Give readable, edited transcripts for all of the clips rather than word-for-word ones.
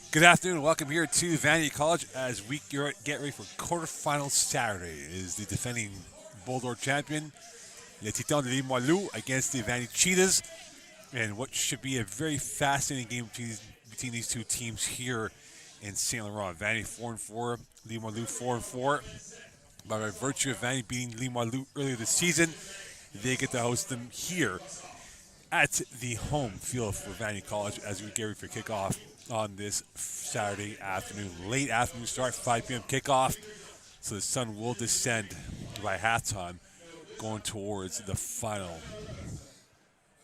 Good afternoon. Welcome here to Vanier College as we get ready for quarterfinals Saturday. It is the defending Bulldog champion, Les Titans de Limoilou, against the Vanier Cheetahs, and what should be a very fascinating game between these two teams here in Saint Laurent. Vanier 4-4, Limoilou 4-4. By virtue of Vanier beating Limoilou earlier this season, they get to host them here at the home field for Vanier College as we get ready for kickoff on this Saturday afternoon. Late afternoon start, 5 p.m. kickoff. So the sun will descend by halftime, going towards the final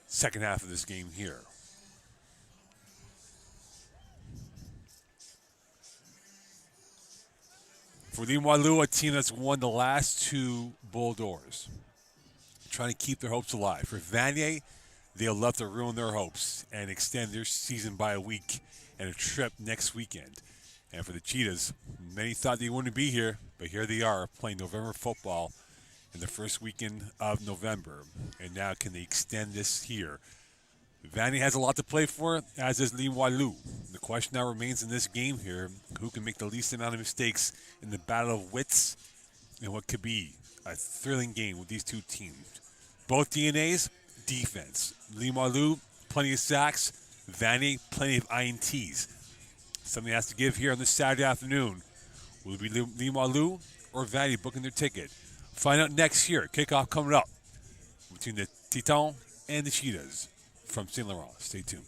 second half of this game here. For Limoilou, a team that's won the last two Bull Doors, trying to keep their hopes alive. For Vanier, they'll love to ruin their hopes and extend their season by a week and a trip next weekend. And for the Cheetahs, many thought they wouldn't be here, but here they are playing November football in the first weekend of November. And now can they extend this here? Vanier has a lot to play for, as does Limoilou. The question now remains in this game here, who can make the least amount of mistakes in the battle of wits and what could be a thrilling game with these two teams. Both DNAs, defense. Limoilou, plenty of sacks. Vanier, plenty of INTs. Something has to give here on this Saturday afternoon. Will it be Limoilou or Vanier booking their ticket? Find out next year. Kickoff coming up between the Titans and the Cheetahs from Saint Laurent. Stay tuned.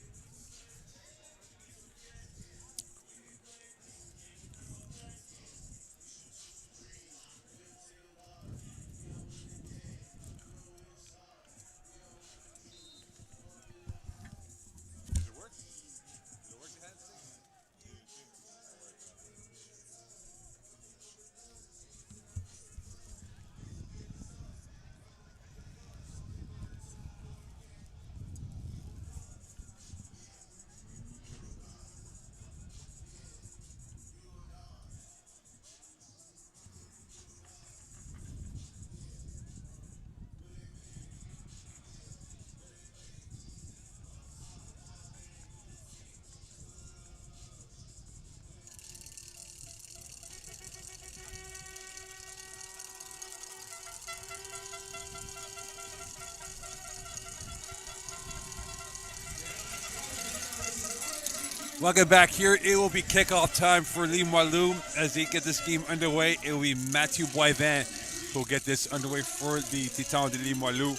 Welcome back here. It will be kickoff time for Limoilou as they get this game underway. It will be Mathieu Boivin who will get this underway for the Titans de Limoilou.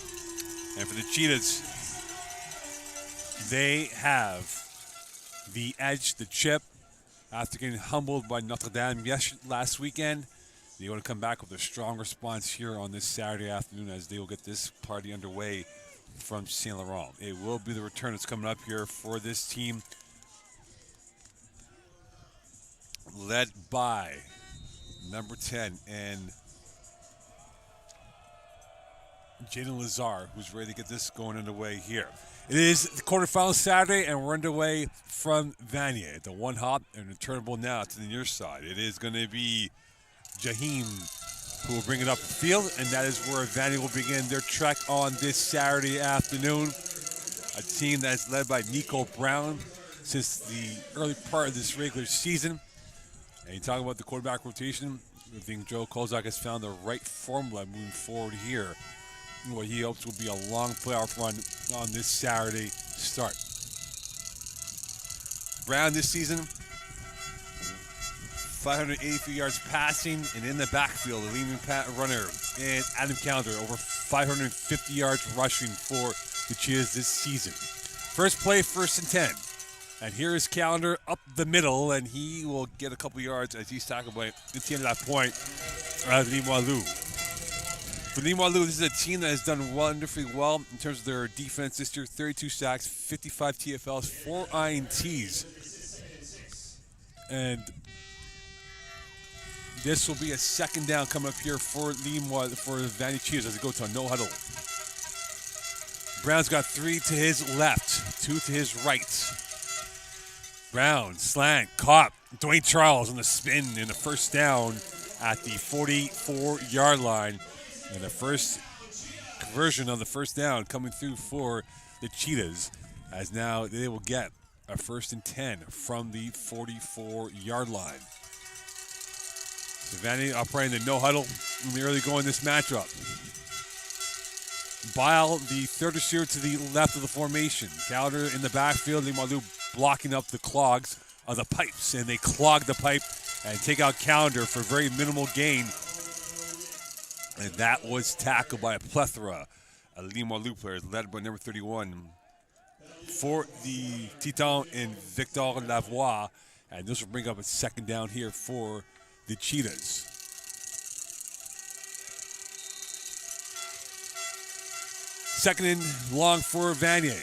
And for the Cheetahs, they have the edge, the chip, after getting humbled by Notre Dame last weekend. They want to come back with a strong response here on this Saturday afternoon as they will get this party underway from Saint Laurent. It will be the return that's coming up here for this team, led by number 10 and Jaden Lazar, who's ready to get this going underway here. It is the quarterfinal Saturday, and we're underway from Vanier. The one hop and returnable now to the near side. It is going to be Jahim who will bring it up the field, and that is where Vanier will begin their trek on this Saturday afternoon. A team that's led by Nico Brown since the early part of this regular season. And you talk about the quarterback rotation, I think Joe Kozak has found the right formula moving forward here. What he hopes will be a long playoff run on this Saturday start. Brown this season, 583 yards passing, and in the backfield, the leading runner, and Adam Calendar, over 550 yards rushing for the Cheetahs this season. First play, 1st and 10. And here is Calendar up the middle, and he will get a couple yards as he's tackled by at the end of that point, Limoilou. For Limoilou, this is a team that has done wonderfully well in terms of their defense this year. 32 sacks, 55 TFLs, 4 INTs. And this will be a second down coming up here for Limoilou, for the Vanier Cheetahs as they go to a no huddle. Brown's got 3 to his left, 2 to his right. Brown, slant, caught. Dwayne Charles on the spin in the first down at the 44-yard line. And the first conversion on the first down coming through for the Cheetahs, as now they will get A 1st and 10 from the 44-yard line. Vanier operating the no huddle in the early going this matchup. Bile, the third receiver to the left of the formation. Calder in the backfield. Limoilou blocking up the clogs of the pipes, and they clog the pipe and take out Calder for very minimal gain. And that was tackled by a plethora of Limoilou players, led by number 31 for the Titans in Victor Lavoie. And this will bring up a 2nd down here for the Cheetahs. Second and long for Vanier.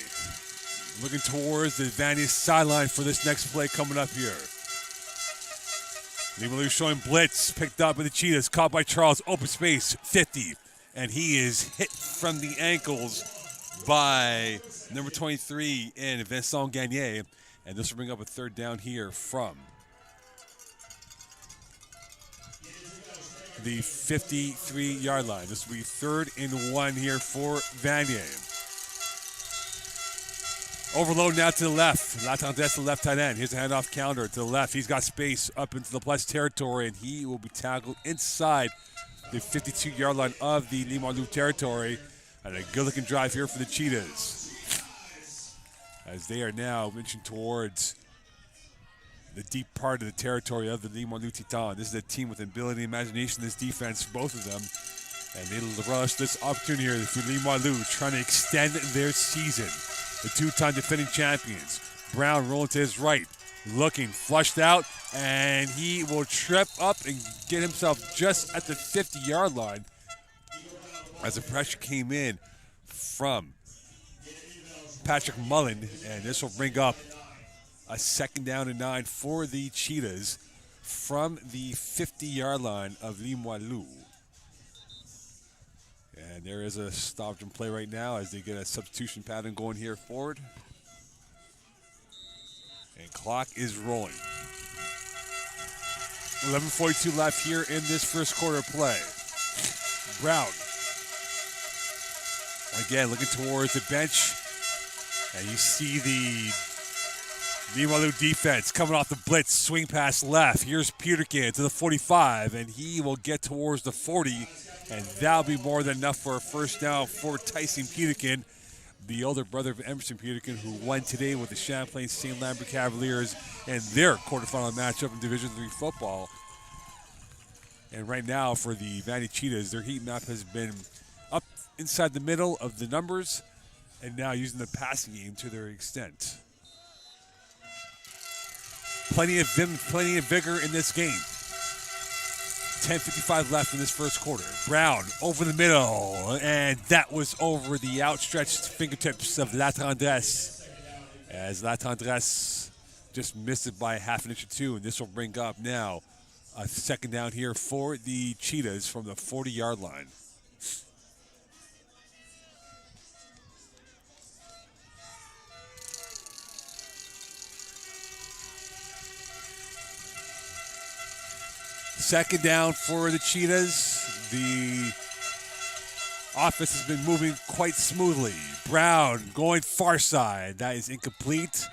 Looking towards the Vanier sideline for this next play coming up here. Limoilou showing blitz, picked up by the Cheetahs, caught by Charles, open space, 50. And he is hit from the ankles by number 23 in Vincent Gagné. And this will bring up a 3rd down here from the 53-yard line. This will be 3rd and 1 here for Vanier. Overload now to the left. Latendresse, the left tight end. Here's a handoff counter to the left. He's got space up into the plus territory, and he will be tackled inside the 52-yard line of the Limoilou territory. And a good-looking drive here for the Cheetahs, as they are now inching towards the deep part of the territory of the Limoilou Titans. This is a team with ability and imagination, this defense, both of them. And they relish this opportunity here for Limoilou, trying to extend their season. The 2-time defending champions. Brown rolling to his right, looking, flushed out, and he will trip up and get himself just at the 50-yard line as the pressure came in from Patrick Mullen, and this will bring up a 2nd down and 9 for the Cheetahs from the 50-yard line of Limoilou. And there is a stop and play right now as they get a substitution pattern going here forward. And clock is rolling. 11:42 left here in this first quarter play. Brown. Again, looking towards the bench. And you see the Limoilou defense coming off the blitz, swing pass left. Here's Peterkin to the 45, and he will get towards the 40. And that'll be more than enough for a 1st down for Tyson Peterkin, the older brother of Emerson Peterkin, who won today with the Champlain St. Lambert Cavaliers in their quarterfinal matchup in Division III football. And right now for the Vanier Cheetahs, their heat map has been up inside the middle of the numbers and now using the passing game to their extent. Plenty of vim, plenty of vigor in this game. 10:55 left in this first quarter. Brown over the middle, and that was over the outstretched fingertips of Latendresse, as Latendresse just missed it by half an inch or two, and this will bring up now a 2nd down here for the Cheetahs from the 40-yard line. Second down for the Cheetahs. The offense has been moving quite smoothly. Brown going far side. That is incomplete.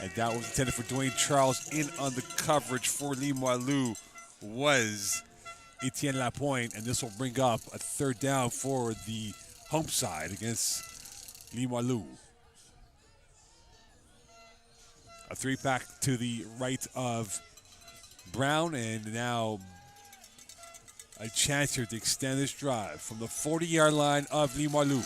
And that was intended for Dwayne Charles. In on the coverage for Limoilou was Etienne Lapointe. And this will bring up a 3rd down for the home side against Limoilou. A 3-pack to the right of Brown, and now a chance here to extend this drive from the 40-yard line of Limoilou.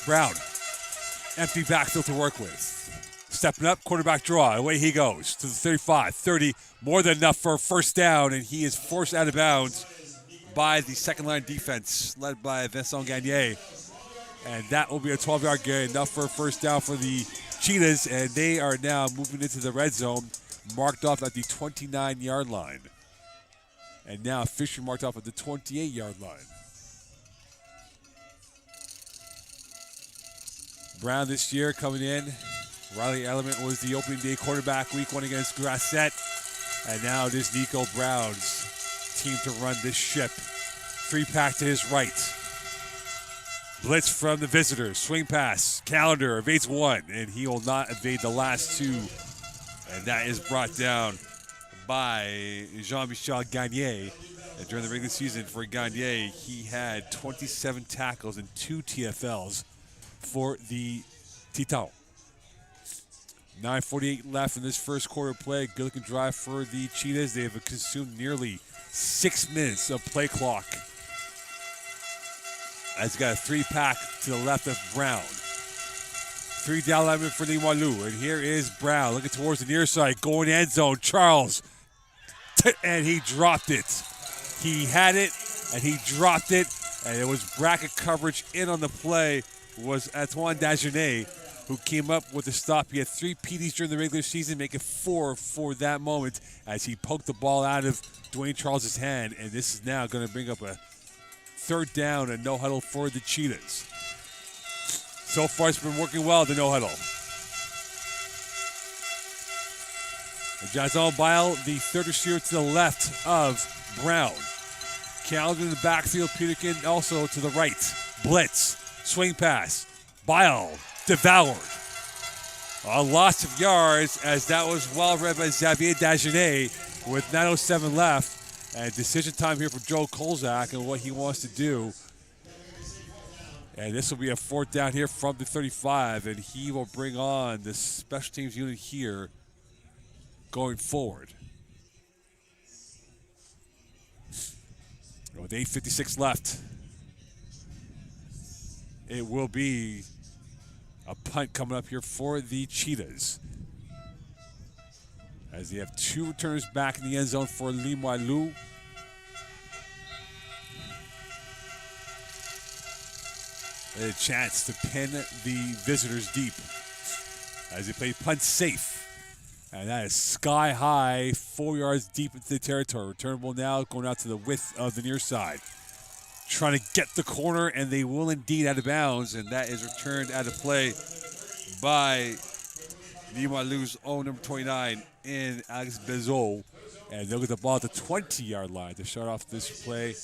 Brown, empty backfield to work with. Stepping up, quarterback draw, away he goes to the 35, 30, more than enough for a 1st down, and he is forced out of bounds by the second-line defense led by Vincent Gagné. And that will be a 12-yard gain, enough for a 1st down for the Cheetahs, and they are now moving into the red zone, marked off at the 29-yard line. And now Fisher marked off at the 28-yard line. Brown this year coming in. Riley Element was the opening day quarterback week 1 against Grasset. And now it is Nico Brown's team to run this ship Three-pack to his right. Blitz from the visitors. Swing pass. Calendar evades one, and he will not evade the last two. And that is brought down by Jean-Michel Gagné. And during the regular season for Gagné, he had 27 tackles and 2 TFLs for the Titans. 9:48 left in this first quarter play. Good looking drive for the Cheetahs. They have consumed nearly 6 minutes of play clock. As got a 3-pack to the left of Brown. 3 down linemen for Limoilou. And here is Brown looking towards the near side, going end zone. Charles. And he dropped it. He had it, and he dropped it. And it was bracket coverage in on the play was Antoine Dagenet, who came up with a stop. He had 3 PDs during the regular season, making 4 for that moment as he poked the ball out of Dwayne Charles' hand. And this is now going to bring up a 3rd down and no huddle for the Cheetahs. So far, it's been working well, the no huddle. And Jason Bile, the third receiver to the left of Brown. Calendar in the backfield, Peterkin also to the right. Blitz, swing pass, Bile devoured. Lots of yards as that was well read by Xavier Dagenet with 9:07 left. And decision time here for Joe Kolzak and what he wants to do. And this will be a 4th down here from the 35, and he will bring on the special teams unit here going forward. With 8:56 left, it will be a punt coming up here for the Cheetahs. As they have 2 returners back in the end zone for Limoilou. A chance to pin the visitors deep as they play punt safe. And that is sky high, 4 yards deep into the territory. Returnable now, going out to the width of the near side. Trying to get the corner, and they will indeed out of bounds. And that is returned out of play by Limoilou's own number 29 in Alex Bezot. And they'll get the ball at the 20-yard line to start off this play.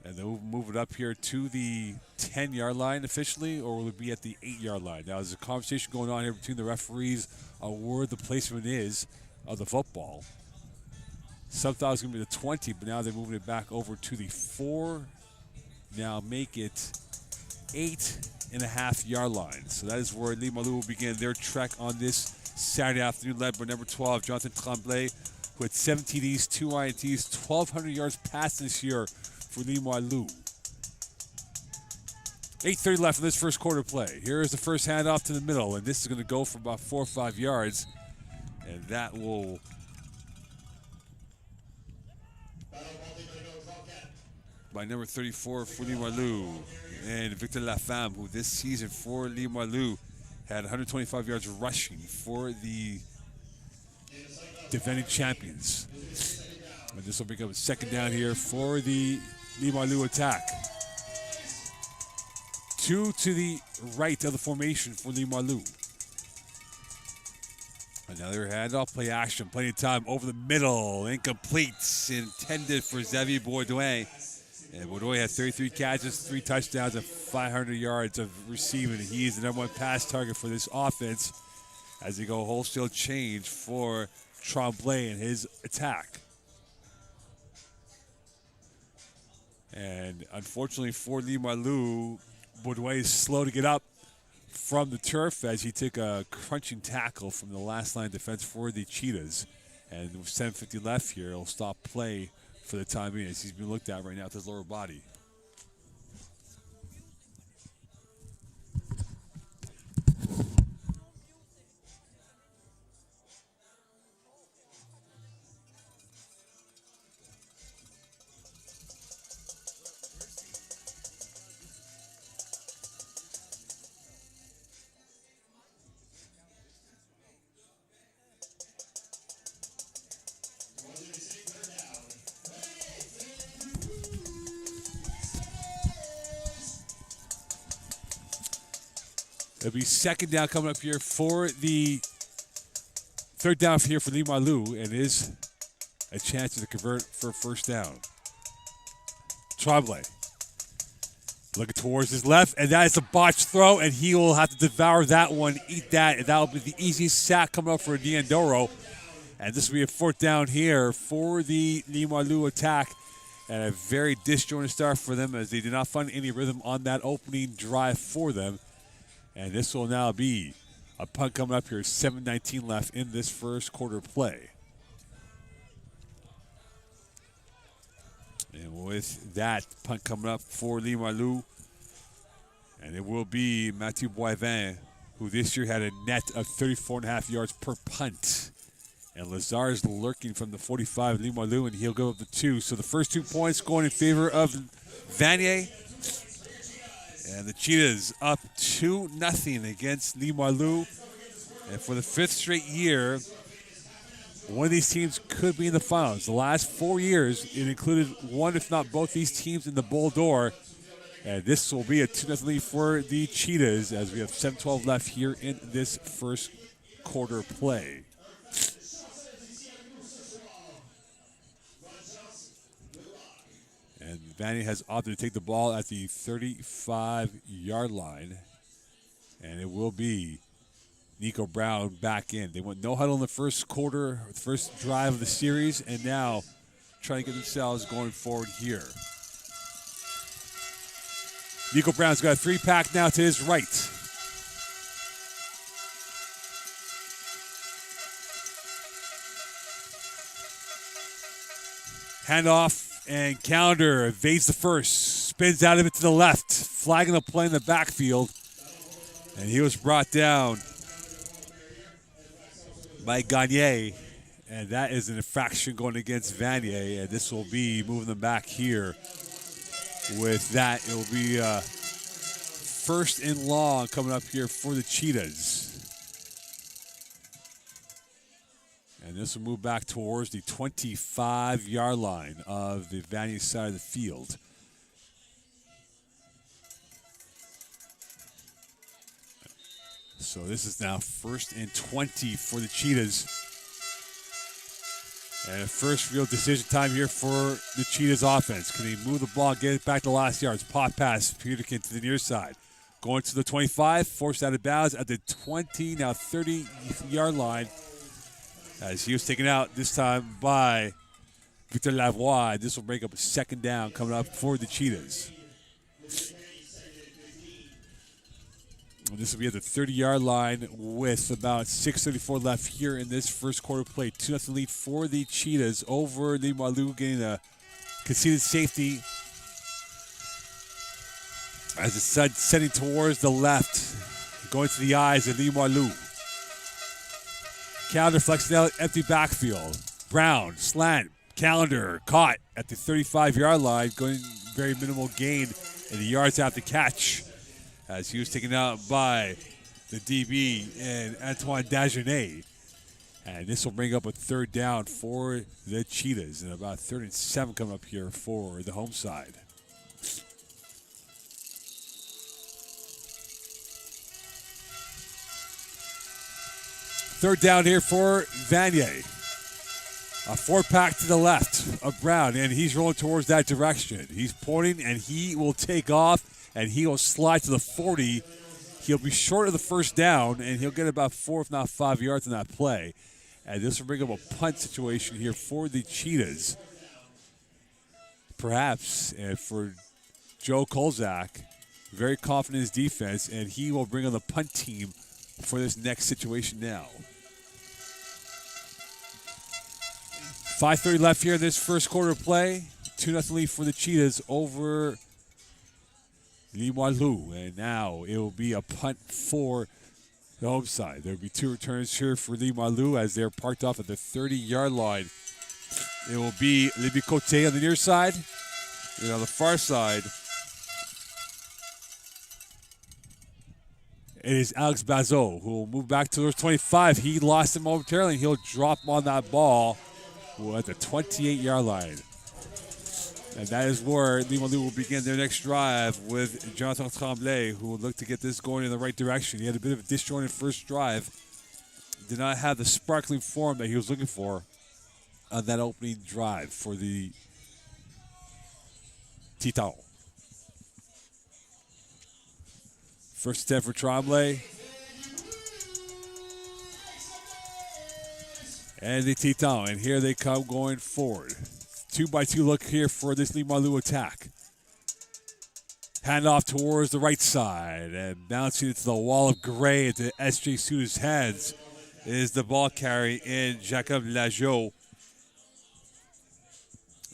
And they'll move it up here to the 10-yard line officially, or will it be at the 8-yard line? Now, there's a conversation going on here between the referees on where the placement is of the football. Some thought it was going to be the 20, but now they're moving it back over to the 4. Now make it 8.5-yard line. So that is where Limoilou will begin their trek on this Saturday afternoon, led by number 12, Jonathan Tremblay, who had 7 TDs, 2 INTs, 1,200 yards passed this year for Limoilou. 8:30 left in this first quarter play. Here is the first handoff to the middle, and this is going to go for about 4 or 5 yards. And that will by number 34 for Limoilou. And Victor Lafemme, who this season for Limoilou had 125 yards rushing for the defending champions. And this will become a 2nd down here for the Limoilou attack. 2 to the right of the formation for Limoilou. Another handoff, play action, plenty of time over the middle, incomplete, intended for Xavier Bourdouin. And Bourdouin had 33 catches, 3 touchdowns, and 500 yards of receiving. He is the number 1 pass target for this offense as they go wholesale change for Tremblay and his attack. And unfortunately for Limoilou, Bourdouin is slow to get up from the turf as he took a crunching tackle from the last line of defense for the Cheetahs. And with 7:50 left here, he'll stop play for the time being as he's being looked at right now with his lower body. It'll be 2nd down coming up here for the 3rd down here for Limoilou, and it is a chance to convert for a first down. Tremblay looking towards his left, and that is a botched throw, and he will have to devour that one, eat that, and that will be the easiest sack coming up for Diandoro. And this will be a fourth down here for the Limoilou attack, and a very disjointed start for them as they did not find any rhythm on that opening drive for them. And this will now be a punt coming up here, 7:19 left in this first quarter play. And with that, punt coming up for Limoilou. And it will be Mathieu Boivin, who this year had a net of 34.5 yards per punt. And Lazar is lurking from the 45, Limoilou, and he'll go up the 2. So the first 2 points going in favor of Vanier. And the Cheetahs up 2-0 against Limoilou. And for the 5th straight year, one of these teams could be in the finals. The last 4 years, it included one, if not both, these teams in the Bowl d'Or. And this will be a 2-0 lead for the Cheetahs as we have 7:12 left here in this first quarter play. And Vanier has opted to take the ball at the 35-yard line. And it will be Nico Brown back in. They went no huddle in the first quarter, the first drive of the series, and now trying to get themselves going forward here. Nico Brown's got a 3-pack now to his right. Handoff, and Calendar evades the first, spins out of it to the left, flagging the play in the backfield, and he was brought down by Gagne, and that is an infraction going against Vanier, and this will be moving them back here. With that, it will be first and long coming up here for the Cheetahs. And this will move back towards the 25-yard line of the Vanier side of the field. So this is now first and 20 for the Cheetahs. And first real decision time here for the Cheetahs offense. Can they move the ball, get it back to last yards? Pop pass, Peterkin to the near side. Going to the 25, forced out of bounds at the 20, now 30-yard line. As he was taken out this time by Victor Lavoie. This will break up a second down coming up for the Cheetahs. This will be at the 30-yard line with about 6:34 left here in this first quarter play. 2-0 lead for the Cheetahs over Limoilou, getting a conceded safety as the sun setting towards the left, going to the eyes of Limoilou. Calendar flexing out, empty backfield. Brown, slant, Calendar caught at the 35-yard line, going very minimal gain in the yards after catch, as he was taken out by the DB and Antoine Dagenet. And this will bring up a third down for the Cheetahs, and about 3rd and 7 coming up here for the home side. Third down here for Vanier. A 4-pack to the left of Brown, and he's rolling towards that direction. He's pointing, and he will take off, and he will slide to the 40. He'll be short of the first down, and he'll get about 4, if not 5 yards on that play. And this will bring up a punt situation here for the Cheetahs. Perhaps, and for Joe Kolzak, very confident in his defense, and he will bring on the punt team for this next situation now. 5:30 left here in this first quarter of play. 2-0 lead for the Cheetahs over Limoilou. And now it will be a punt for the home side. There will be 2 returns here for Limoilou as they're parked off at the 30-yard line. It will be Libby Cote on the near side. And on the far side, it is Alex Bazot, who will move back to 25. He lost him momentarily, and he'll drop on that ball at the 28-yard line. And that is where Limoilou will begin their next drive with Jonathan Tremblay, who will look to get this going in the right direction. He had a bit of a disjointed first drive. Did not have the sparkling form that he was looking for. on that opening drive for the Titans. First attempt for Tremblay. And the Titans. And here they come going forward. 2-by-2 look here for this Limoilou attack. Hand off towards the right side. And bouncing into the wall of gray into S.J. Suda's hands is the ball carry in Jacob Lajo.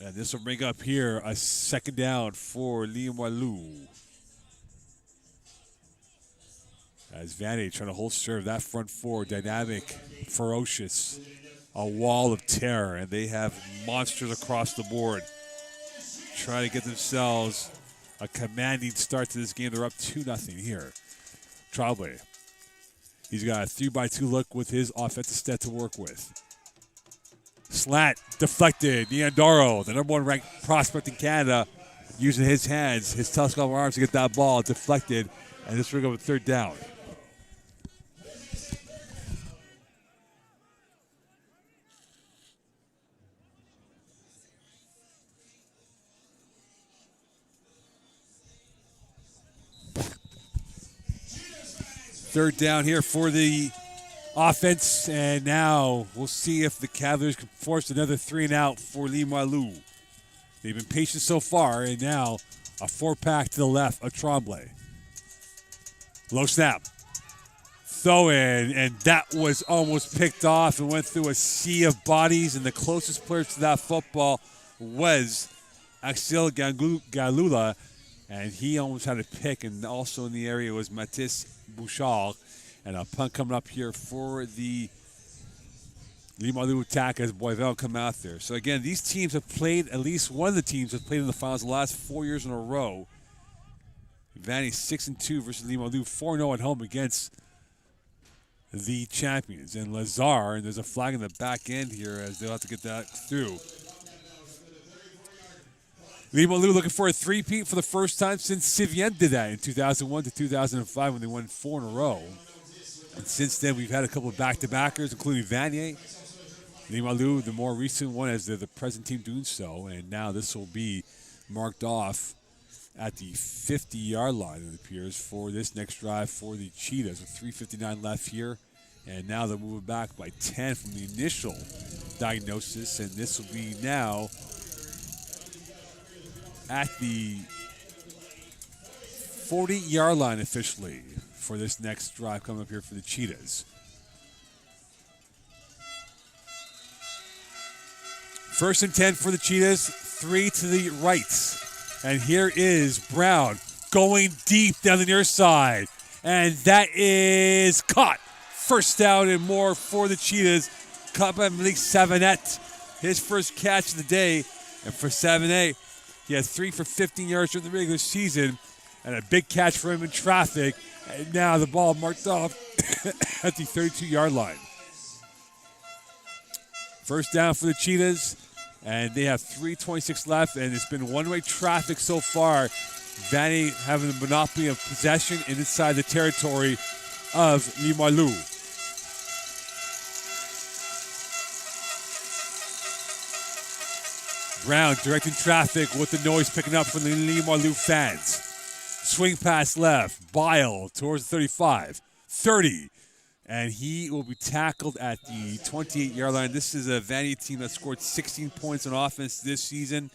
And this will bring up here a second down for Limoilou. As Vanier trying to hold serve that front four, dynamic, ferocious, a wall of terror, and they have monsters across the board. Trying to get themselves a commanding start to this game. They're up 2-0 here. Tremblay. He's got a 3-by-2 look with his offensive set to work with. Slant, deflected. Niandaro, the number 1 ranked prospect in Canada, using his hands, his telescopic arms to get that ball deflected, and this will go with third down. Third down here for the offense, and now we'll see if the Cavaliers can force another 3-and-out for Limoilou. They've been patient so far, and now a 4-pack to the left of Tremblay. Low snap. Throw in, and that was almost picked off and went through a sea of bodies, and the closest player to that football was Axel Galula, and he almost had a pick, and also in the area was Mathis Bouchard. And a punt coming up here for the Limoilou attack as Boisville come out there. So again, these teams have played, at least one of the teams has played in the finals the last 4 years in a row. Vanier 6-2 versus Limoilou, 4-0 at home against the champions. And Lazar, and there's a flag in the back end here as they'll have to get that through. Limoilou looking for a three-peat for the first time since Sivien did that in 2001 to 2005 when they won 4 in a row. And since then, we've had a couple of back-to-backers, including Vanier. Limoilou, the more recent one, as they're the present team doing so. And now this will be marked off at the 50-yard line, it appears, for this next drive for the Cheetahs. With 3:59 left here. And now they're moving back by 10 from the initial diagnosis. And this will be now at the 40-yard line officially for this next drive coming up here for the Cheetahs. First and 10 for the Cheetahs, 3 to the right. And here is Brown going deep down the near side. And that is caught. First down and more for the Cheetahs. Caught by Malik Savanette. His first catch of the day. And for Savanette, he has 3 for 15 yards during the regular season. And a big catch for him in traffic. And now the ball marked off at the 32-yard line. First down for the Cheetahs. And they have 3:26 left. And it's been one-way traffic so far. Vanier having the monopoly of possession inside the territory of Limoilou. Brown directing traffic with the noise picking up from the Limoilou fans. Swing pass left. Bile towards the 35. 30. And he will be tackled at the 28-yard line. This is a Vanier team that scored 16 points on offense this season.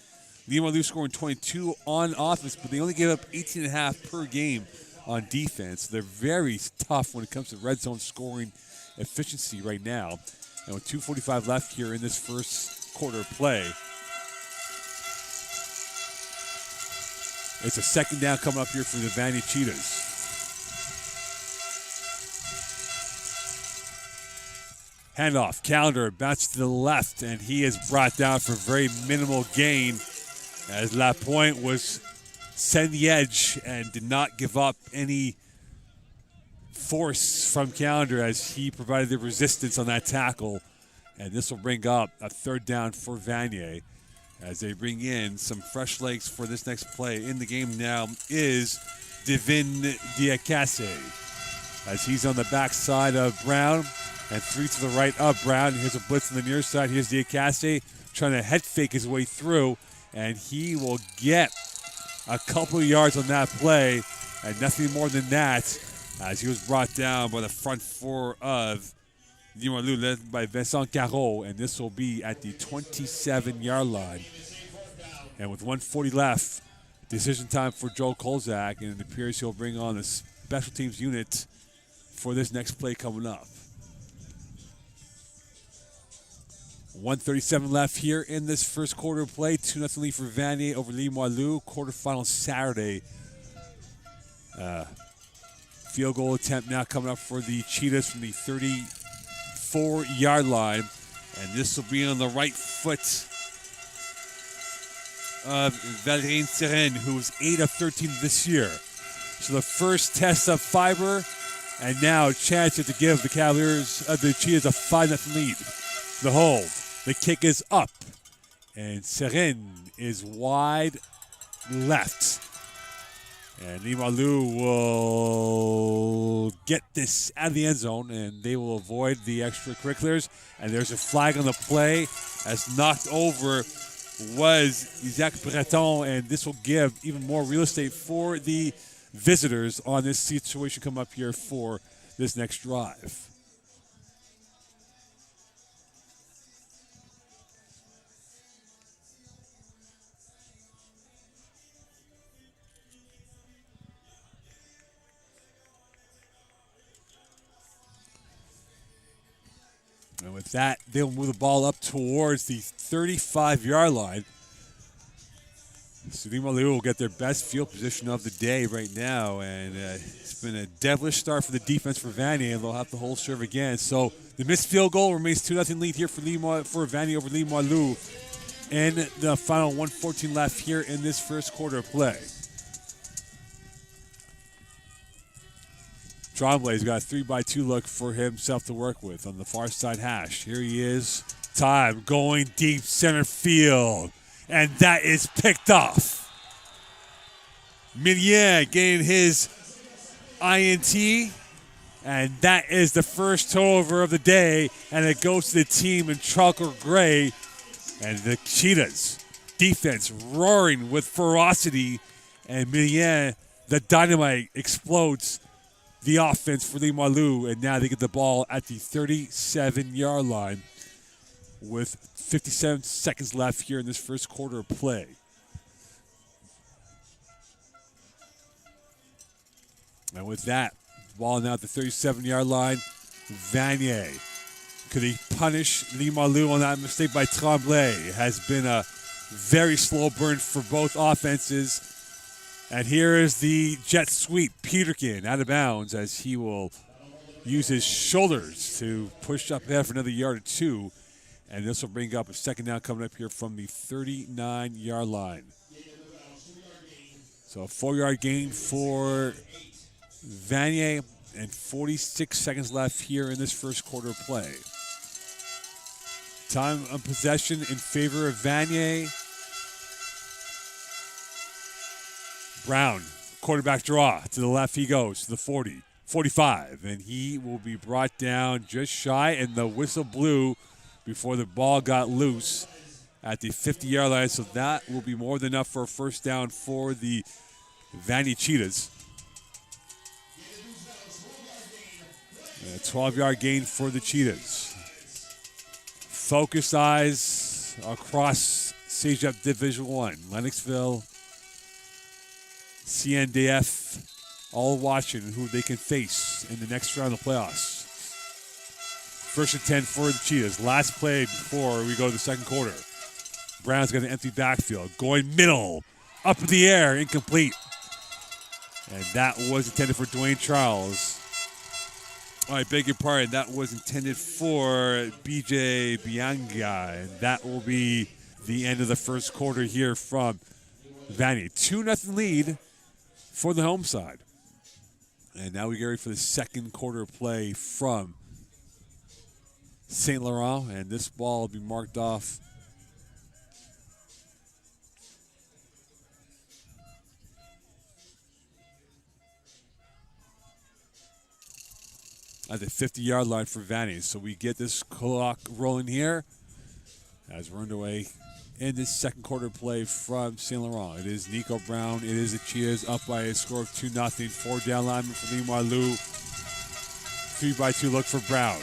Limoilou scoring 22 on offense, but they only gave up 18.5 per game on defense. They're very tough when it comes to red zone scoring efficiency right now. And with 2:45 left here in this first quarter of play, it's a second down coming up here for the Vanier Cheetahs. Handoff, Calendar bounces to the left, and he is brought down for very minimal gain as Lapointe was sent the edge and did not give up any force from Calendar as he provided the resistance on that tackle. And this will bring up a third down for Vanier as they bring in some fresh legs for this next play. In the game now is Divin Diakase as he's on the backside of Brown. And 3 to the right of Brown. Here's a blitz on the near side. Here's Diacaste trying to head fake his way through. And he will get a couple of yards on that play. And nothing more than that, as he was brought down by the front four of Limoilou, led by Vincent Carreau. And this will be at the 27-yard line. And with 1:40 left, decision time for Joe Kolzak. And it appears he'll bring on the special teams unit for this next play coming up. 1:37 left here in this first quarter of play. 2-0 lead for Vanier over Limoilou. Quarterfinal Saturday. Field goal attempt now coming up for the Cheetahs from the 34-yard line. And this will be on the right foot of Valérien Seren, who's 8 of 13 this year. So the first test of fiber, and now a chance to give the Cavaliers, the Cheetahs, a 5-0 lead. The hold. The kick is up, and Seren is wide left. And Limoilou will get this out of the end zone, and they will avoid the extracurriculars. And there's a flag on the play, as knocked over was Isaac Breton, and this will give even more real estate for the visitors on this situation come up here for this next drive. And with that, they'll move the ball up towards the 35-yard line. So Limoilou will get their best field position of the day right now. And it's been a devilish start for the defense for Vanier, and they'll have to hold serve again. So the missed field goal remains 2-0 lead here for Vanier over Limoilou. And the final 1:14 left here in this first quarter of play. Tremblay's got a 3-by-2 look for himself to work with on the far side hash. Here he is. Time going deep center field. And that is picked off. Vanier getting his INT. And that is the first turnover of the day. And it goes to the team in charcoal gray. And the Cheetahs defense roaring with ferocity. And Vanier, the dynamite, explodes the offense for Limoilou, and now they get the ball at the 37-yard line with 57 seconds left here in this first quarter of play. And with that, ball now at the 37-yard line, Vanier. Could he punish Limoilou on that mistake by Tremblay? It has been a very slow burn for both offenses. And here is the jet sweep. Peterkin out of bounds as he will use his shoulders to push up ahead for another yard or two. And this will bring up a second down coming up here from the 39-yard line. So a 4-yard gain for Vanier and 46 seconds left here in this first quarter of play. Time of possession in favor of Vanier. Brown, quarterback draw. To the left he goes, to the 40, 45. And he will be brought down just shy, and the whistle blew before the ball got loose at the 50-yard line. So that will be more than enough for a first down for the Vanier Cheetahs. A 12-yard gain for the Cheetahs. Focused eyes across CEGEP Division I. Lennoxville, CNDF, all watching who they can face in the next round of the playoffs. First and 10 for the Cheetahs. Last play before we go to the second quarter. Brown's got an empty backfield. Going middle. Up in the air. Incomplete. And that was intended for Dwayne Charles. Oh, I beg your pardon. That was intended for BJ Bianga. And that will be the end of the first quarter here from Vanier. 2-0 lead for the home side. And now we get ready for the second quarter of play from St. Laurent. And this ball will be marked off at the 50-yard line for Vanier. So we get this clock rolling here as we're underway in this second quarter play from St. Laurent. It is Nico Brown. It is the Cheetahs up by a score of 2-0. 4 down linemen for Limoilou. 3-by-2 look for Brown.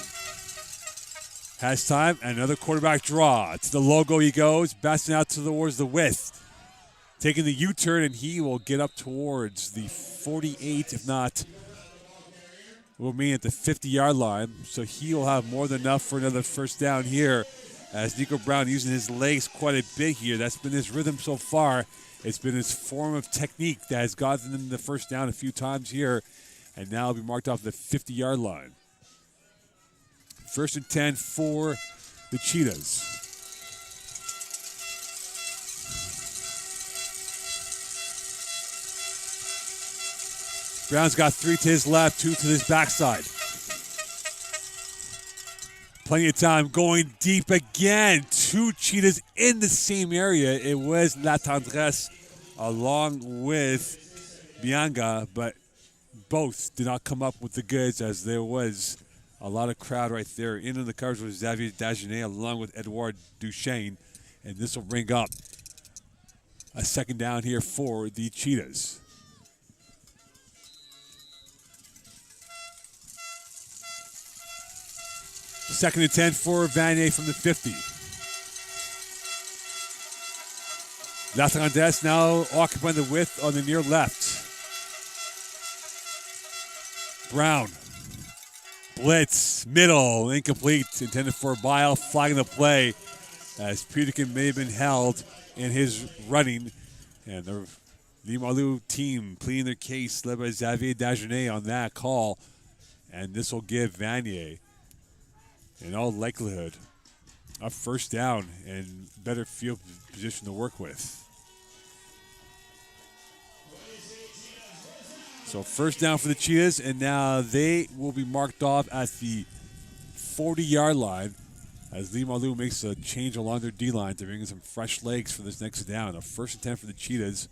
Has time, and another quarterback draw. To the logo he goes, bouncing out towards the width. Taking the U-turn, and he will get up towards the 48, if not, will mean at the 50-yard line. So he will have more than enough for another first down here as Nico Brown using his legs quite a bit here. That's been his rhythm so far. It's been his form of technique that has gotten him the first down a few times here, and now will be marked off the 50-yard line. First and 10 for the Cheetahs. Brown's got 3 to his left, 2 to his backside. Plenty of time going deep again. 2 Cheetahs in the same area. It was La Tendresse along with Bianga, but both did not come up with the goods as there was a lot of crowd right there. In the covers was Xavier Dagenet along with Edouard Duchesne, and this will bring up a second down here for the Cheetahs. Second and 10 for Vanier from the 50. La Tendresse now occupying the width on the near left. Brown. Blitz. Middle. Incomplete. Intended for a bile. Flagging the play as Peterkin may have been held in his running. And the Limoilou team pleading their case led by Xavier Dagenet on that call. And this will give Vanier, in all likelihood, a first down and better field position to work with. So first down for the Cheetahs, and now they will be marked off at the 40-yard line as Limoilou makes a change along their D-line to bring in some fresh legs for this next down. A first and 10 for the Cheetahs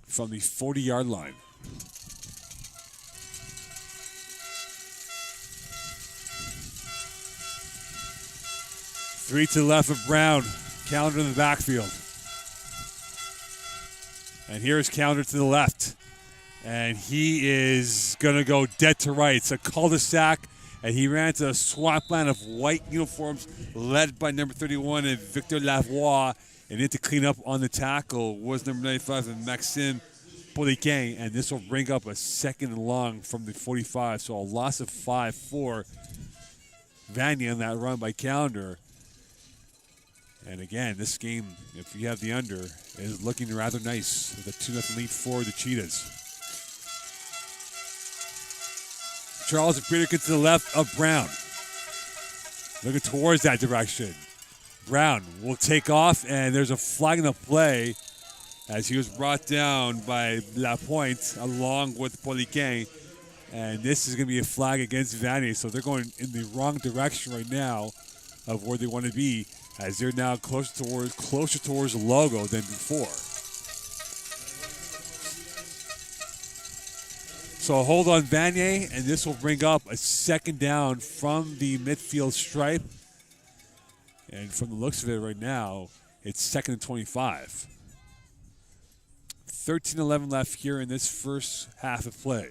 from the 40-yard line. Three to the left of Brown. Calendar in the backfield. And here's Calendar to the left. And he is going to go dead to right. It's a cul-de-sac. And he ran to a swampland of white uniforms led by number 31 and Victor Lavoie. And in to clean up on the tackle was number 95 and Maxime Poliquin. And this will bring up a second and long from the 45. So a loss of 5 for Vanier on that run by Calendar. And again, this game, if you have the under, is looking rather nice with a 2-0 lead for the Cheetahs. Charles and Peterkin to the left of Brown. Looking towards that direction. Brown will take off, and there's a flag in the play as he was brought down by Lapointe along with Poliquin. And this is going to be a flag against Vanier, so they're going in the wrong direction right now of where they want to be, as they're now closer towards the logo than before. So hold on Vanier, and this will bring up a second down from the midfield stripe. And from the looks of it right now, it's second and 25. 13-11 left here in this first half of play.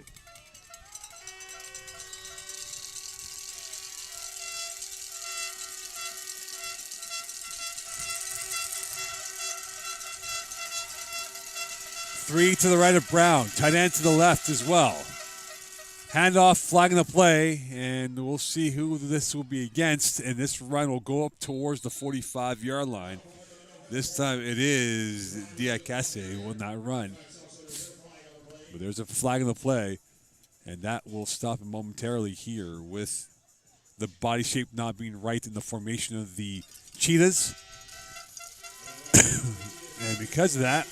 Three to the right of Brown. Tight end to the left as well. Handoff, flagging the play, and we'll see who this will be against. And this run will go up towards the 45-yard line. This time it is Diakase who will not run. But there's a flag in the play, and that will stop him momentarily here with the body shape not being right in the formation of the Cheetahs. And because of that,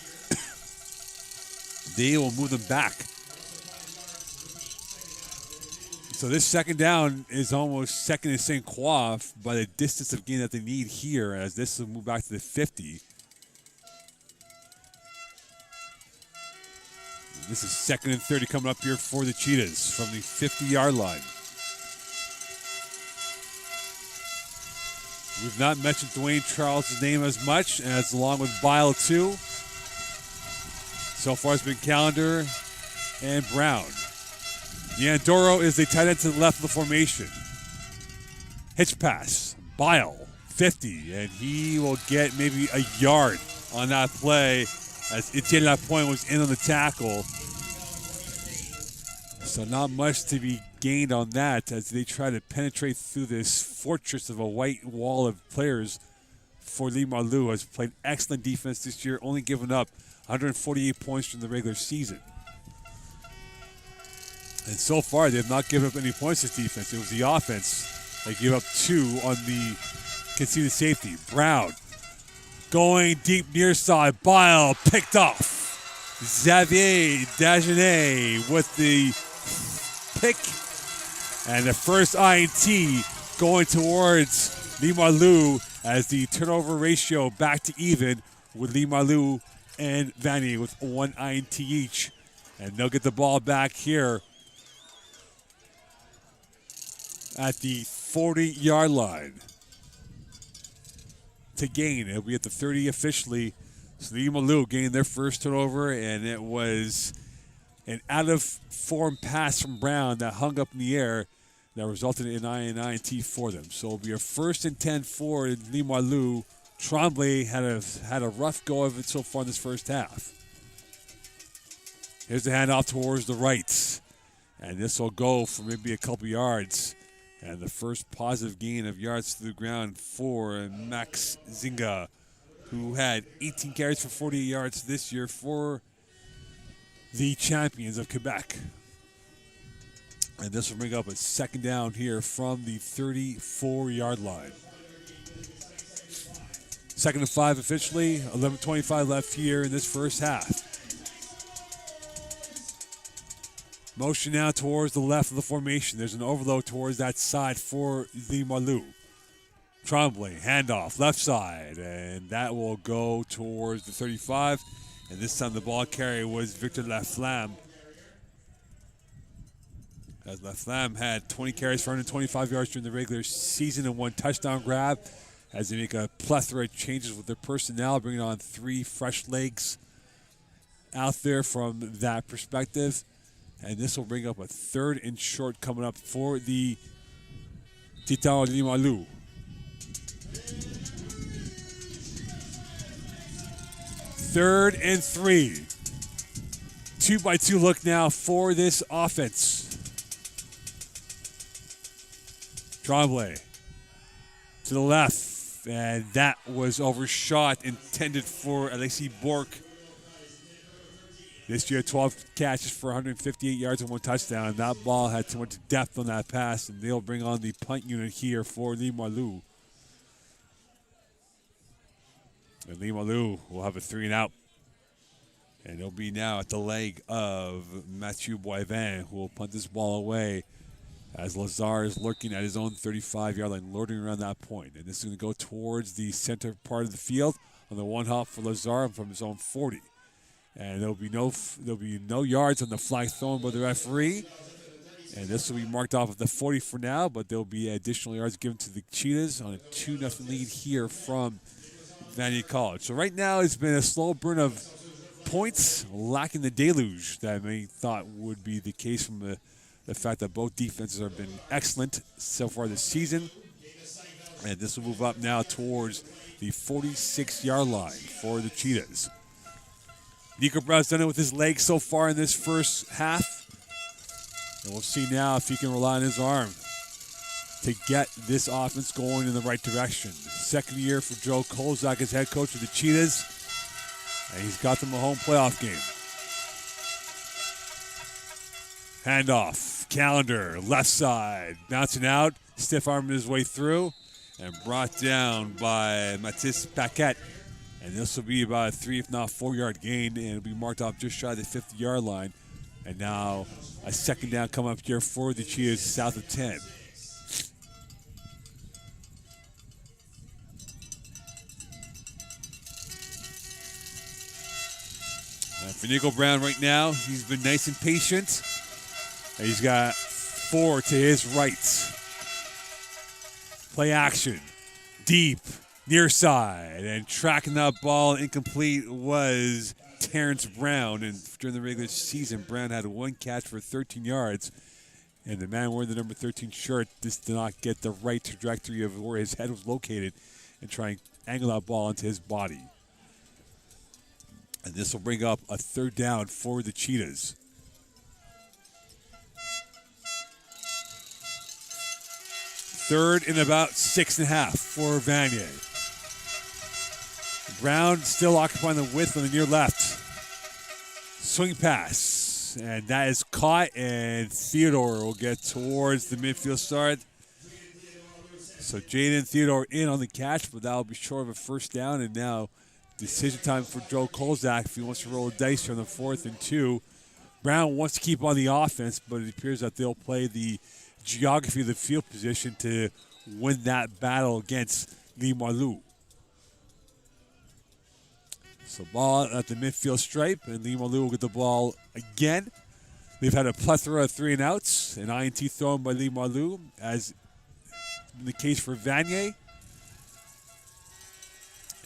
they will move them back. So this second down is almost second and St. Croix by the distance of gain that they need here, as this will move back to the 50. This is 2nd and 30 coming up here for the Cheetahs from the 50-yard line. We've not mentioned Dwayne Charles' name as much, as along with Bile too. So far it's been Callender and Brown. Yandoro is the tight end to the left of the formation. Hitch pass. Bile, 50, and he will get maybe a yard on that play as Etienne Lapointe was in on the tackle. So not much to be gained on that as they try to penetrate through this fortress of a white wall of players for Limoilou. Has played excellent defense this year, only given up 148 points from the regular season. And so far, they have not given up any points this defense. It was the offense that gave up 2 on the conceded safety. Brown going deep near side. Bile picked off. Xavier Dagenet with the pick. And the first INT going towards Limoilou as the turnover ratio back to even with Limoilou and Vanier with 1 INT each. And they'll get the ball back here at the 40-yard line to gain. It'll be at the 30 officially. So Limoilou gained their first turnover, and it was an out-of-form pass from Brown that hung up in the air that resulted in an INT for them. So it'll be a 1st and 10 for Limoilou. Tremblay had a rough go of it so far in this first half. Here's the handoff towards the right. And this will go for maybe a couple yards. And the first positive gain of yards to the ground for Max Zinga, who had 18 carries for 48 yards this year for the champions of Quebec. And this will bring up a 2nd down here from the 34-yard line. 2nd and 5 officially, 11:25 left here in this first half. Motion now towards the left of the formation. There's an overload towards that side for Limoilou. Tremblay, handoff, left side, and that will go towards the 35. And this time the ball carrier was Victor Laflamme. As Laflamme had 20 carries for 125 yards during the regular season and 1 touchdown grab, as they make a plethora of changes with their personnel, bringing on 3 fresh legs out there from that perspective. And this will bring up a 3rd and short coming up for the Titans Limoilou. Third and 3. 2-by-2 look now for this offense. Tremblay to the left, and that was overshot, intended for Alexis Bourque. This year, 12 catches for 158 yards and 1 touchdown. That ball had too much depth on that pass, and they'll bring on the punt unit here for Limoilou. And Limoilou will have a 3-and-out. And it'll be now at the leg of Mathieu Boivin, who will punt this ball away as Lazar is lurking at his own 35-yard line, loading around that point. And this is going to go towards the center part of the field on the one hop for Lazar from his own 40. And there'll be no yards on the flag thrown by the referee. And this will be marked off at the 40 for now, but there'll be additional yards given to the Cheetahs on a 2-0 lead here from Vanier College. So right now it's been a slow burn of points, lacking the deluge that many thought would be the case from the fact that both defenses have been excellent so far this season. And this will move up now towards the 46-yard line for the Cheetahs. Nico Brown's done it with his legs so far in this first half. And we'll see now if he can rely on his arm to get this offense going in the right direction. 2nd year for Joe Kozak as head coach of the Cheetahs. And he's got them a home playoff game. Handoff, Callender, left side, bouncing out, stiff arming his way through, and brought down by Mathis Paquette. And this will be about a 3, if not 4-yard gain, and it'll be marked off just shy of the 50-yard line. And now a 2nd down coming up here for the Cheetahs south of 10. For Nico Brown right now, he's been nice and patient. And he's got 4 to his right. Play action. Deep. Near side. And tracking that ball incomplete was Terrence Brown. And during the regular season, Brown had 1 catch for 13 yards. And the man wearing the number 13 shirt just did not get the right trajectory of where his head was located and try and angle that ball into his body. And this will bring up a 3rd down for the Cheetahs. 3rd and about 6.5 for Vanier. Brown still occupying the width on the near left. Swing pass. And that is caught, and Theodore will get towards the midfield start. So Jaden Theodore in on the catch, but that will be short of a 1st down. And now decision time for Joe Kolzak if he wants to roll a dice here on the 4th and 2. Brown wants to keep on the offense, but it appears that they'll play the geography of the field position to win that battle against Limoilou. So ball at the midfield stripe, and Limoilou will get the ball again. They've had a plethora of 3 and outs, an INT thrown by Limoilou, as in the case for Vanier.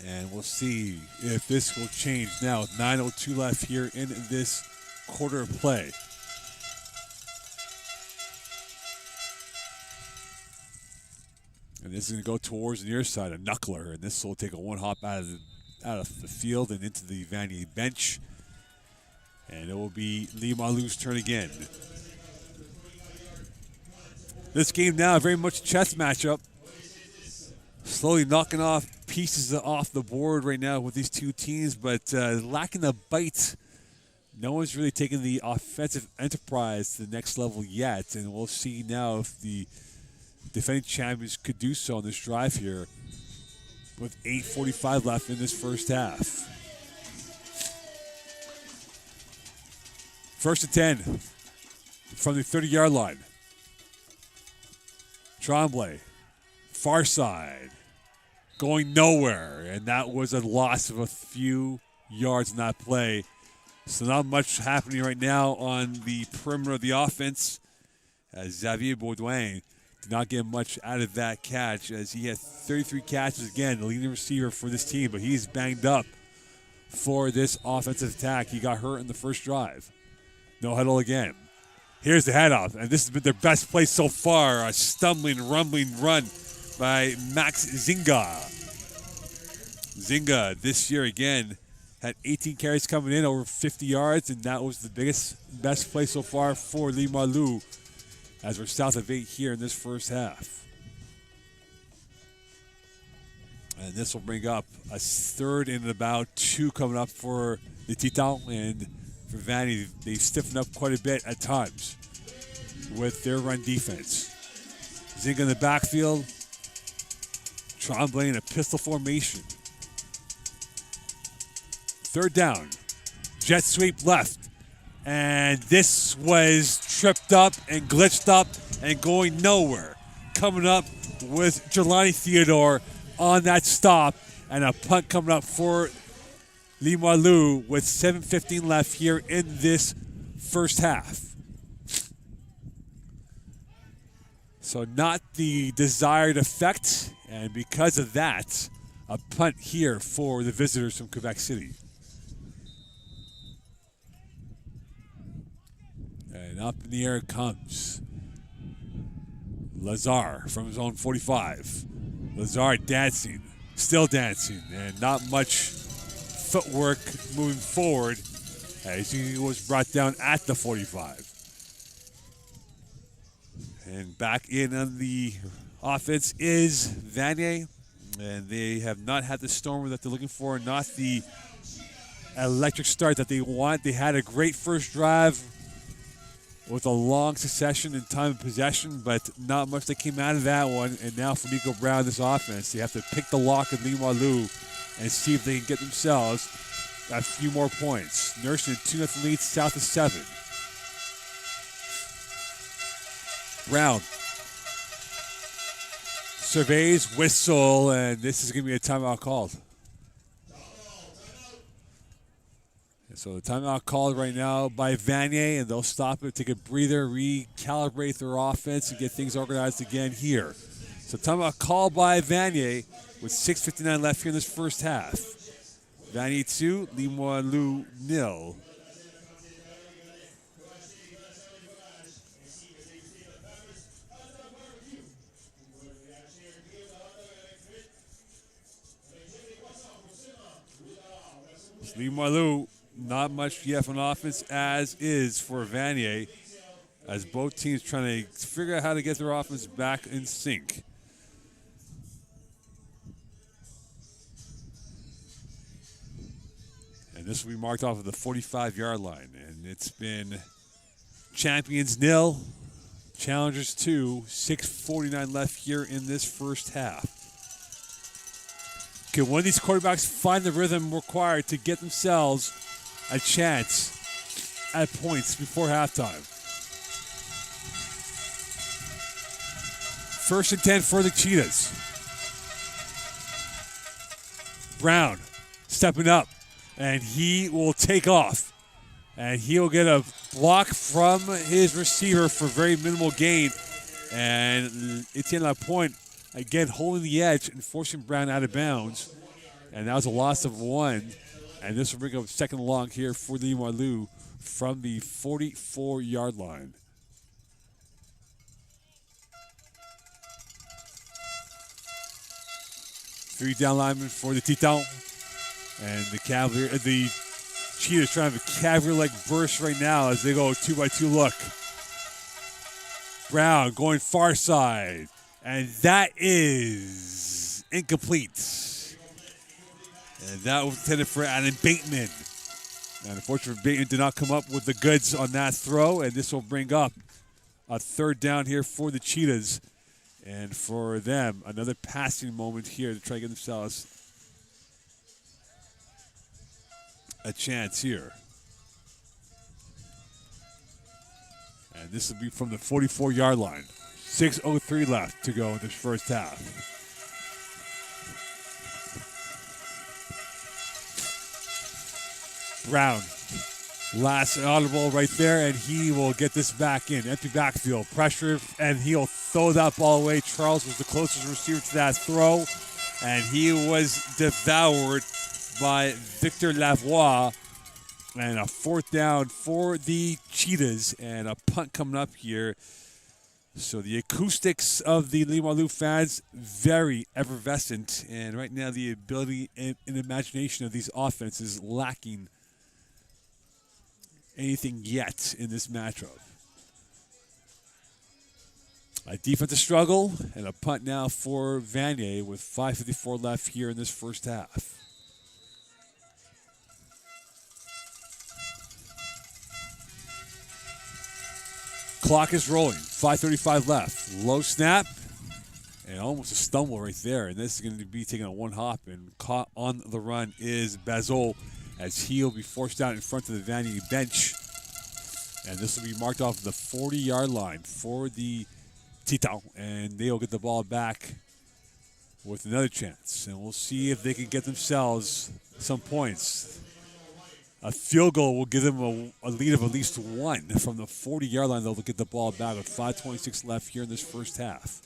And we'll see if this will change now with 9:02 left here in this quarter of play. And this is going to go towards the near side, a knuckler, and this will take a 1-hop out of the field and into the Vanier bench. And it will be Limailou's turn again. This game now very much a chess matchup. Slowly knocking off pieces off the board right now with these two teams, but lacking the bite. No one's really taken the offensive enterprise to the next level yet, and we'll see now if the defending champions could do so on this drive here with 8:45 left in this first half. 1st and 10 from the 30-yard line. Tremblay, far side, going nowhere, and that was a loss of a few yards in that play. So not much happening right now on the perimeter of the offense, as Xavier Baudouin did not get much out of that catch, as he had 33 catches again, the leading receiver for this team, but he's banged up for this offensive attack. He got hurt in the first drive. No huddle again. Here's the head-off, and this has been their best play so far, a stumbling, rumbling run by Max Zinga. Zinga this year again had 18 carries coming in, over 50 yards, and that was the best play so far for Limoilou, as we're south of 8 here in this first half. And this will bring up a 3rd and about 2 coming up for the Titans, and for Vanier, they've stiffened up quite a bit at times with their run defense. Zinga in the backfield, Tremblay in a pistol formation. 3rd down, jet sweep left, and this was tripped up and glitched up and going nowhere. Coming up with Jelani Theodore on that stop, and a punt coming up for Limoilou with 7:15 left here in this first half. So not the desired effect, and because of that, a punt here for the visitors from Quebec City. And up in the air it comes. Lazar from his own 45. Lazar dancing, still dancing, and not much footwork moving forward as he was brought down at the 45. And back in on the offense is Vanier, and they have not had the stormer that they're looking for, not the electric start that they want. They had a great first drive with a long succession in time of possession, but not much that came out of that one. And now for Nico Brown, this offense, they have to pick the lock of Limoilou and see if they can get themselves a few more points. Nursing a 2-0 lead south of 7. Brown surveys, whistle, and this is going to be a timeout called. So the timeout called right now by Vanier, and they'll stop it, take a breather, recalibrate their offense, and get things organized again here. So timeout called by Vanier with 6:59 left here in this first half. Vanier 2, Limoilou 0. Limoilou, not much yet on offense, as is for Vanier, as both teams trying to figure out how to get their offense back in sync. And this will be marked off of the 45-yard line. And it's been Champions 0, Challengers 2, 6:49 left here in this first half. Can one of these quarterbacks find the rhythm required to get themselves a chance at points before halftime? First and 10 for the Cheetahs. Brown stepping up, and he will take off. And he'll get a block from his receiver for very minimal gain. And Etienne Lapointe, again, holding the edge and forcing Brown out of bounds. And that was a loss of 1. And this will bring up second and long here for Limoilou from the 44-yard line. Three down linemen for the Titans. And the Cheetahs trying to have a Cavalier-like burst right now as they go 2-by-2 look. Brown going far side. And that is incomplete. And that was intended for Adam Bateman. And unfortunately, Bateman did not come up with the goods on that throw. And this will bring up a third down here for the Cheetahs. And for them, another passing moment here to try to get themselves a chance here. And this will be from the 44-yard line. 6:03 left to go in this first half. Brown, last audible right there, and he will get this back in. Empty backfield, pressure, and he'll throw that ball away. Charles was the closest receiver to that throw, and he was devoured by Victor Lavoie. And a fourth down for the Cheetahs, and a punt coming up here. So the acoustics of the Limoilou fans, very effervescent. And right now the ability and imagination of these offenses lacking anything yet in this matchup. A defensive struggle and a punt now for Vanier with 5:54 left here in this first half. Clock is rolling. 5:35 left. Low snap. And almost a stumble right there. And this is going to be taking a one hop. And caught on the run is Bazol as he'll be forced out in front of the Vanier bench. And this will be marked off the 40-yard line for the Titans. And they'll get the ball back with another chance. And we'll see if they can get themselves some points. A field goal will give them a lead of at least 1 from the 40-yard line. They'll get the ball back with 5:26 left here in this first half.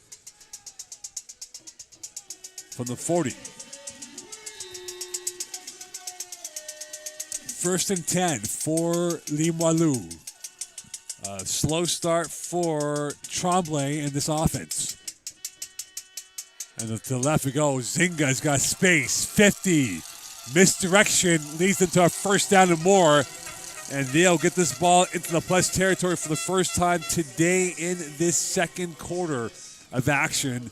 From the 40. First and 10 for Limoilou. A slow start for Tremblay in this offense. And to the left we go. Zinga's got space. 50. Misdirection leads them to a first down and more. And they'll get this ball into the plus territory for the first time today in this second quarter of action.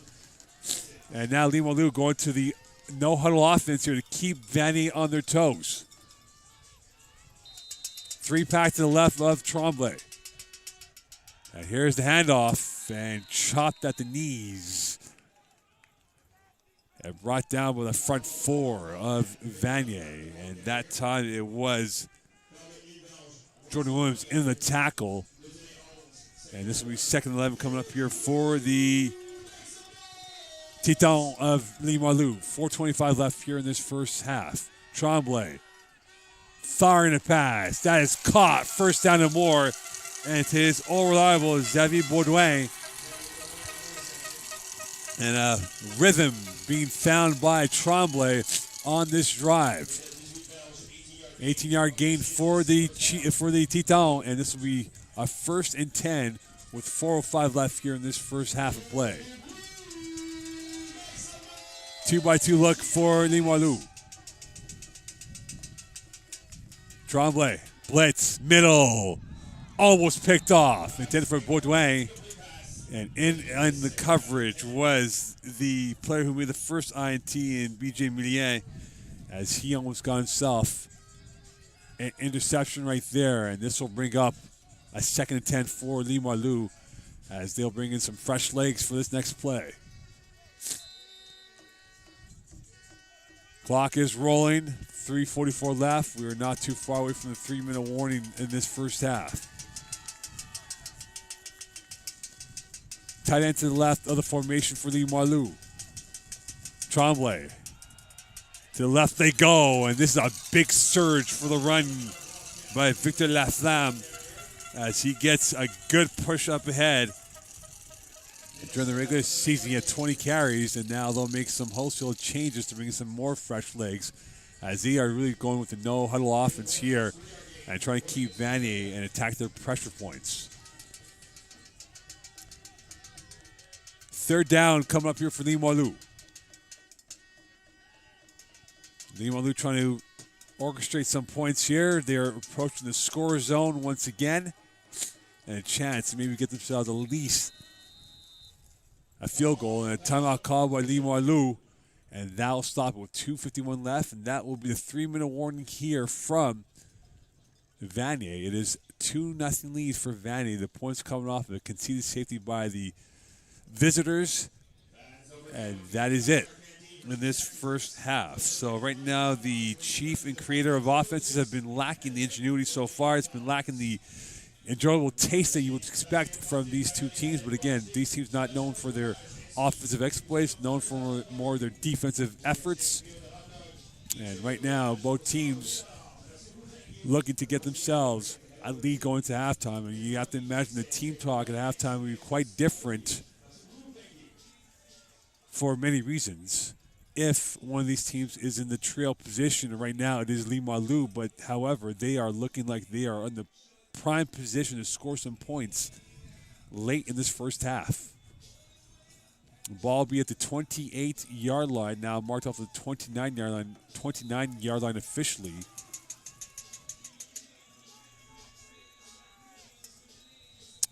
And now Limoilou going to the no-huddle offense here to keep Vanier on their toes. 3-pack to the left of Tremblay. And here's the handoff, and chopped at the knees. And brought down with a front 4 of Vanier. And that time it was Jordan Williams in the tackle. And this will be second and 11 coming up here for the Titans of Limoilou. 4:25 left here in this first half. Tremblay Firing a pass. That is caught. First down and more. And to his all-reliable Xavier Baudouin. And a rhythm being found by Tremblay on this drive. 18-yard gain for the Titans, and this will be a 1st and 10 with 4:05 left here in this first half of play. 2-by-2 look for Limoilou. Tremblay, blitz, middle, almost picked off. Intended for Baudouin. And in the coverage was the player who made the first INT in BJ Millier, as he almost got himself an interception right there. And this will bring up a 2nd and 10 for Limoilou, as they'll bring in some fresh legs for this next play. Clock is rolling, 3:44 left. We are not too far away from the 3-minute warning in this first half. Tight end to the left of the formation for Limoilou. Tremblay. To the left they go, and this is a big surge for the run by Victor Laflamme, as he gets a good push up ahead. And during the regular season, he had 20 carries, and now they'll make some wholesale changes to bring in some more fresh legs, as they are really going with the no-huddle offense here and trying to keep Vanier and attack their pressure points. 3rd down coming up here for Limoilou. Limoilou trying to orchestrate some points here. They're approaching the score zone once again, and a chance to maybe get themselves at least a field goal, and a timeout call by Limoilou, and that will stop it with 2:51 left, and that will be the 3-minute warning here from Vanier. It is 2-0 lead for Vanier. The points coming off of a conceded safety by the visitors, and that is it in this first half. So right now, the chief and creator of offenses have been lacking the ingenuity so far. It's been lacking the enjoyable taste that you would expect from these two teams. But again, these teams not known for their offensive exploits, known for more of their defensive efforts. And right now, both teams looking to get themselves a lead going to halftime. And you have to imagine the team talk at halftime will be quite different for many reasons. If one of these teams is in the trail position, right now it is Limoilou, but however, they are looking like they are in the prime position to score some points late in this first half. The ball will be at the 28-yard line, now marked off the 29-yard line officially.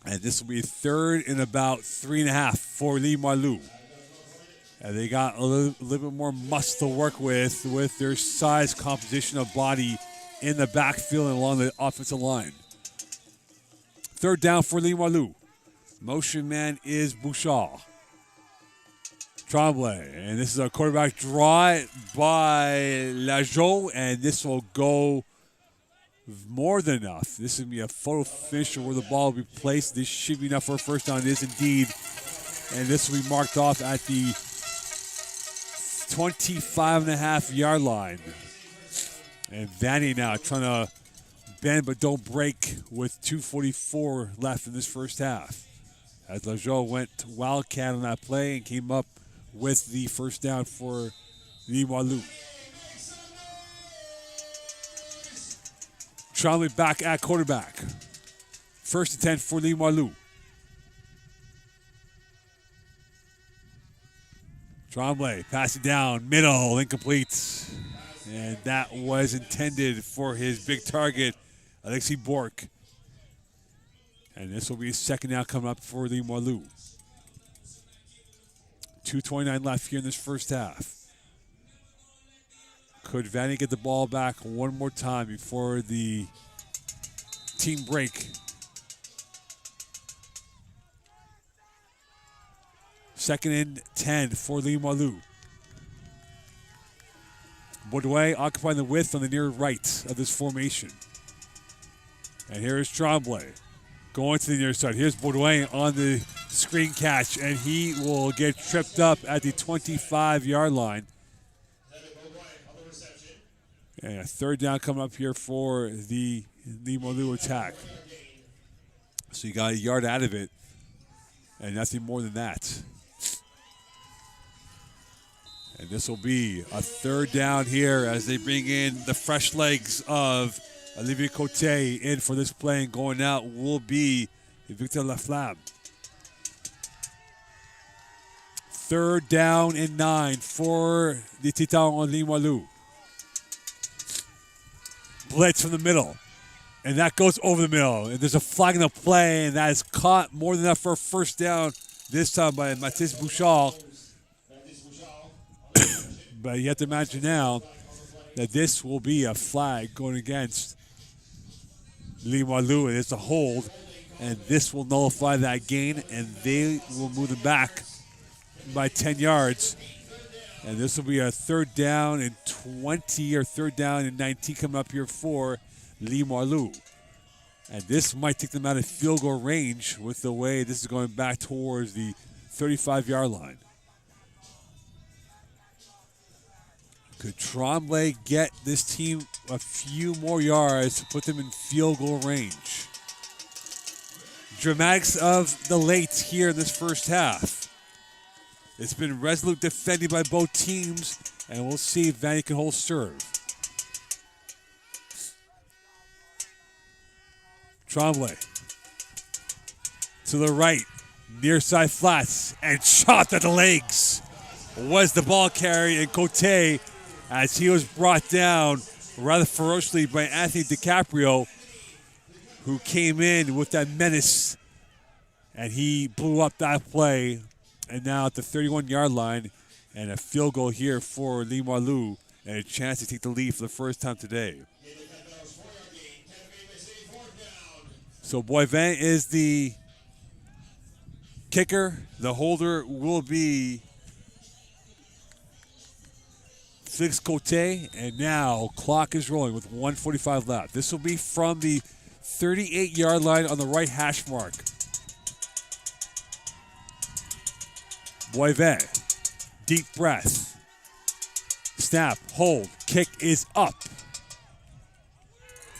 And this will be 3rd and about 3.5 for Limoilou. And they got a little bit more muscle to work with their size, composition of body in the backfield and along the offensive line. 3rd down for Limoilou. Motion man is Bouchard. Tremblay, and this is a quarterback draw by Lajo, and this will go more than enough. This is going to be a photo finish where the ball will be placed. This should be enough for a first down. It is indeed. And this will be marked off at the 25.5-yard line. And Vanier now trying to bend but don't break with 2:44 left in this first half. As Lajo went wildcat on that play and came up with the first down for Limoilou. Tremblay back at quarterback. 1st and 10 for Limoilou. Tremblay, pass it down, middle, incomplete. And that was intended for his big target, Alexis Bork. And this will be a 2nd down coming up for Limoilou. 2:29 left here in this first half. Could Vanier get the ball back one more time before the team break? 2nd and 10 for Limoilou. Baudouin occupying the width on the near right of this formation. And here is Tremblay going to the near side. Here's Baudouin on the screen catch, and he will get tripped up at the 25-yard line. And a third down coming up here for the Limoilou attack. So you got a yard out of it, and nothing more than that. And this will be a third down here as they bring in the fresh legs of Olivier Cote in for this play, and going out will be Victor Laflamme. Third down and 9 for the Titans on Limoilou. Blitz from the middle, and that goes over the middle. And there's a flag in the play, and that is caught more than enough for a first down, this time by Mathis Bouchard. But you have to imagine now that this will be a flag going against Limoilou, and it's a hold, and this will nullify that gain, and they will move them back by 10 yards. And this will be a third down and 20 or third down and 19 coming up here for Limoilou. And this might take them out of field goal range with the way this is going back towards the 35-yard line. Could Tremblay get this team a few more yards to put them in field goal range? Dramatics of the late here in this first half. It's been resolute defending by both teams, and we'll see if Vanier can hold serve. Tremblay to the right, near side flats, and shot at the legs was the ball carrier, and Cote, as he was brought down rather ferociously by Anthony DiCaprio, who came in with that menace, and he blew up that play. And now at the 31-yard line, and a field goal here for Limoilou, and a chance to take the lead for the first time today. So Boivin is the kicker. The holder will be Félix Cote, and now clock is rolling with 1:45 left. This will be from the 38-yard line on the right hash mark. Boivin, deep breath. Snap, hold, kick is up.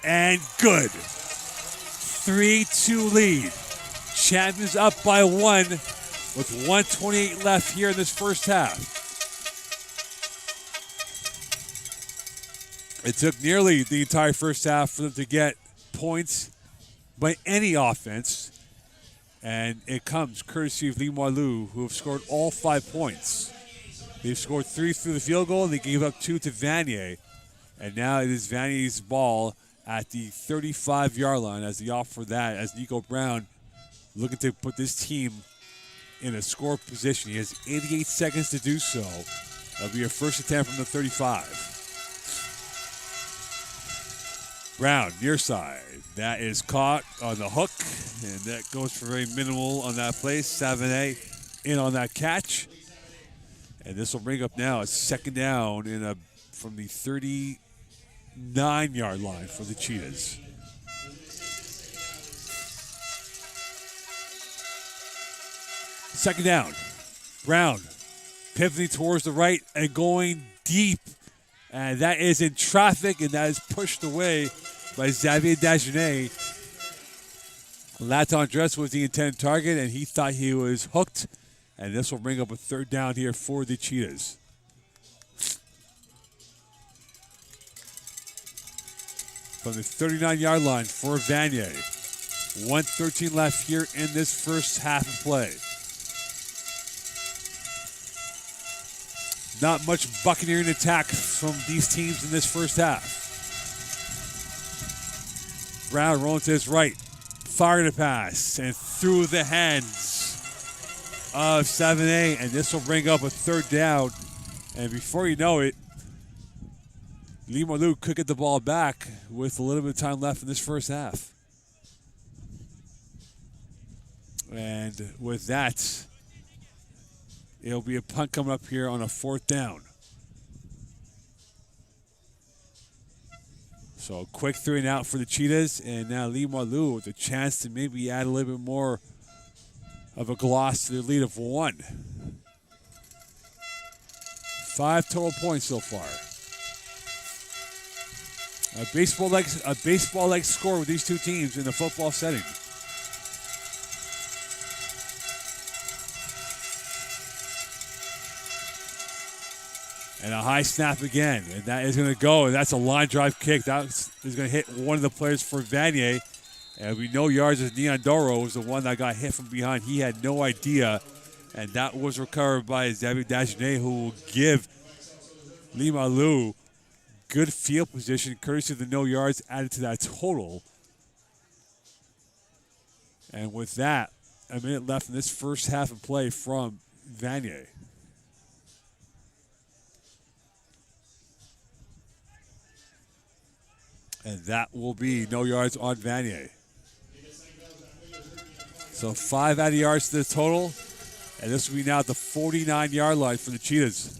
And good. 3-2 lead. Champions up by 1 with 1:28 left here in this first half. It took nearly the entire first half for them to get points by any offense, and it comes courtesy of Limoilou, who have scored all 5 points. They've scored 3 through the field goal, and they gave up 2 to Vanier, and now it is Vanier's ball at the 35-yard line as the off for that, as Nico Brown looking to put this team in a score position. He has 88 seconds to do so. That'll be a first attempt from the 35. Brown, near side. That is caught on the hook, and that goes for very minimal on that play. Savane in on that catch. And this will bring up now a second down from the 39-yard line for the Cheetahs. Second down. Brown pivoting towards the right and going deep. And that is in traffic, and that is pushed away by Xavier Dagenet. Laton Dress was the intended target, and he thought he was hooked. And this will bring up a third down here for the Cheetahs. From the 39-yard line for Vanier. 1:13 left here in this first half of play. Not much buccaneering attack from these teams in this first half. Brown rolling to his right, firing a pass, and through the hands of 7A, and this will bring up a third down. And before you know it, Limoilou could get the ball back with a little bit of time left in this first half. And with that, it'll be a punt coming up here on a fourth down. So quick 3 and out for the Cheetahs, and now Limoilou with a chance to maybe add a little bit more of a gloss to their lead of 1. 5 total points so far. A baseball-like score with these two teams in a football setting. And a high snap again, and that is going to go, and that's a line drive kick. That is going to hit one of the players for Vanier. And we know yards as Neondoro was the one that got hit from behind. He had no idea, and that was recovered by Xavier Dagenet, who will give Limoilou good field position, courtesy of the no yards added to that total. And with that, a minute left in this first half of play from Vanier. And that will be no yards on Vanier. So 5 added yards to the total. And this will be now at the 49-yard line for the Cheetahs.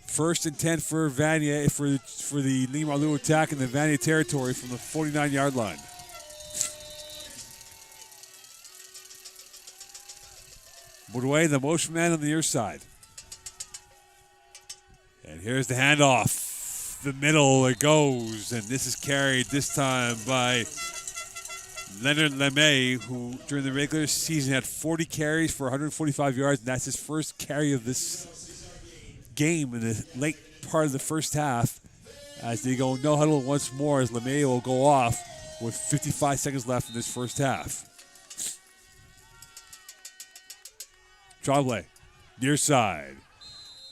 First and 10 for Vanier, for the Limoilou attack in the Vanier territory from the 49-yard line. Boudouin, the motion man on the near side. And here's the handoff. The middle it goes, and this is carried this time by Leonard Lemay, who during the regular season had 40 carries for 145 yards, and that's his first carry of this game in the late part of the first half. As they go no huddle once more, as Lemay will go off with 55 seconds left in this first half. Tremblay, near side.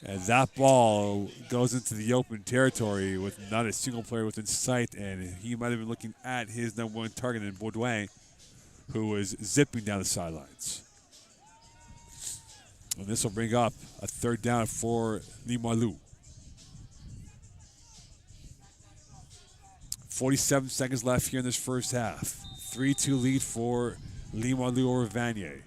And that ball goes into the open territory with not a single player within sight, and he might have been looking at his number one target in Boudouin, who was zipping down the sidelines. And this will bring up a third down for Limoilou. 47 seconds left here in this first half. 3-2 lead for Limoilou over Vanier.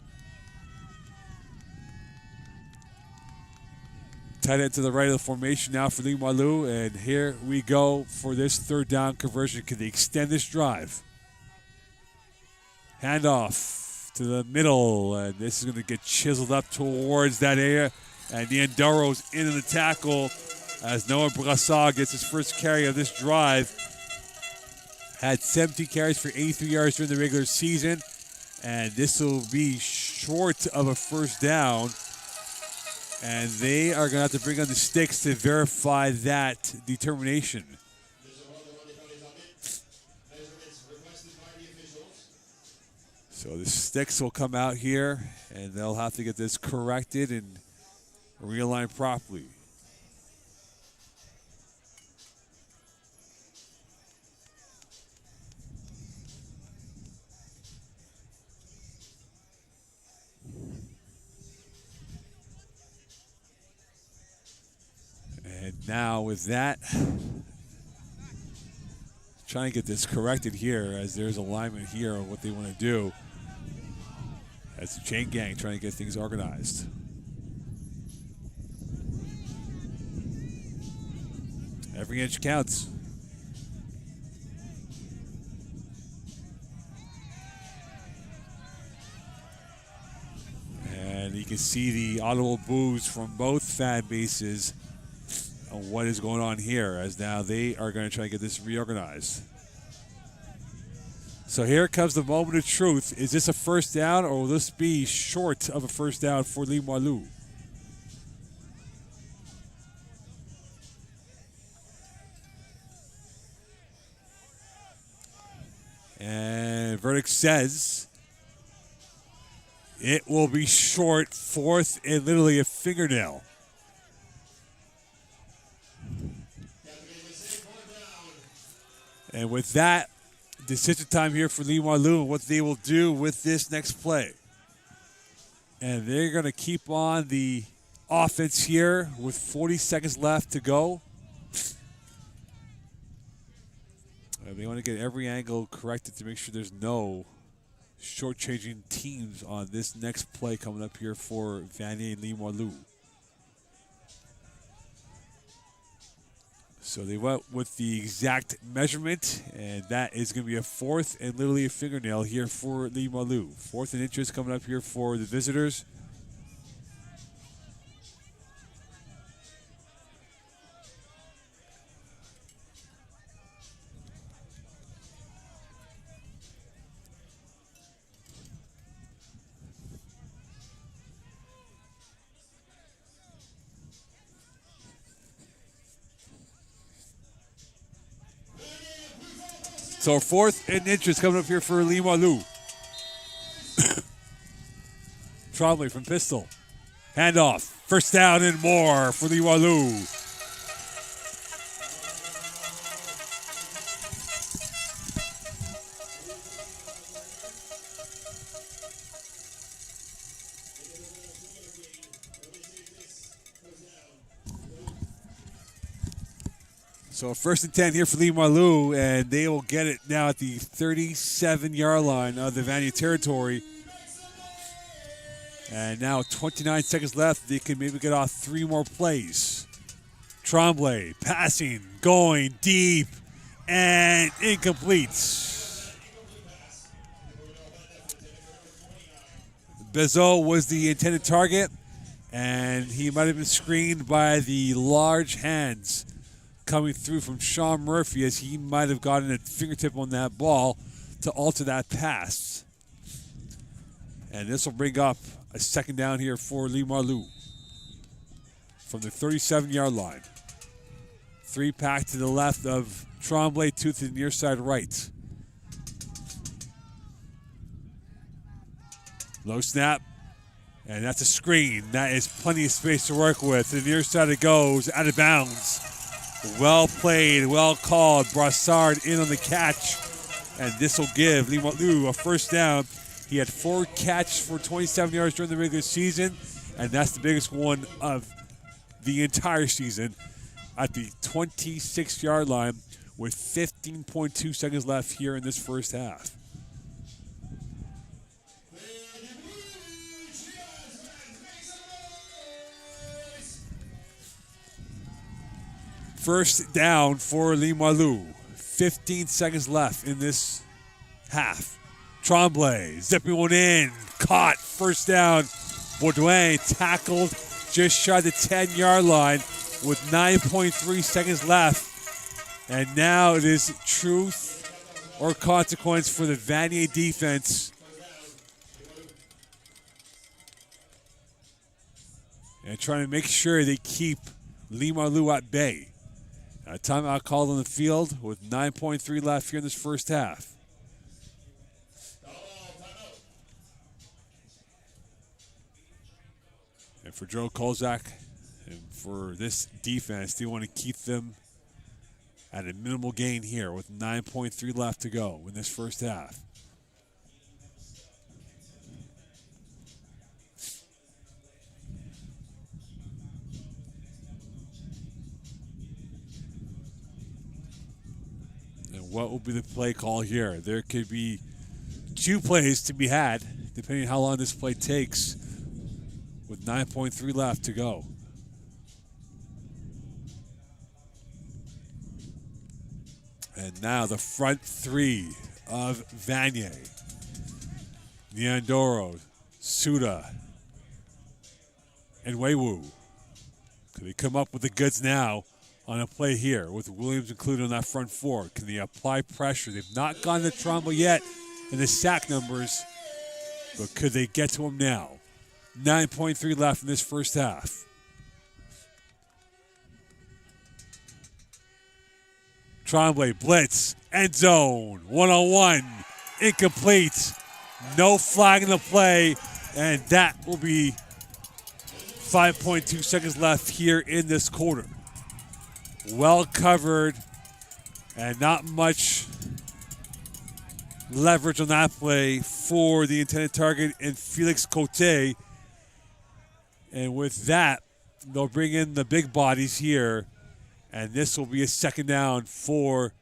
Tight end to the right of the formation now for Limoilou, and here we go for this third down conversion. Can they extend this drive? Handoff to the middle, and this is going to get chiseled up towards that area, and Neondaro's in the tackle as Noah Brassard gets his first carry of this drive. Had 17 carries for 83 yards during the regular season, and this will be short of a first down. And they are going to have to bring on the sticks to verify that determination. So the sticks will come out here, and they'll have to get this corrected and realigned properly. And now with that, trying to get this corrected here, as there's alignment here on what they want to do. As the chain gang trying to get things organized. Every inch counts. And you can see the audible boos from both fan bases on what is going on here, as now they are going to try to get this reorganized. So here comes the moment of truth. Is this a first down, or will this be short of a first down for Limoilou? And verdict says it will be short, fourth and literally a fingernail. And with that, decision time here for Limoilou and what they will do with this next play. And they're going to keep on the offense here with 40 seconds left to go. And they want to get every angle corrected to make sure there's no shortchanging teams on this next play coming up here for Vanier and Limoilou. So they went with the exact measurement, and that is going to be a fourth and literally a fingernail here for Limoilou. Fourth and inches coming up here for the visitors. So 4th and inches coming up here for Limoilou. Trombley from pistol. Handoff. First down and more for Limoilou. So 1st and 10 here for Limoilou, and they will get it now at the 37-yard line of the Vanier territory. And now 29 seconds left. They can maybe get off 3 more plays. Trombley passing, going deep, and incomplete. Bezo was the intended target, and he might have been screened by the large hands coming through from Sean Murphy, as he might have gotten a fingertip on that ball to alter that pass. And this will bring up a 2nd down here for Limoilou from the 37-yard line. 3 pack to the left of Trombley, 2 to the near side right. Low snap, and that's a screen. That is plenty of space to work with. To the near side it goes, out of bounds. Well played, well called. Brassard in on the catch, and this will give Limoilou a 1st down. He had 4 catches for 27 yards during the regular season, and that's the biggest one of the entire season at the 26-yard line with 15.2 seconds left here in this first half. First down for Limoilou. 15 seconds left in this half. Trombley zipping one in. Caught. First down. Baudouin tackled just shy of the 10-yard line with 9.3 seconds left. And now it is truth or consequence for the Vanier defense. And trying to make sure they keep Limoilou at bay. A timeout called on the field with 9.3 left here in this first half. And for Joe Kolzak and for this defense, they want to keep them at a minimal gain here with 9.3 left to go in this first half. What will be the play call here? There could be 2 plays to be had, depending on how long this play takes, with 9.3 left to go. And now the front 3 of Vanier. Nyandoro, Suda, and Weiwu. Could they come up with the goods now on a play here with Williams included on that front 4? Can they apply pressure? They've not gone to Trombley yet in the sack numbers, but could they get to him now? 9.3 left in this first half. Trombley blitz, end zone, 1-on-1, incomplete, no flag in the play, and that will be 5.2 seconds left here in this quarter. Well covered, and not much leverage on that play for the intended target in Felix Cote. And with that, they'll bring in the big bodies here, and this will be a 2nd down for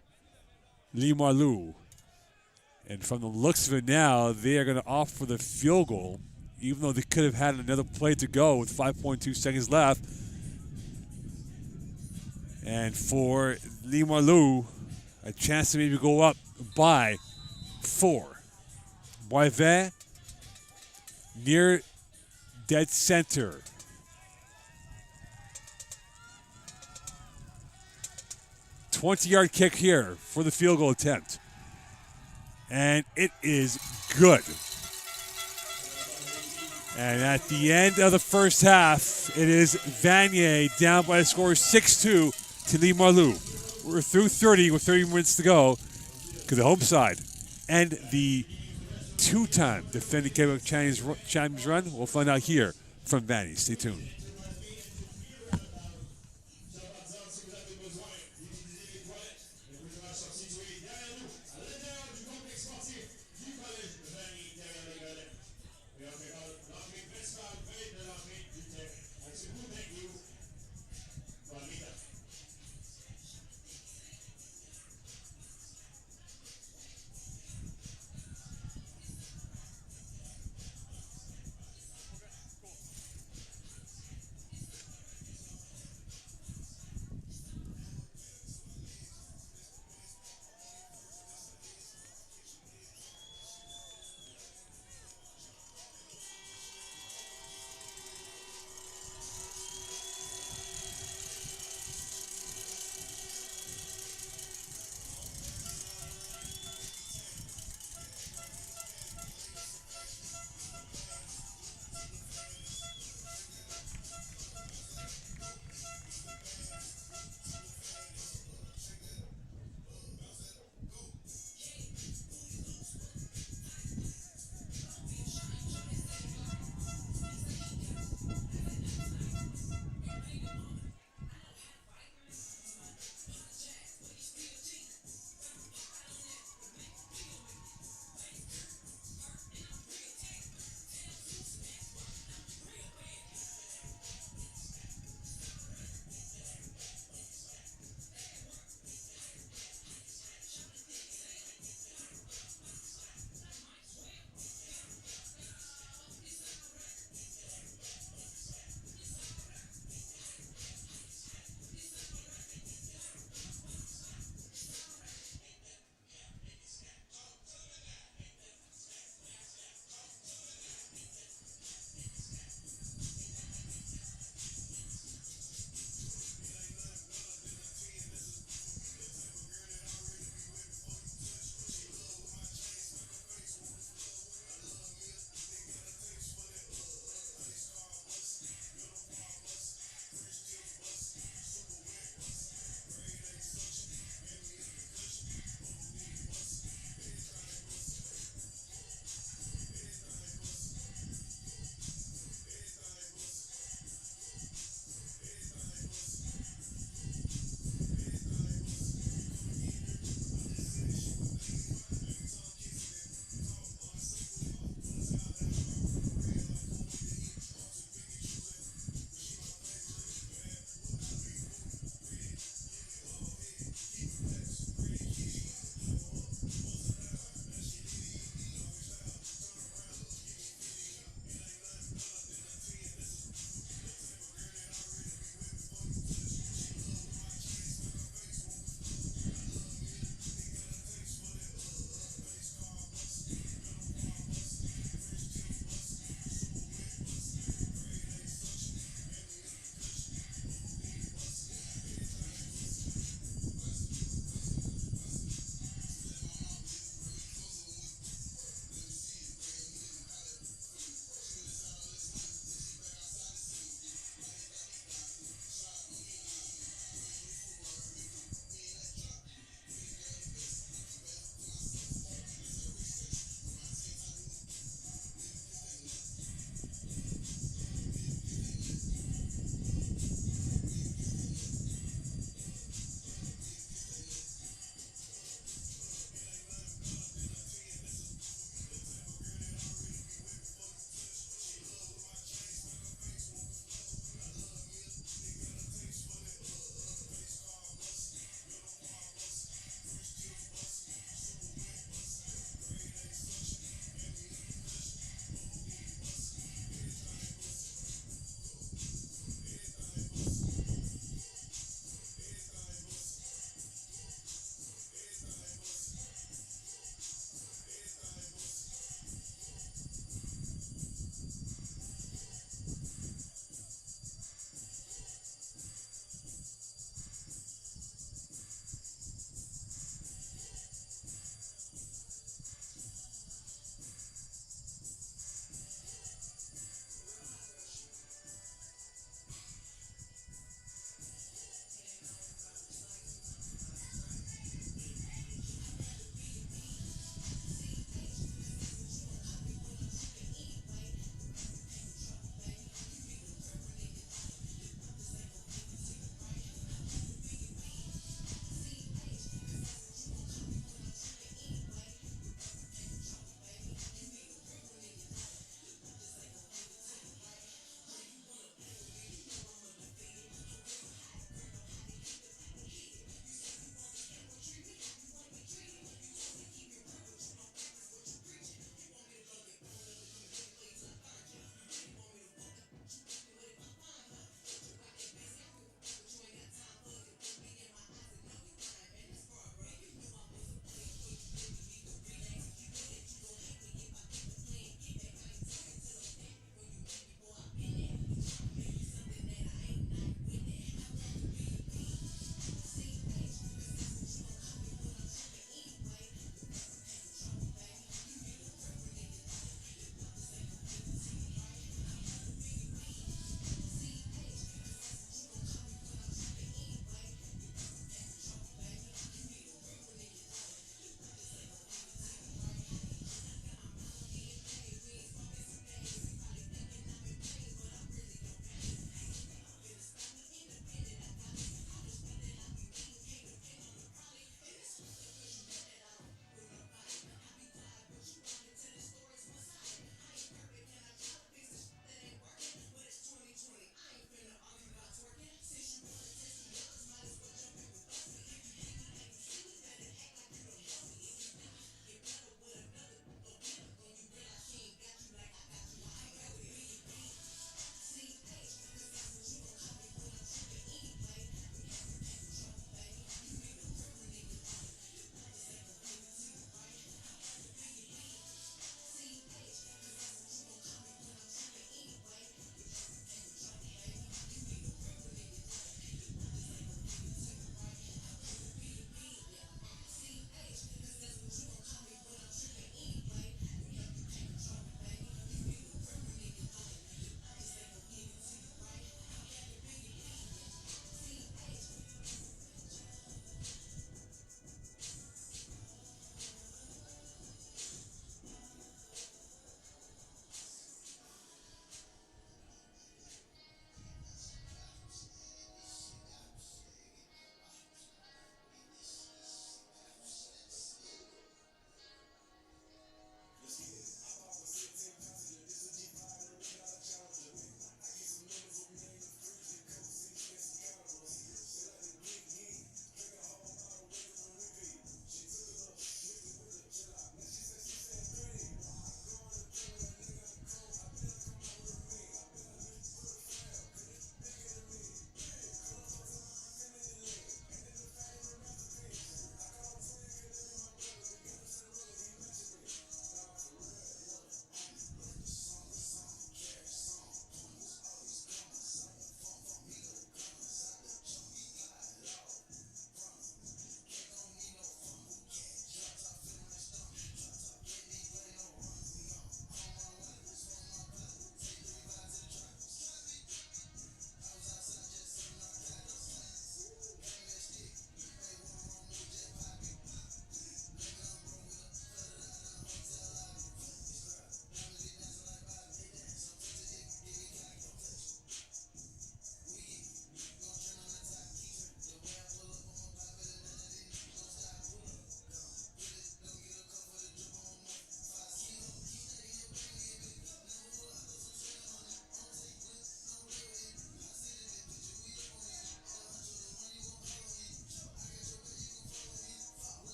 Limoilou. And from the looks of it now, they are going to opt for the field goal, even though they could have had another play to go with 5.2 seconds left. And for Limoilou, a chance to maybe go up by 4. Boivin near dead center. $20-yard kick here for the field goal attempt. And it is good. And at the end of the first half, it is Vanier down by a score of 6-2 to Limoilou. We're through 30 with 30 minutes to go. to the home side. And the two-time defending Quebec champions run, we'll find out here from Vanier. Stay tuned.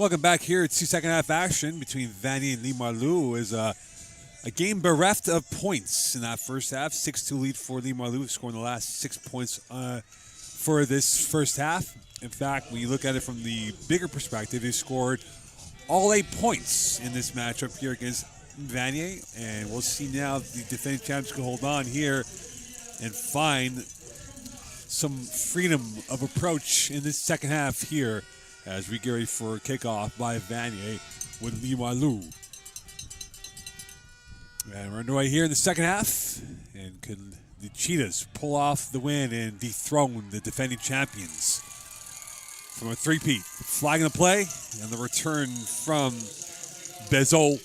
Welcome back here to second half action between Vanier and Limoilou. Is a game bereft of points in that first half. 6-2 lead for Limoilou, scoring the last 6 points for this first half. In fact, when you look at it from the bigger perspective, they scored all 8 points in this matchup here against Vanier. And we'll see now if the defending champs can hold on here and find some freedom of approach in this second half here as we get ready for kickoff by Vanier with Limoilou. And we're underway here in the second half. And can the Cheetahs pull off the win and dethrone the defending champions from a three-peat? Flag in the play and the return from Bezo.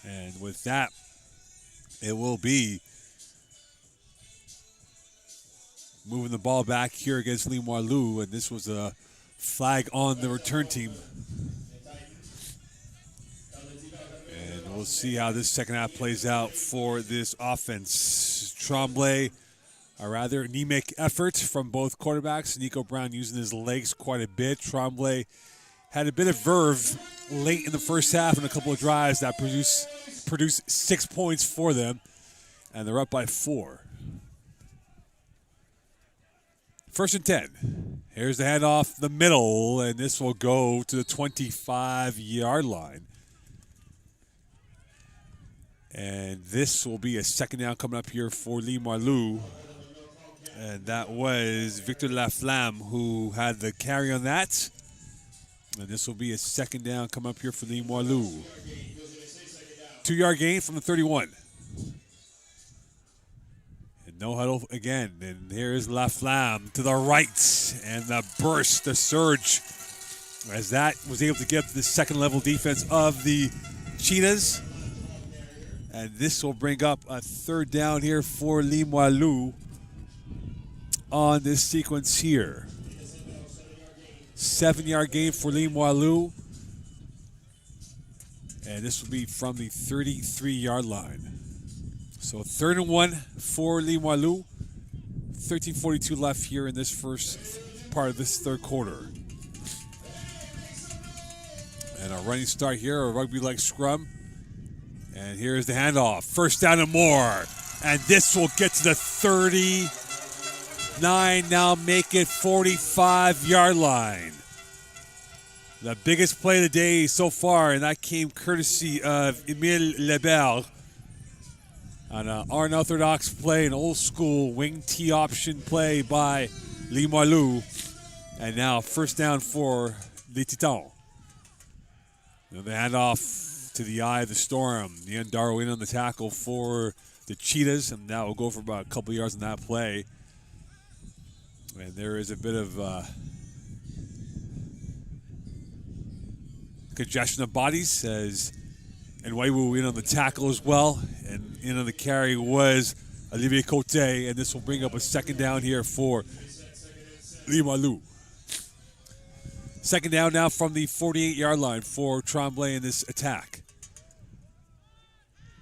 And with that, it will be moving the ball back here against Limoilou, and this was a flag on the return team. And we'll see how this second half plays out for this offense. Tremblay, a rather anemic effort from both quarterbacks. Nico Brown using his legs quite a bit. Tremblay had a bit of verve late in the first half and a couple of drives that produced 6 points for them, and they're up by 4. First and 10. Here's the handoff the middle, and this will go to the 25-yard line. And this will be a second down coming up here for Limoilou. And that was Victor Laflamme who had the carry on that. And this will be a second down coming up here for Limoilou. 2-yard gain from the 31. No huddle again, and here's Laflamme to the right, and the burst, the surge, as that was able to get to the second-level defense of the Cheetahs. And this will bring up a third down here for Limoilou on this sequence here. 7-yard gain for Limoilou, and this will be from the 33-yard line. So 3rd and 1 for Limoilou. 13:42 left here in this first part of this third quarter. And a running start here, a rugby-like scrum. And here's the handoff. First down and more. And this will get to the 39, now make it 45-yard line. The biggest play of the day so far, and that came courtesy of Emile Lebert. On an unorthodox play, an old-school wing T option play by Limoilou. And now first down for the Titans. The handoff to the eye of the storm. Niandaro in on the tackle for the Cheetahs, and that will go for about a couple yards in that play. And there is a bit of congestion of bodies as Nwaiwu in on the tackle as well. And in on the carry was Olivier Cote, and this will bring up a second down here for Limoilou. Second down now from the 48-yard line for Tremblay in this attack.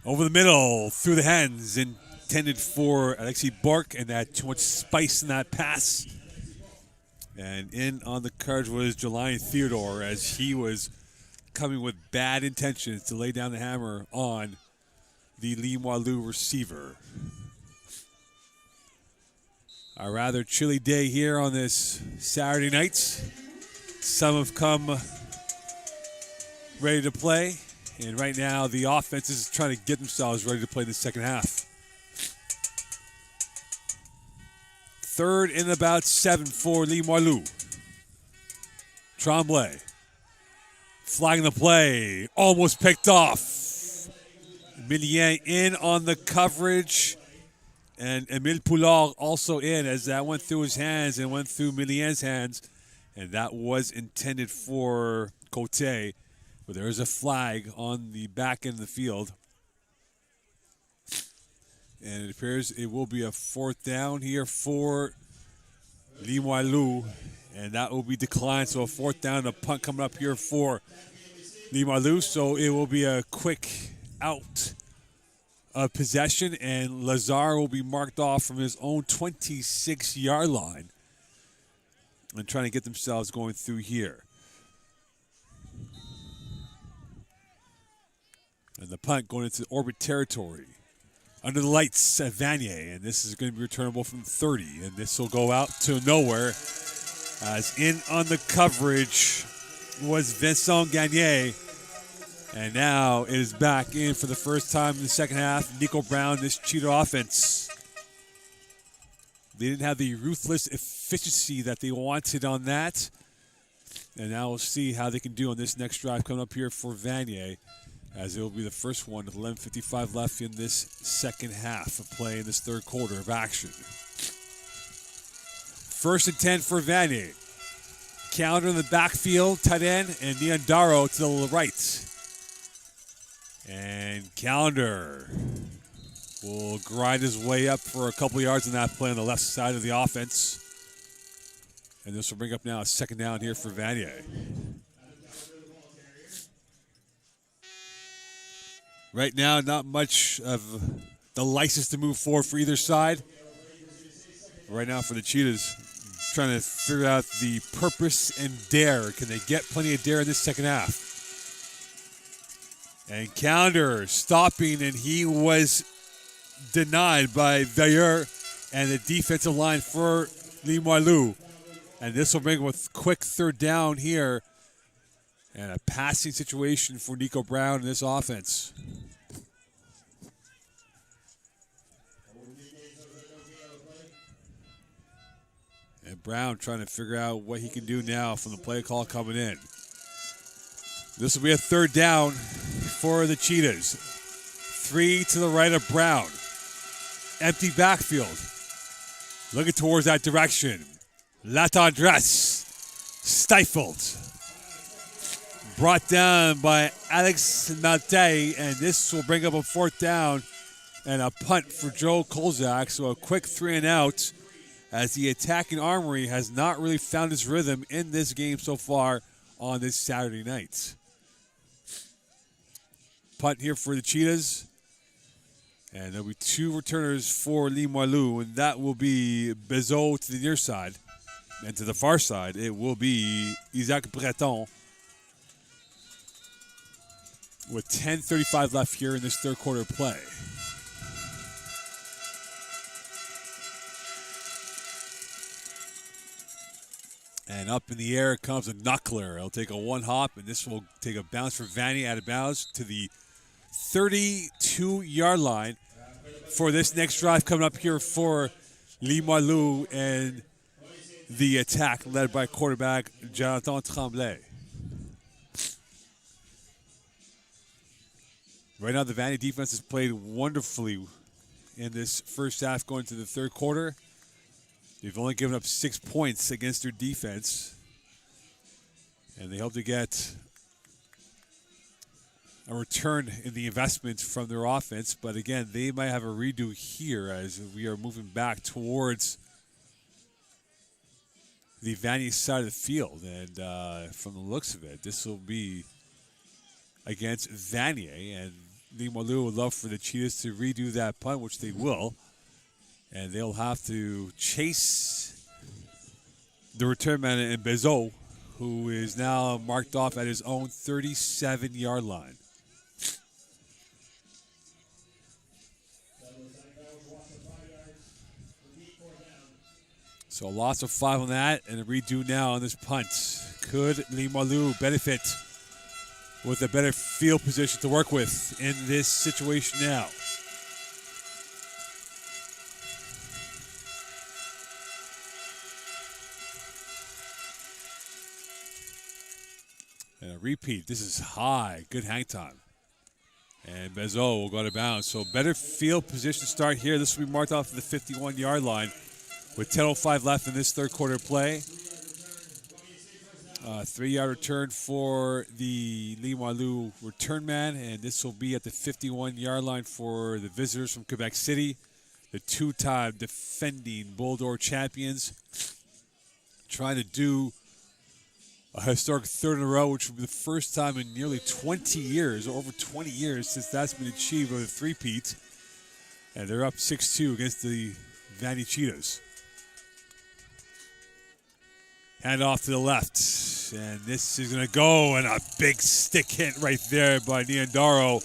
Over the middle, through the hands, intended for Alexis Bork, and that too much spice in that pass. And in on the cards was Jelani Theodore as he was coming with bad intentions to lay down the hammer on the Limoilou receiver. A rather chilly day here on this Saturday night. Some have come ready to play, and right now the offense is trying to get themselves ready to play in the second half. 3rd and about 7 for Limoilou. Tremblay flagging the play, almost picked off. Millien in on the coverage, and Emile Poulard also in as that went through his hands and went through Millien's hands, and that was intended for Cote, but there is a flag on the back end of the field. And it appears it will be a 4th down here for Limoilou, and that will be declined. So a 4th down, a punt coming up here for Limoilou. So it will be a quick out of possession, and Lazar will be marked off from his own 26-yard line. and trying to get themselves going through here. And the punt going into orbit territory. Under the lights at Vanier, and this is going to be returnable from 30, and this will go out to nowhere. As in on the coverage was Vincent Gagné, and now it is back in for the first time in the second half. Nico Brown, this Cheetah offense. They didn't have the ruthless efficiency that they wanted on that, and now we'll see how they can do on this next drive coming up here for Vanier, as it will be the first one with 11:55 left in this second half of play in this third quarter of action. First and 10 for Vanier. Calendar in the backfield, tight end, and Niandaro to the right. And Calendar will grind his way up for a couple yards on that play on the left side of the offense. And this will bring up now a second down here for Vanier. Right now, not much of the license to move forward for either side. Right now for the Cheetahs, trying to figure out the purpose and dare. Can they get plenty of dare in this second half? And Calendar stopping, and he was denied by Vanier and the defensive line for Limoilou. And this will bring him a quick third down here. And a passing situation for Nico Brown in this offense. And Brown trying to figure out what he can do now from the play call coming in. This will be a third down for the Cheetahs. 3 to the right of Brown. Empty backfield. Looking towards that direction. Latendresse stifled. Brought down by Alex Malte, and this will bring up a fourth down and a punt for Joe Kolzak. So a quick 3 and out, as the attacking armory has not really found its rhythm in this game so far on this Saturday night. Punt here for the Cheetahs. And there'll be 2 returners for Limoilou, and that will be Bezo to the near side. And to the far side, it will be Isaac Breton. With 10:35 left here in this third quarter of play. And up in the air comes a knuckler. It'll take a one hop, and this will take a bounce for Vanier out of bounds to the 32-yard line for this next drive coming up here for Limoilou and the attack led by quarterback Jonathan Tremblay. Right now, the Vanier defense has played wonderfully in this first half going to the third quarter. They've only given up 6 points against their defense. And they hope to get a return in the investment from their offense. But again, they might have a redo here as we are moving back towards the Vanier side of the field. And from the looks of it, this will be against Vanier, and Limoilou would love for the Cheetahs to redo that punt, which they will. And they'll have to chase the return man in Bezo, who is now marked off at his own 37-yard line. So loss of 5 on that, and a redo now on this punt. Could Limoilou benefit with a better field position to work with in this situation now? And a repeat. This is high. Good hang time. And Bezo will go out of bounds. So better field position start here. This will be marked off at the 51-yard line with 10:05 left in this third quarter play. 3-yard return for the Limoilou return man, and this will be at the 51-yard line for the visitors from Quebec City, the 2-time defending Bulldog champions, trying to do a historic third in a row, which will be the first time in nearly 20 years, or over 20 years, since that's been achieved with a three-peat. And they're up 6-2 against the Vanier Cheetahs. Hand off to the left. And this is going to go, and a big stick hit right there by Niandaro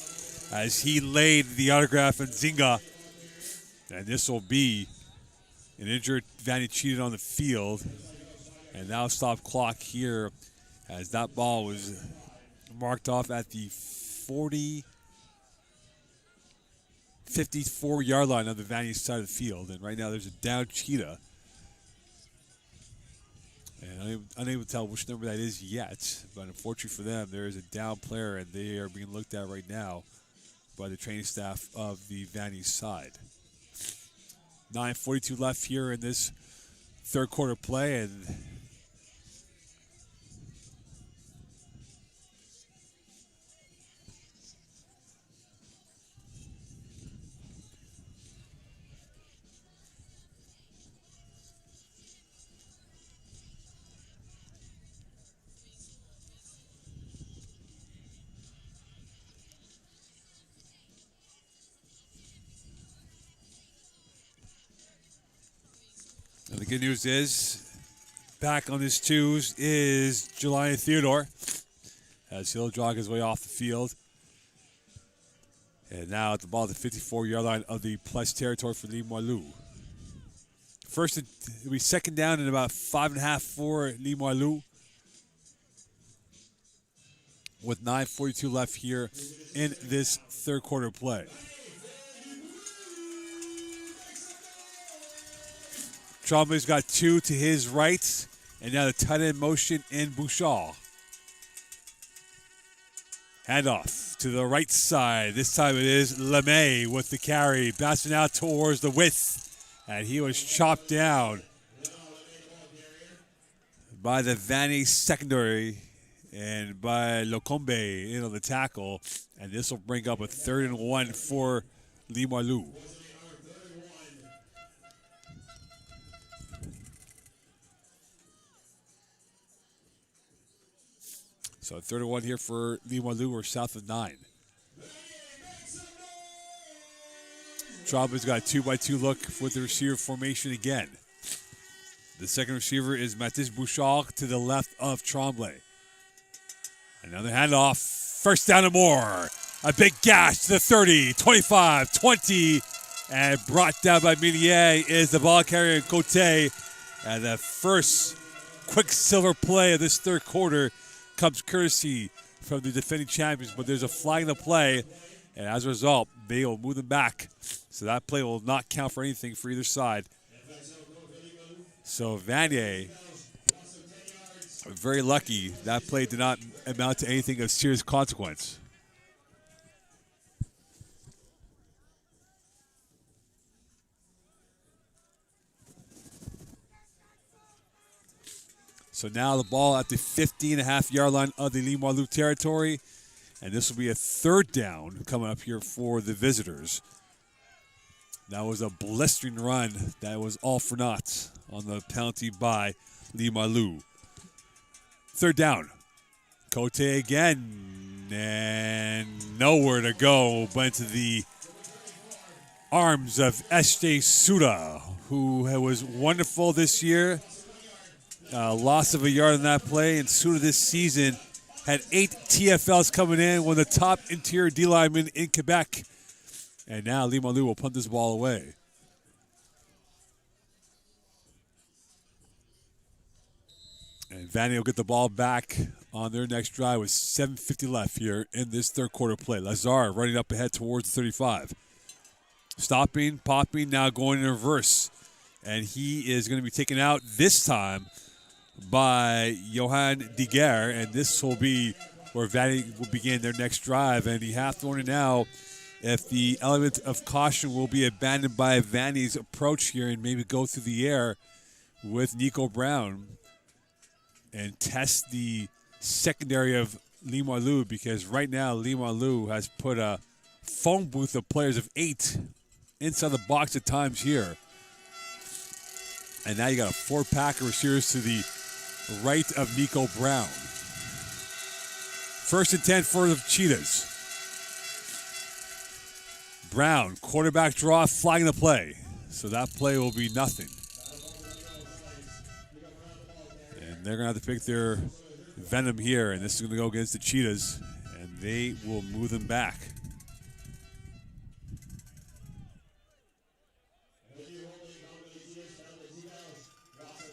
as he laid the autograph on Zinga. And this will be an injured Vanier cheated on the field. And now stop clock here as that ball was marked off at the 54-yard line on the Vanier side of the field. And right now there's a down cheetah. And I'm unable to tell which number that is yet. But unfortunately for them, there is a down player, and they are being looked at right now by the training staff of the Vanier side. 9:42 left here in this third quarter play, and the good news is, back on his twos is Jelani Theodore as he'll jog his way off the field. And now at the ball at the 54-yard line of the plus territory for Limoilou. First, it'll be second down and about 5.5 for Limoilou, with 9:42 left here in this third quarter play. Tremblay's got two to his right, and now the tight end motion in Bouchard. Handoff to the right side. This time it is LeMay with the carry, bouncing out towards the width, and he was chopped down by the Vanier secondary and by Locombe in on the tackle, and this will bring up a 3rd and 1 for Limoilou. So 3rd and 1 here for Limoilou. We're south of 9. Tremblay's got a 2-by-2 look with the receiver formation again. The second receiver is Mathis Bouchard to the left of Tremblay. Another handoff. First down and more. A big gash to the 30, 25, 20. And brought down by Vanier is the ball carrier Cote. And the first quicksilver play of this third quarter comes courtesy from the defending champions, but there's a flag in the play, and as a result, they will move them back. So that play will not count for anything for either side. So Vanier, very lucky that play did not amount to anything of serious consequence. So now the ball at the 50.5-yard line of the Limoilou territory. And this will be a 3rd down coming up here for the visitors. That was a blistering run. That was all for naught on the penalty by Limoilou. 3rd down. Cote again. And nowhere to go but into the arms of S.J. Suda, who was wonderful this year. Loss of a yard on that play, and Suda this season had 8 TFLs coming in, one of the top interior D linemen in Quebec. And now Limoilou will punt this ball away. And Vanier will get the ball back on their next drive with 7:50 left here in this third quarter play. Lazar running up ahead towards the 35. Stopping, popping, now going in reverse. And he is going to be taken out this time by Johan Diger, and this will be where Vanier will begin their next drive. And you have to wonder now if the element of caution will be abandoned by Vanier's approach here and maybe go through the air with Nico Brown and test the secondary of Limoilou, because right now Limoilou has put a phone booth of players of 8 inside the box at times here. And now you got a 4-pack of receivers to the right of Nico Brown. 1st and 10 for the Cheetahs. Brown, quarterback draw, flagging the play. So that play will be nothing. And they're going to have to pick their venom here, and this is going to go against the Cheetahs, and they will move them back.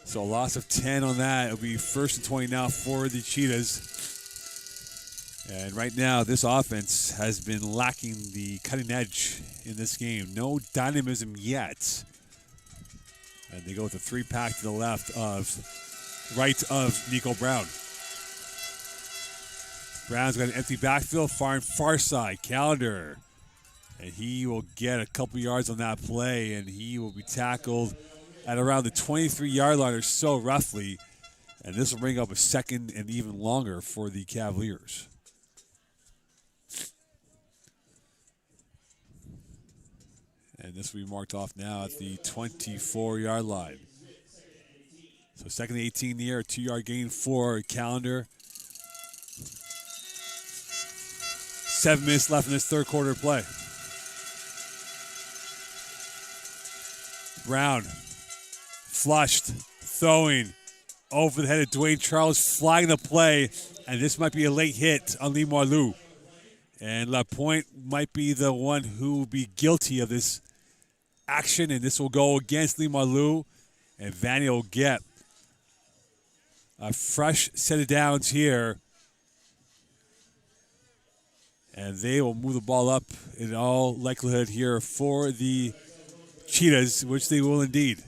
So a loss of 10 on that. It'll be 1st and 20 now for the Cheetahs. And right now, this offense has been lacking the cutting edge in this game. No dynamism yet. And they go with a 3-pack to the right of Nico Brown. Brown's got an empty backfield, far side. Calendar. And he will get a couple yards on that play, and he will be tackled at around the 23-yard line or so, roughly. And this will bring up a 2nd and even longer for the Cavaliers. And this will be marked off now at the 24-yard line. So 2nd and 18 in the air, 2-yard gain for Calendar. 7 minutes left in this third quarter of play. Brown, flushed, throwing over the head of Dwayne Charles, flying the play, and this might be a late hit on Limoilou. And Lapointe might be the one who will be guilty of this action, and this will go against Limoilou, and Vanier will get a fresh set of downs here, and they will move the ball up in all likelihood here for the Cheetahs, which they will indeed.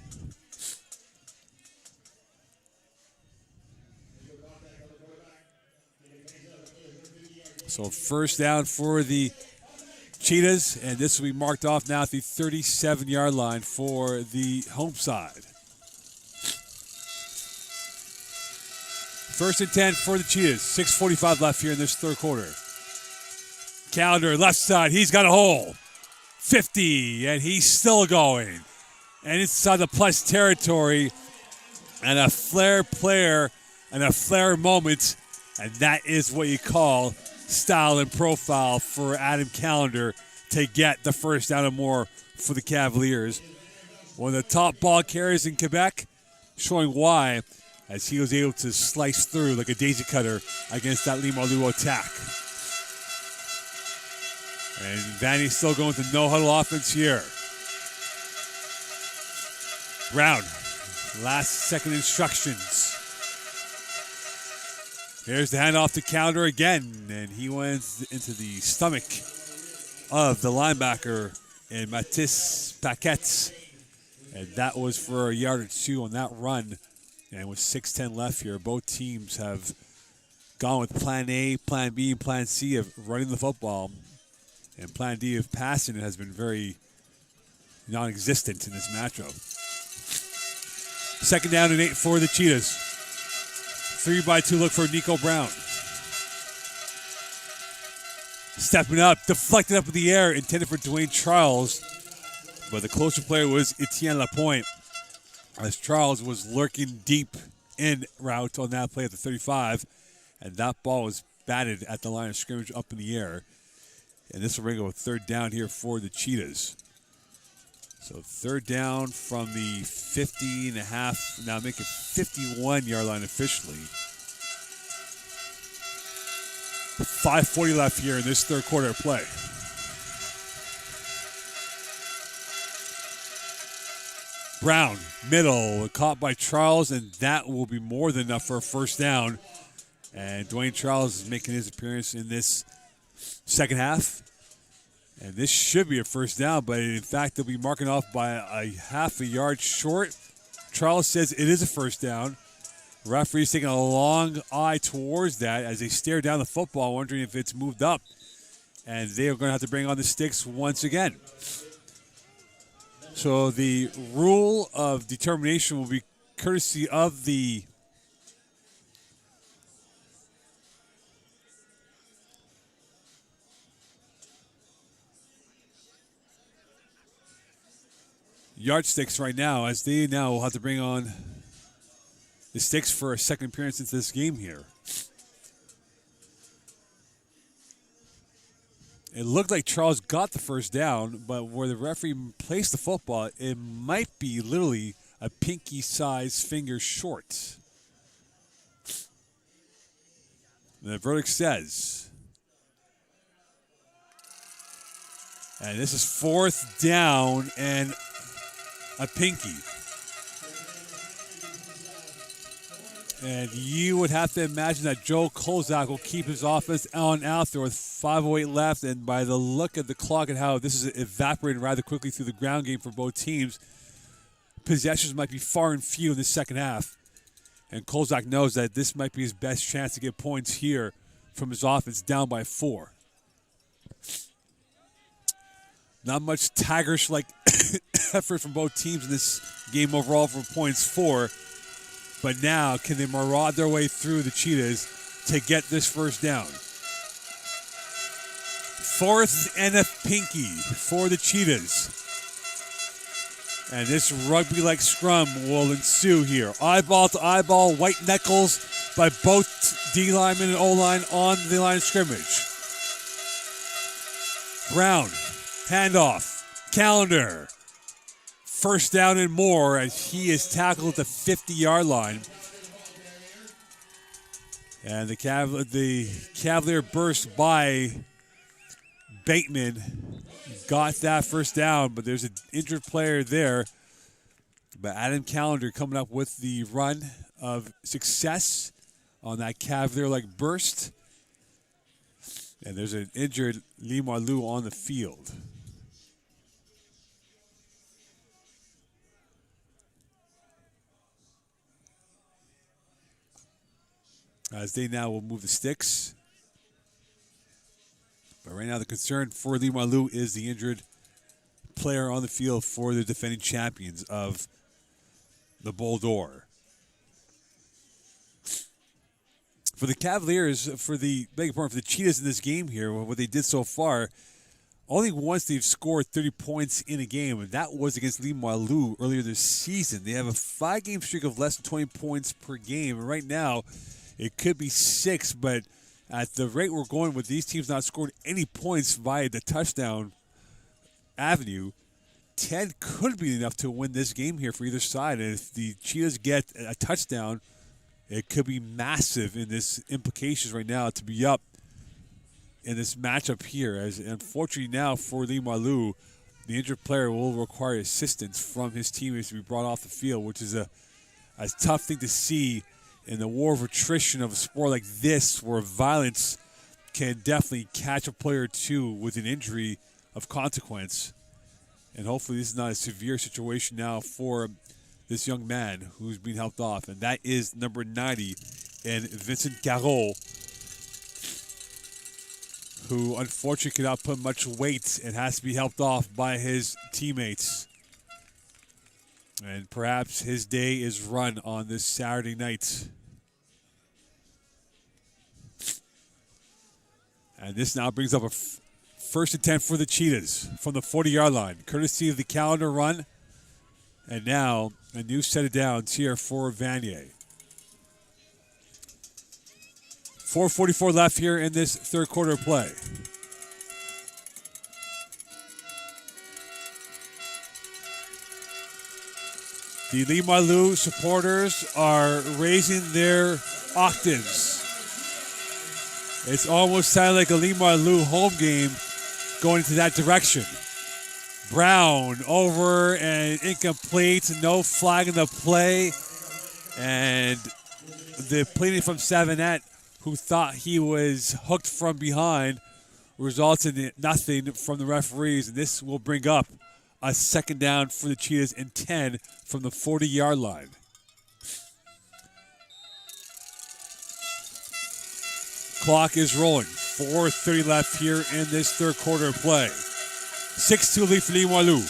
So 1st down for the Cheetahs, and this will be marked off now at the 37-yard line for the home side. 1st and 10 for the Cheetahs. 6:45 left here in this third quarter. Calendar, left side, he's got a hole. 50, and he's still going. And inside the plus territory, and a flair player, and a flair moment, and that is what you call style and profile for Adam Calendar to get the 1st down and more for the Cavaliers. One of the top ball carriers in Quebec, showing why, as he was able to slice through like a daisy cutter against that Limoilou attack. And Vanier still going to no-huddle offense here. Brown, last-second instructions. Here's the handoff to Calendar again, and he went into the stomach of the linebacker in Matisse Paquette. And that was for a yard or 2 on that run. And with 6:10 left here, both teams have gone with plan A, plan B, and plan C of running the football. And plan D of passing has been very non-existent in this matchup. 2nd down and 8 for the Cheetahs. 3-by-2 look for Nico Brown. Stepping up, deflected up in the air, intended for Dwayne Charles. But the closer player was Etienne Lapointe, as Charles was lurking deep in route on that play at the 35. And that ball was batted at the line of scrimmage up in the air. And this will bring up a 3rd down here for the Cheetahs. So 3rd down from the 50.5, now make it 51-yard line officially. 5:40 left here in this third quarter of play. Brown, middle, caught by Charles, and that will be more than enough for a 1st down. And Dwayne Charles is making his appearance in this second half. And this should be a 1st down, but in fact, they'll be marking off by a half a yard short. Charles says it is a 1st down. Referee's taking a long eye towards that as they stare down the football, wondering if it's moved up. And they are going to have to bring on the sticks once again. So the rule of determination will be courtesy of the yardsticks right now, as they now will have to bring on the sticks for a second appearance into this game here. It looked like Charles got the 1st down, but where the referee placed the football, it might be literally a pinky-sized finger short. The verdict says, and this is 4th down and a pinky. And you would have to imagine that Joe Kozak will keep his offense on out there with 5:08 left. And by the look at the clock and how this is evaporating rather quickly through the ground game for both teams, possessions might be far and few in the second half. And Kozak knows that this might be his best chance to get points here from his offense down by 4. Not much Tigers-like effort from both teams in this game overall for points 4. But now, can they maraud their way through the Cheetahs to get this first down? 4th and a pinky for the Cheetahs. And this rugby-like scrum will ensue here. Eyeball to eyeball, white knuckles by both D linemen and O line on the line of scrimmage. Brown, handoff, Calendar. First down and more as he is tackled at the 50-yard line. And the Cavalier burst by Bateman got that first down, but there's an injured player there. But Adam Calendar coming up with the run of success on that Cavalier-like burst. And there's an injured Limoilou on the field. As they now will move the sticks. But right now the concern for Limoilou is the injured player on the field for the defending champions of the Bull D'Or. For the Cavaliers, for the Cheetahs in this game here, what they did so far, only once they've scored 30 points in a game, and that was against Limoilou earlier this season. They have a 5-game streak of less than 20 points per game, and right now it could be 6, but at the rate we're going with these teams not scoring any points via the touchdown avenue, 10 could be enough to win this game here for either side. And if the Cheetahs get a touchdown, it could be massive in this implications right now to be up in this matchup here. As unfortunately now for Limoilou, the injured player will require assistance from his teammates to be brought off the field, which is a tough thing to see in the war of attrition of a sport like this, where violence can definitely catch a player or two with an injury of consequence. And hopefully this is not a severe situation now for this young man who's being helped off. And that is number 90 and Vincent Carreau, who unfortunately cannot put much weight and has to be helped off by his teammates. And perhaps his day is run on this Saturday night. And this now brings up a first and 10 for the Cheetahs from the 40-yard line, courtesy of the Calendar run. And now a new set of downs here for Vanier. 4:44 left here in this third quarter of play. The Limoilou supporters are raising their octaves. It's almost sounding like a Limoilou home game going into that direction. Brown over and incomplete. No flag in the play. And the pleading from Savonette, who thought he was hooked from behind, results in nothing from the referees. And this will bring up a second down for the Cheetahs and 10 from the 40-yard line. Clock is rolling. 4:30 left here in this third quarter of play. 6-2 lead for Limoilou.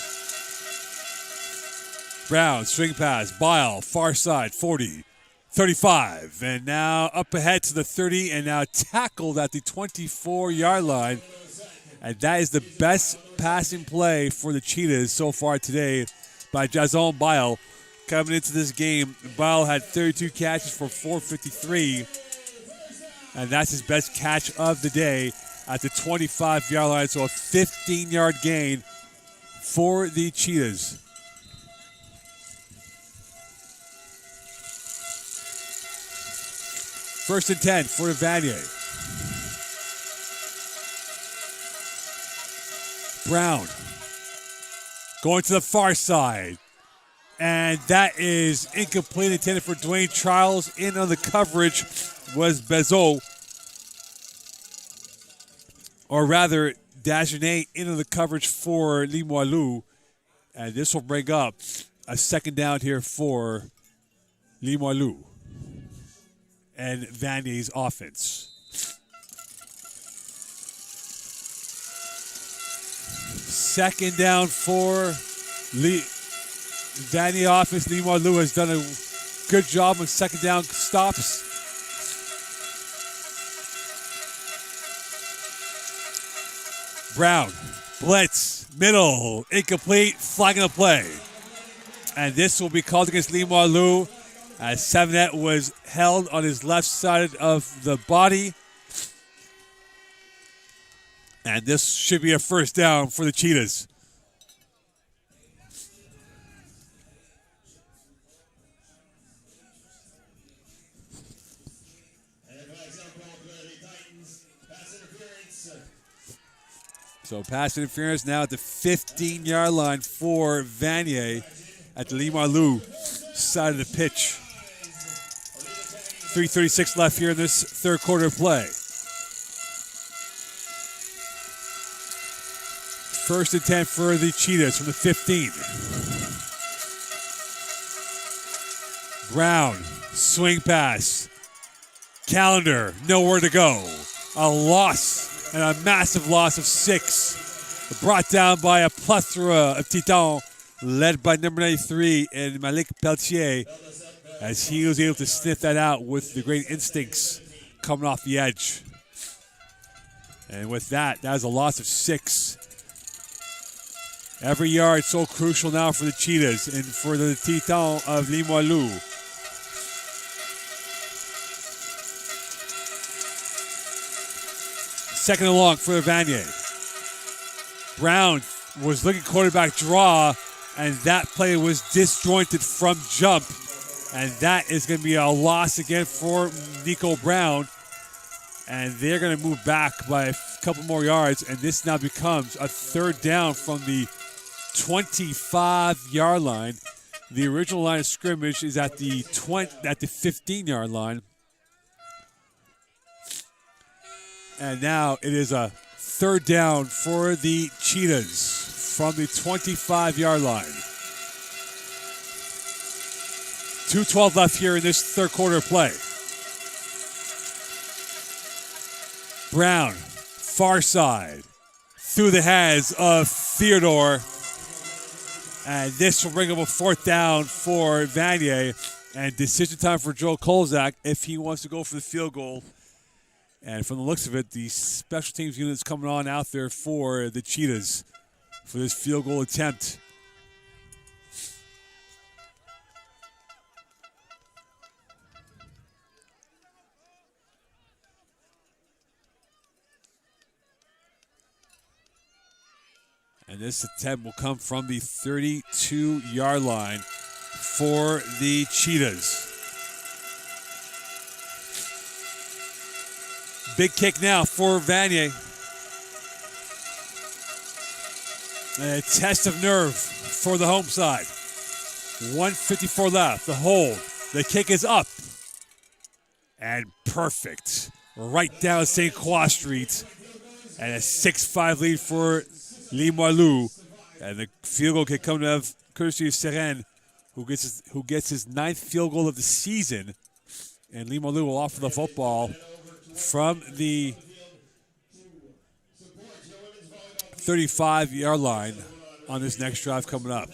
Brown, swing pass, Bile, far side, 40, 35. And now up ahead to the 30 and now tackled at the 24-yard line. And that is the best passing play for the Cheetahs so far today by Jason Bile. Coming into this game, Bile had 32 catches for 453. And that's his best catch of the day at the 25-yard line. So a 15-yard gain for the Cheetahs. First and 10 for Vanier. Brown going to the far side. And that is incomplete, intended for Dwayne Charles. In on the coverage was Bezo. Or rather, Dagenet in on the coverage for Limoilou. And this will bring up a second down here for Limoilou and Vanier's offense. Second down for Vanier offense. Limoilou has done a good job on second down stops. Brown, blitz, middle, incomplete, flagging the play. And this will be called against Limoilou as Sevenet was held on his left side of the body. And this should be a first down for the Cheetahs. So pass interference now at the 15-yard line for Vanier at the Limoilou side of the pitch. 3:36 left here in this third quarter of play. First and 10 for the Cheetahs from the 15. Brown, swing pass. Calendar, nowhere to go. A loss, and a massive loss of 6. Brought down by a plethora of Titans, led by number 93 and Malik Pelletier, as he was able to sniff that out with the great instincts coming off the edge. And with that, that was a loss of 6. Every yard so crucial now for the Cheetahs and for the Titans of Limoilou. Second and long for Vanier. Brown was looking quarterback draw, and that play was disjointed from jump. And that is going to be a loss again for Nico Brown. And they're going to move back by a couple more yards, and this now becomes a third down from the 25-yard line. The original line of scrimmage is at the 15-yard line. And now it is a third down for the Cheetahs from the 25-yard line. 2:12 left here in this third quarter of play. Brown, far side, through the hands of Theodore. And this will bring up a fourth down for Vanier. And decision time for Joe Kolzak if he wants to go for the field goal. And from the looks of it, the special teams unit's coming on out there for the Cheetahs for this field goal attempt. And this attempt will come from the 32-yard line for the Cheetahs. Big kick now for Vanier. A test of nerve for the home side. 1:54 left. The hold. The kick is up. And perfect. Right down St. Croix Street. And a 6-5 lead for Limoilou. And the field goal kick coming out of courtesy of Seren, who gets his 9th field goal of the season. And Limoilou will offer the football from the 35-yard line on this next drive coming up.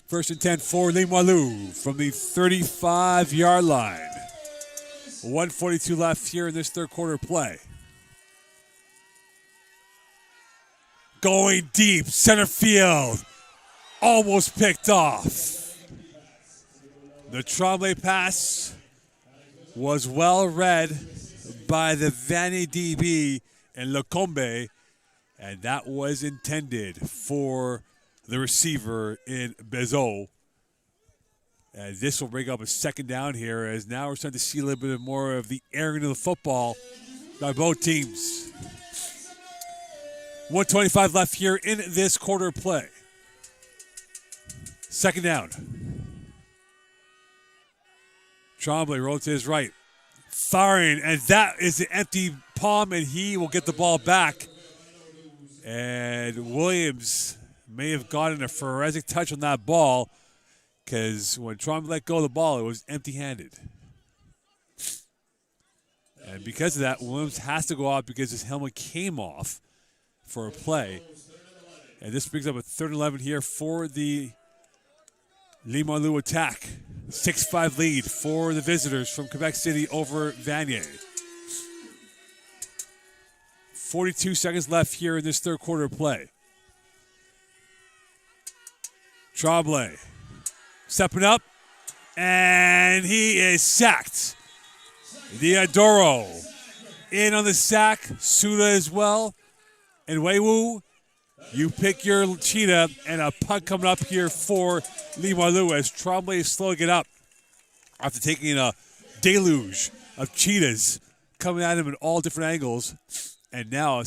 First and 10 for Limoilou from the 35-yard line. 1:42 left here in this third quarter play. Going deep, center field. Almost picked off. The Tremblay pass was well read by the Vanier DB and Lecombe. And that was intended for the receiver in Bezo. And this will bring up a second down here, as now we're starting to see a little bit more of the airing of the football by both teams. 1:25 left here in this quarter of play. Second down. Tremblay rolls to his right. Firing, and that is an empty palm, and he will get the ball back. And Williams may have gotten a forensic touch on that ball, because when Tremblay let go of the ball, it was empty-handed. And because of that, Williams has to go out because his helmet came off for a play. And this brings up a 3rd and 11 here for the Limoilou attack. 6-5 lead for the visitors from Quebec City over Vanier. 42 seconds left here in this third quarter of play. Tremblay stepping up, and he is sacked. Diodoro in on the sack. Suda as well. And Weiwu, you pick your cheetah, and a punt coming up here for Limoilou as Tremblay is slowing it up after taking a deluge of cheetahs coming at him in all different angles. And now a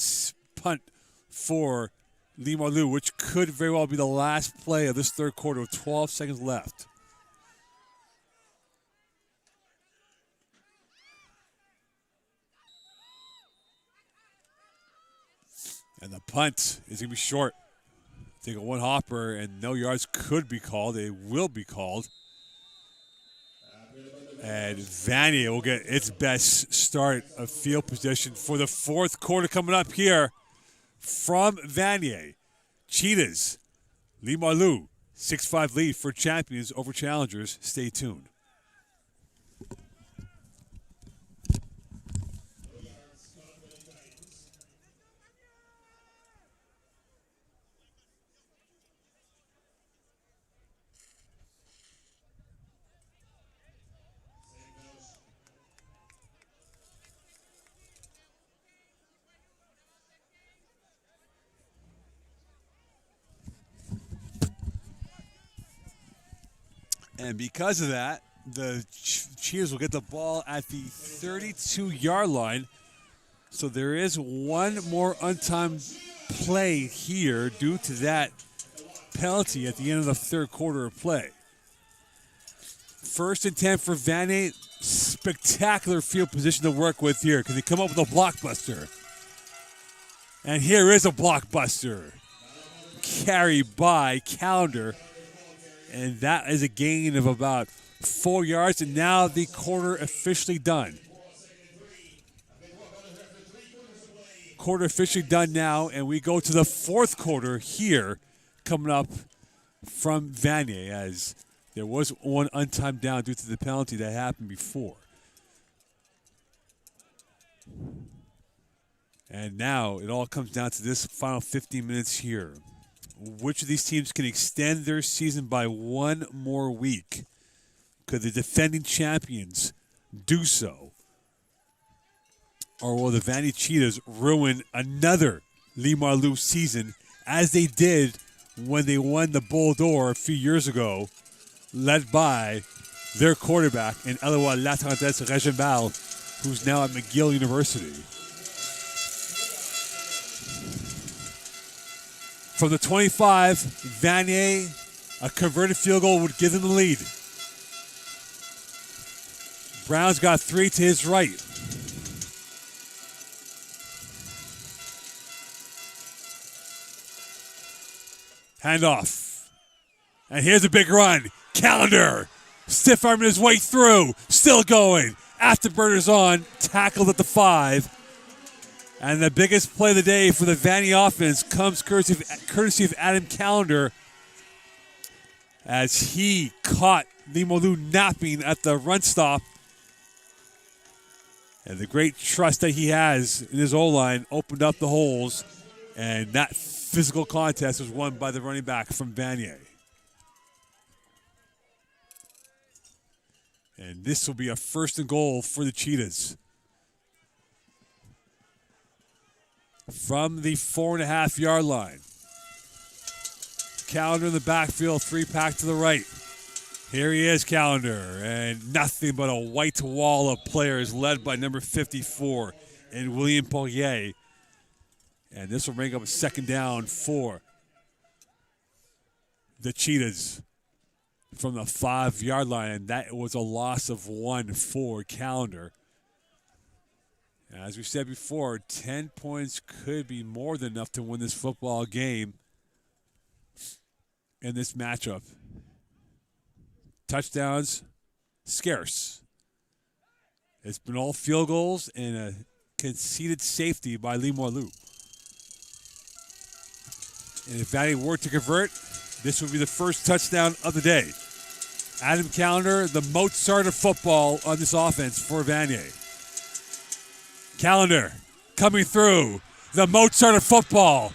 punt for Limoilou, which could very well be the last play of this third quarter with 12 seconds left. And the punt is going to be short. Take a one hopper, and no yards could be called. They will be called. And Vanier will get its best start of field position for the fourth quarter coming up here from Vanier. Cheetahs, Limoilou, 6-5 lead for champions over challengers. Stay tuned. And because of that, the Cheers will get the ball at the 32-yard line. So there is one more untimed play here due to that penalty at the end of the third quarter of play. 1st and 10 for Vanier. Spectacular field position to work with here because they come up with a blockbuster. And here is a blockbuster. Carry by Calendar. And that is a gain of about 4 yards. And now the quarter officially done. Quarter officially done now. And we go to the fourth quarter here coming up from Vanier, as there was one untimed down due to the penalty that happened before. And now it all comes down to this final 15 minutes here. Which of these teams can extend their season by one more week? Could the defending champions do so? Or will the Vanier Cheetahs ruin another Limoilou season as they did when they won the Bull d'Or a few years ago, led by their quarterback in Eloi Latrantes Regimbal, who's now at McGill University? From the 25, Vanier, a converted field goal would give them the lead. Brown's got 3 to his right. Handoff. And here's a big run. Calendar. Stiff arming his way through. Still going. Afterburners on. Tackled at the 5. And the biggest play of the day for the Vanier offense comes courtesy of Adam Calendar, as he caught Limoilou napping at the run stop. And the great trust that he has in his O-line opened up the holes, and that physical contest was won by the running back from Vanier. And this will be a 1st and goal for the Cheetahs. from the 4.5-yard line. Calendar in the backfield, 3-pack to the right. Here he is, Calendar, and nothing but a white wall of players led by number 54 in William Poirier. And this will bring up a second down for the Cheetahs from the 5-yard line, and that was a loss of 1 for Calendar. As we said before, 10 points could be more than enough to win this football game in this matchup. Touchdowns, scarce. It's been all field goals and a conceded safety by Limoilou. And if Vanier were to convert, this would be the first touchdown of the day. Adam Calendar, the Mozart of football on this offense for Vanier. Calendar coming through, the Mozart of football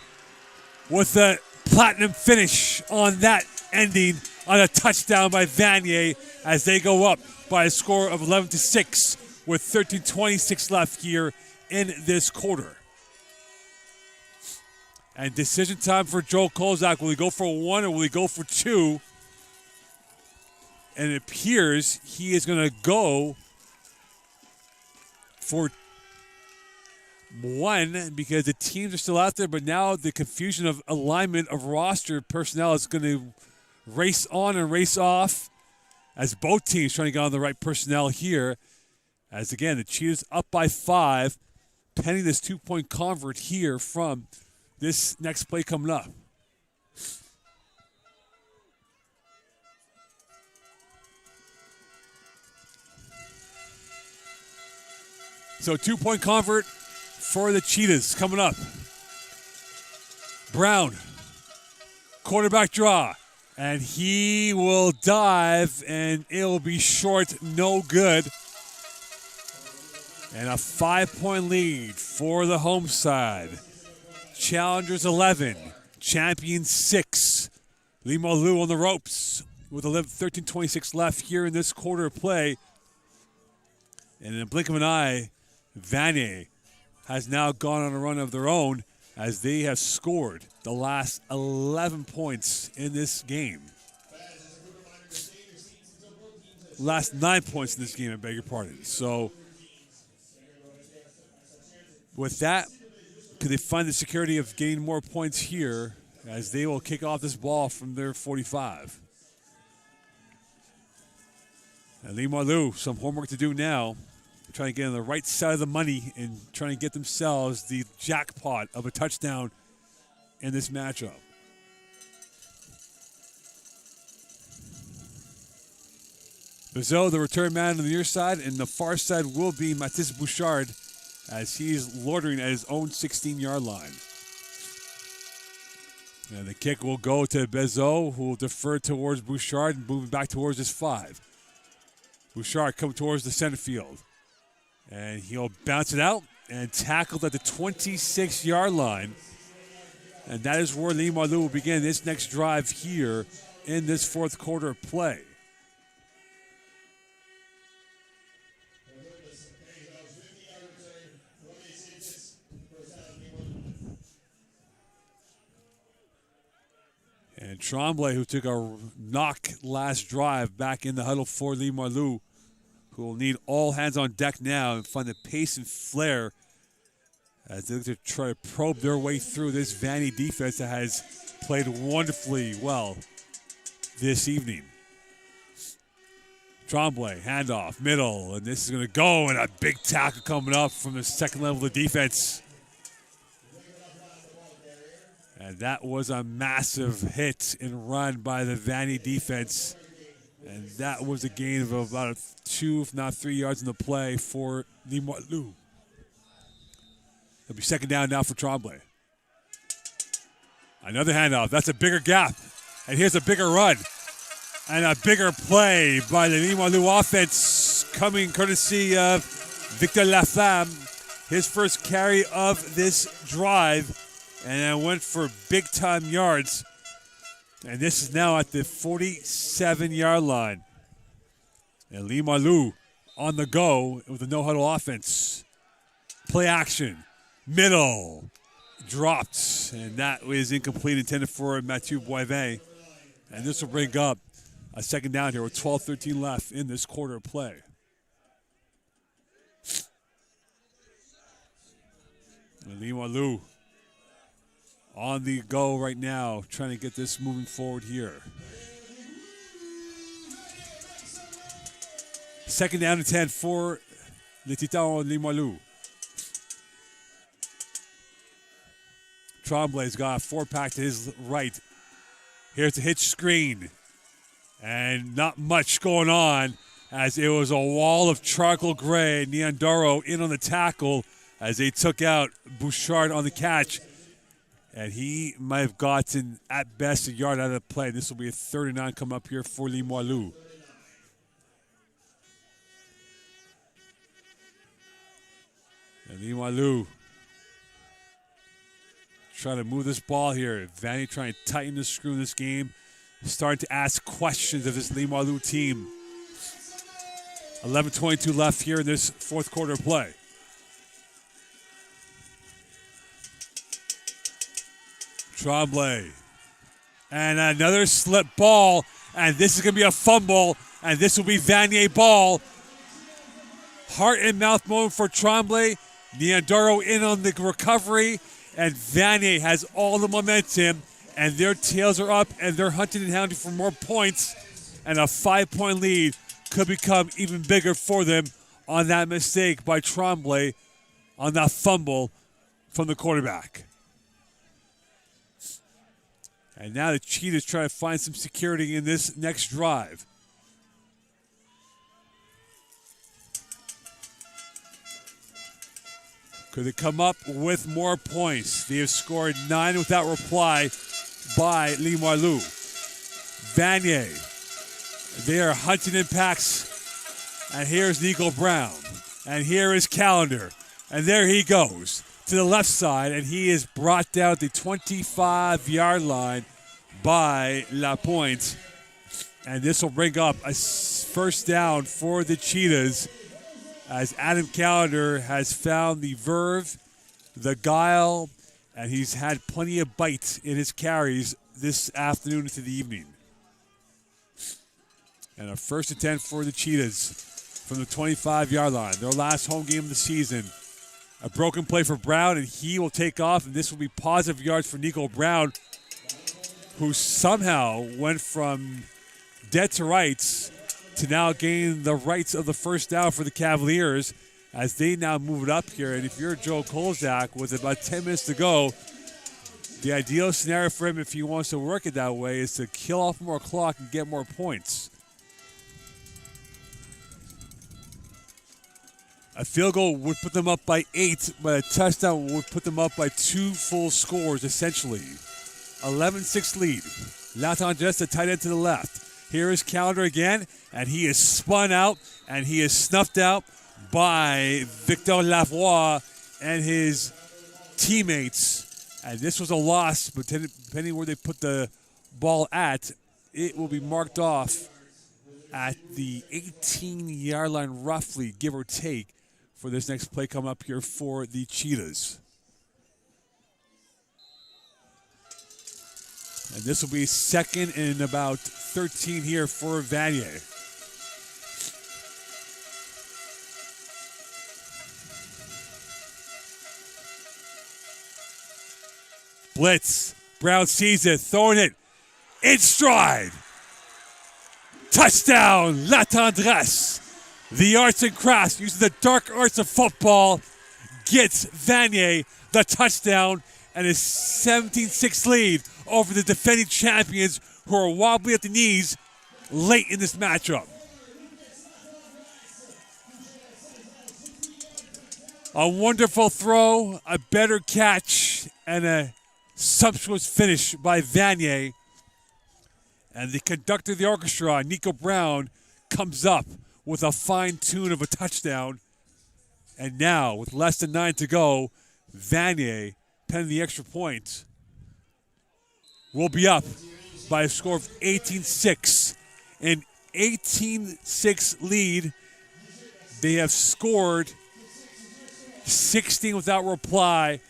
with the platinum finish on that ending on a touchdown by Vanier as they go up by a score of 11-6 with 13:26 left here in this quarter. And decision time for Joe Kozak. Will he go for 1 or will he go for 2? And it appears he is going to go for 1 because the teams are still out there, but now the confusion of alignment of roster personnel is going to race on and race off as both teams trying to get on the right personnel here. As again, the Cheetahs up by 5, pending this 2-point convert here from this next play coming up. So 2-point convert for the Cheetahs coming up. Brown, quarterback draw. And he will dive, and it'll be short, no good. And a 5-point lead for the home side. Challengers 11, Champions 6. Limoilou on the ropes with 13:26 left here in this quarter of play. And in a blink of an eye, Vanier has now gone on a run of their own as they have scored the last 11 points in this game. Last 9 points in this game, I beg your pardon. So with that, could they find the security of gaining more points here as they will kick off this ball from their 45? And Limoilou, some homework to do now. Trying to get on the right side of the money and trying to get themselves the jackpot of a touchdown in this matchup. Bizot, the return man on the near side, and the far side will be Mathis Bouchard as he's loitering at his own 16-yard line. And the kick will go to Bizot, who will defer towards Bouchard and moving back towards his 5. Bouchard coming towards the center field. And he'll bounce it out and tackled at the 26-yard line. And that is where Limoilou will begin this next drive here in this fourth quarter of play. And Tremblay, who took a knock last drive back in the huddle for Limoilou, who will need all hands on deck now and find the pace and flair as they look to try to probe their way through this Vanier defense that has played wonderfully well this evening. Tremblay, handoff, middle, and this is going to go, and a big tackle coming up from the second level of defense. And that was a massive hit and run by the Vanier defense. And that was a gain of about 2, if not 3 yards in the play for Limoilou. It'll be second down now for Tremblay. Another handoff. That's a bigger gap. And here's a bigger run. And a bigger play by the Limoilou offense coming courtesy of Victor Laflamme. His first carry of this drive. And it went for big-time yards. And this is now at the 47-yard line. And Limoilou on the go with a no-huddle offense. Play action. Middle. dropped, and that was incomplete, intended for Mathieu Boivin. And this will bring up a second down here with 12:13 left in this quarter of play. Limoilou on the go right now, trying to get this moving forward here. Second down and 10 for the Titans Limoilou. Tremblay's got a four-pack to his right. Here's a hitch screen. And not much going on, as it was a wall of charcoal gray. Niandaro in on the tackle as they took out Bouchard on the catch. And he might have gotten, at best, a yard out of the play. This will be a 3rd and 9 come up here for Limoilou. And Limoilou trying to move this ball here. Vanier trying to tighten the screw in this game. Starting to ask questions of this Limoilou team. 11:22 left here in this fourth quarter of play. Tremblay. And another slip ball. And this is going to be a fumble. And this will be Vanier ball. Heart and mouth moment for Tremblay. Niandaro in on the recovery. And Vanier has all the momentum. And their tails are up. And they're hunting and hounding for more points. And a 5-point lead could become even bigger for them on that mistake by Tremblay on that fumble from the quarterback. And now the Cheetahs try to find some security in this next drive. Could they come up with more points? They have scored 9 without reply by Limoilou. Vanier. They are hunting in packs. And here's Nico Brown. And here is Callender. And there he goes to the left side. And he is brought down at the 25-yard line by Lapointe. And this will bring up a first down for the Cheetahs, as Adam Callender has found the verve, the guile, and he's had plenty of bites in his carries this afternoon into the evening. And a 1st and 10 for the Cheetahs from the 25-yard line. Their last home game of the season. A broken play for Brown, and he will take off, and this will be positive yards for Nico Brown, who somehow went from dead to rights to now gain the rights of the first down for the Cavaliers as they now move it up here. And if you're Joe Kozak with about 10 minutes to go, the ideal scenario for him, if he wants to work it that way, is to kill off more clock and get more points. A field goal would put them up by 8, but a touchdown would put them up by 2 full scores, essentially. 11-6 lead. Latendresse, the tight end to the left. Here is Callender again, and he is spun out, and he is snuffed out by Victor Lavoie and his teammates. And this was a loss, but depending where they put the ball at, it will be marked off at the 18-yard line, roughly, give or take, for this next play come up here for the Cheetahs. And this will be 2nd and about 13 here for Vanier. Blitz. Brown sees it, throwing it in stride. Touchdown, Latendresse. The arts and crafts, using the dark arts of football, gets Vanier the touchdown and a 17-6 lead over the defending champions, who are wobbly at the knees late in this matchup. A wonderful throw, a better catch, and a sumptuous finish by Vanier. And the conductor of the orchestra, Nico Brown, comes up with a fine tune of a touchdown. And now, with less than 9 to go, Vanier, penning the extra point, will be up by a score of 18-6. An 18-6 lead. They have scored 16 without reply,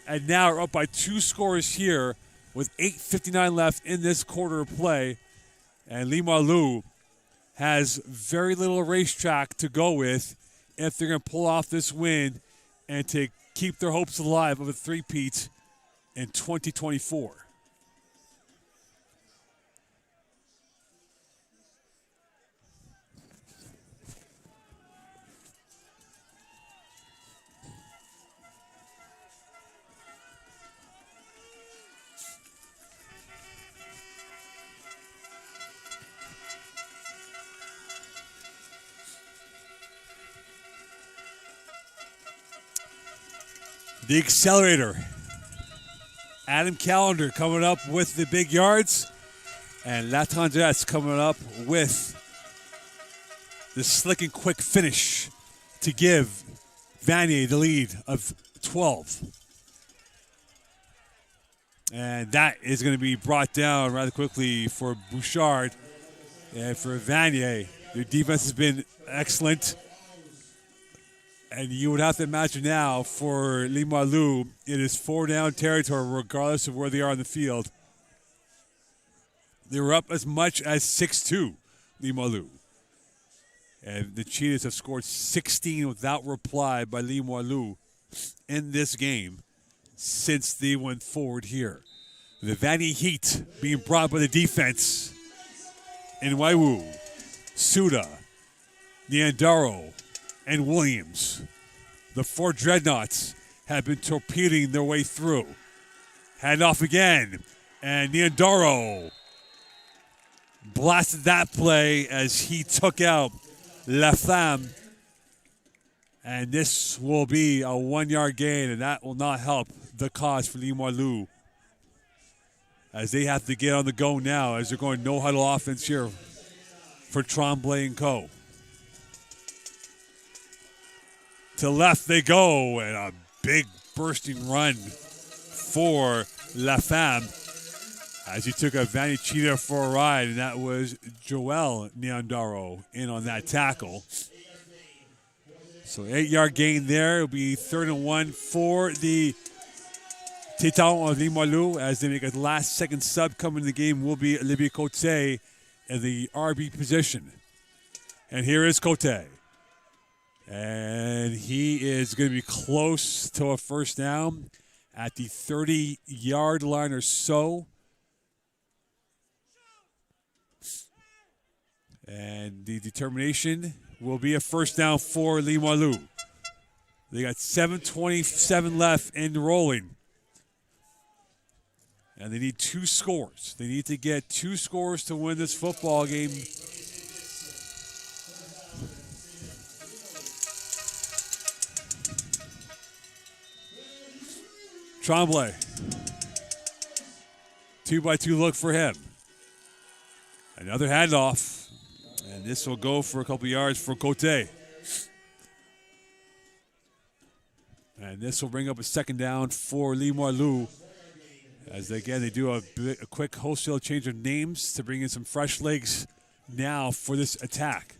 and now are up by 2 scores here with 8:59 left in this quarter of play. And Limoilou has very little racetrack to go with if they're going to pull off this win and to keep their hopes alive of a three-peat in 2024. The accelerator. Adam Callender coming up with the big yards. And La Tendresse coming up with the slick and quick finish to give Vanier the lead of 12. And that is going to be brought down rather quickly for Bouchard. And for Vanier, their defense has been excellent. And you would have to imagine now for Limoilou, it is 4-down territory regardless of where they are on the field. They were up as much as 6-2, Limoilou. And the Cheetahs have scored 16 without reply by Limoilou in this game since they went forward here. The Vanier Heat being brought by the defense in Waiwu, Suda, Niandaro, and Williams. The 4 Dreadnoughts have been torpedoing their way through. Hand off again, and Niandaro blasted that play as he took out La Femme. And this will be a 1-yard gain, and that will not help the cause for Limoilou as they have to get on the go now as they're going no-huddle offense here for Tremblay and co. To left they go, and a big bursting run for La Femme as he took a Vanier Cheetah for a ride, and that was Joel Niandaro in on that tackle. So 8-yard gain there. It'll be 3rd and 1 for the Titans of Limoilou as they make a last-second sub coming in the game will be Olivier Cote in the RB position. And here is Cote. And he is going to be close to a first down at the 30-yard line or so. And the determination will be a first down for Limoilou. They got 7:27 left in rolling. And they need 2 scores. They need to get 2 scores to win this football game. Tremblay. 2-by-2 look for him. Another handoff. And this will go for a couple yards for Cote. And this will bring up a second down for Limoilou. As again, they do a quick wholesale change of names to bring in some fresh legs now for this attack.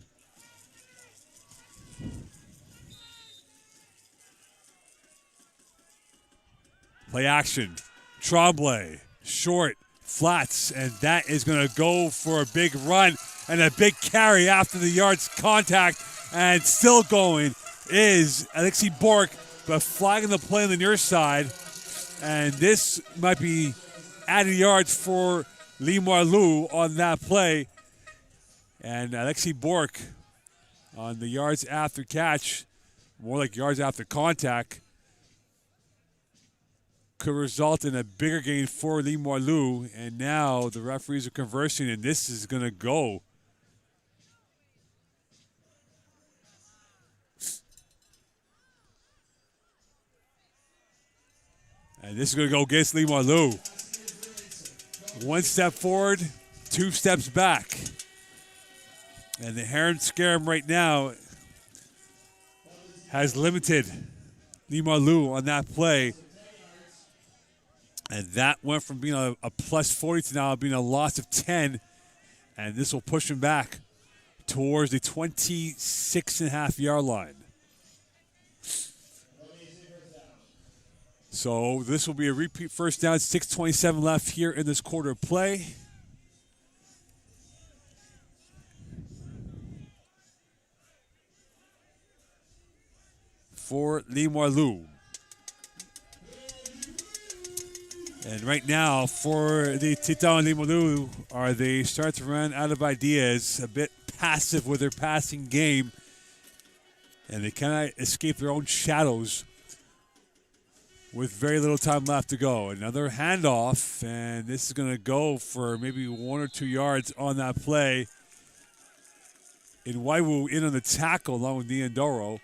Play action. Tremblay, short, flats, and that is going to go for a big run and a big carry after the yards contact. And still going is Alexi Bork, but flagging the play on the near side. And this might be added yards for Limoilou on that play. And Alexi Bork on the yards after catch, more like yards after contact, could result in a bigger gain for Limoilou. And now the referees are conversing, and this is going to go. And this is going to go against Limoilou. 1 step forward, 2 steps back. And the Heron Scarum right now has limited Limoilou on that play. And that went from being a plus 40 to now being a loss of 10. And this will push him back towards the 26.5-yard line. So this will be a repeat first down. 6:27 left here in this quarter of play. For Limoilou. And right now, for the Titan Limoilou, they start to run out of ideas, a bit passive with their passing game, and they cannot escape their own shadows with very little time left to go. Another handoff, and this is going to go for maybe 1 or 2 yards on that play. Nwaiwu in on the tackle along with Niandoro,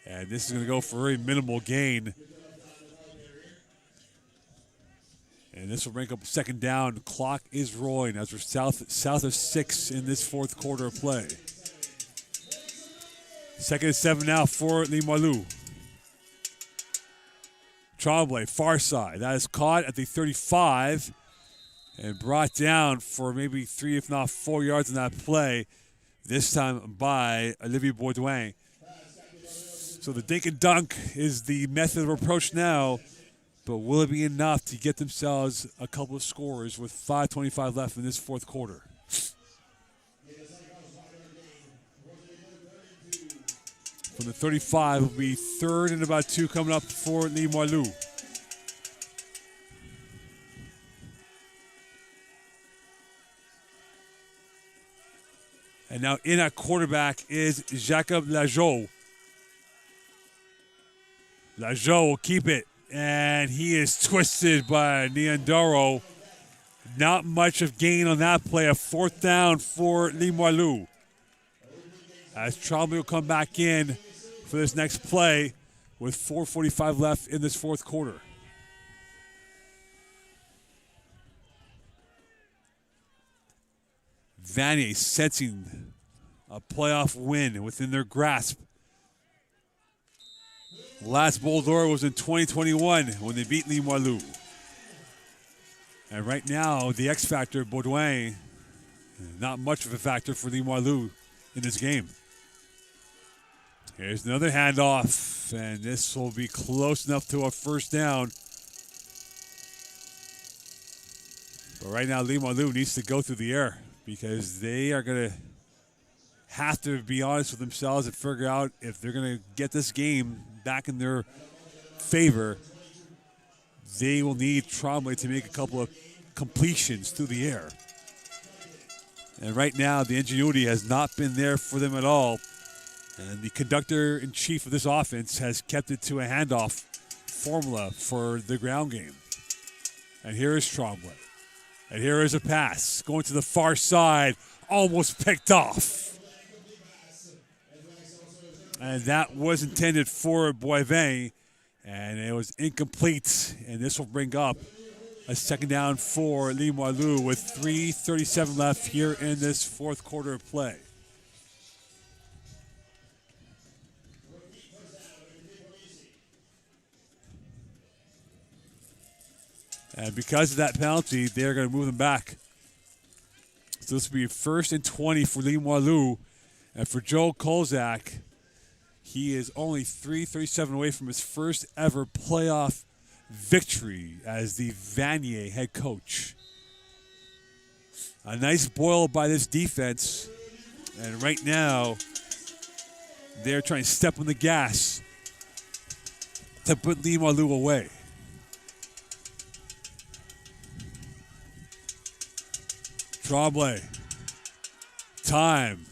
and this is going to go for a very minimal gain. And this will bring up second down. The clock is rolling as we're south of 6 in this fourth quarter of play. 2nd and 7 now for Limoilou. Tremblay, far side. That is caught at the 35 and brought down for maybe 3, if not 4 yards on that play, this time by Olivier Baudouin. So the dink and dunk is the method of approach now, but will it be enough to get themselves a couple of scores with 5:25 left in this fourth quarter? From the 35 will be 3rd and about 2 coming up for Limoilou. And now in at quarterback is Jacob Lajo. Lajo will keep it, and he is twisted by Niandoro. Not much of gain on that play. A 4th down for Limoilou. As Tremblay will come back in for this next play with 4:45 left in this fourth quarter. Vanier sensing a playoff win within their grasp. Last Bowl d'Or was in 2021 when they beat Limoilou. And right now, the X factor, Baudouin, not much of a factor for Limoilou in this game. Here's another handoff, and this will be close enough to a first down. But right now, Limoilou needs to go through the air because they are going to have to be honest with themselves and figure out if they're going to get this game back in their favor. They will need Tremblay to make a couple of completions through the air. And right now, the ingenuity has not been there for them at all. And the conductor-in-chief of this offense has kept it to a handoff formula for the ground game. And here is Tremblay. And here is a pass going to the far side, almost picked off. And that was intended for Boivin, and it was incomplete. And this will bring up a second down for Limoilou with 3:37 left here in this fourth quarter of play. And because of that penalty, they're going to move them back. So this will be 1st and 20 for Limoilou. And for Joe Kolzak, he is only 3:37 away from his first ever playoff victory as the Vanier head coach. A nice boil by this defense. And right now, they're trying to step on the gas to put Limoilou away. Tremblay. Time.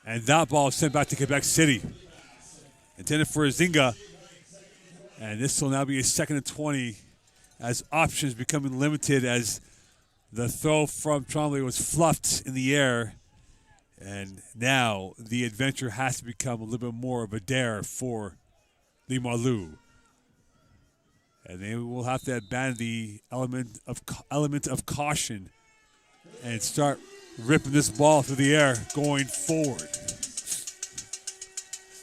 And that ball is sent back to Quebec City. Intended for Zinga. And this will now be a 2nd and 20 as options becoming limited as the throw from Tremblay was fluffed in the air. And now the adventure has to become a little bit more of a dare for Limoilou. And they will have to abandon the element of caution and start ripping this ball through the air going forward.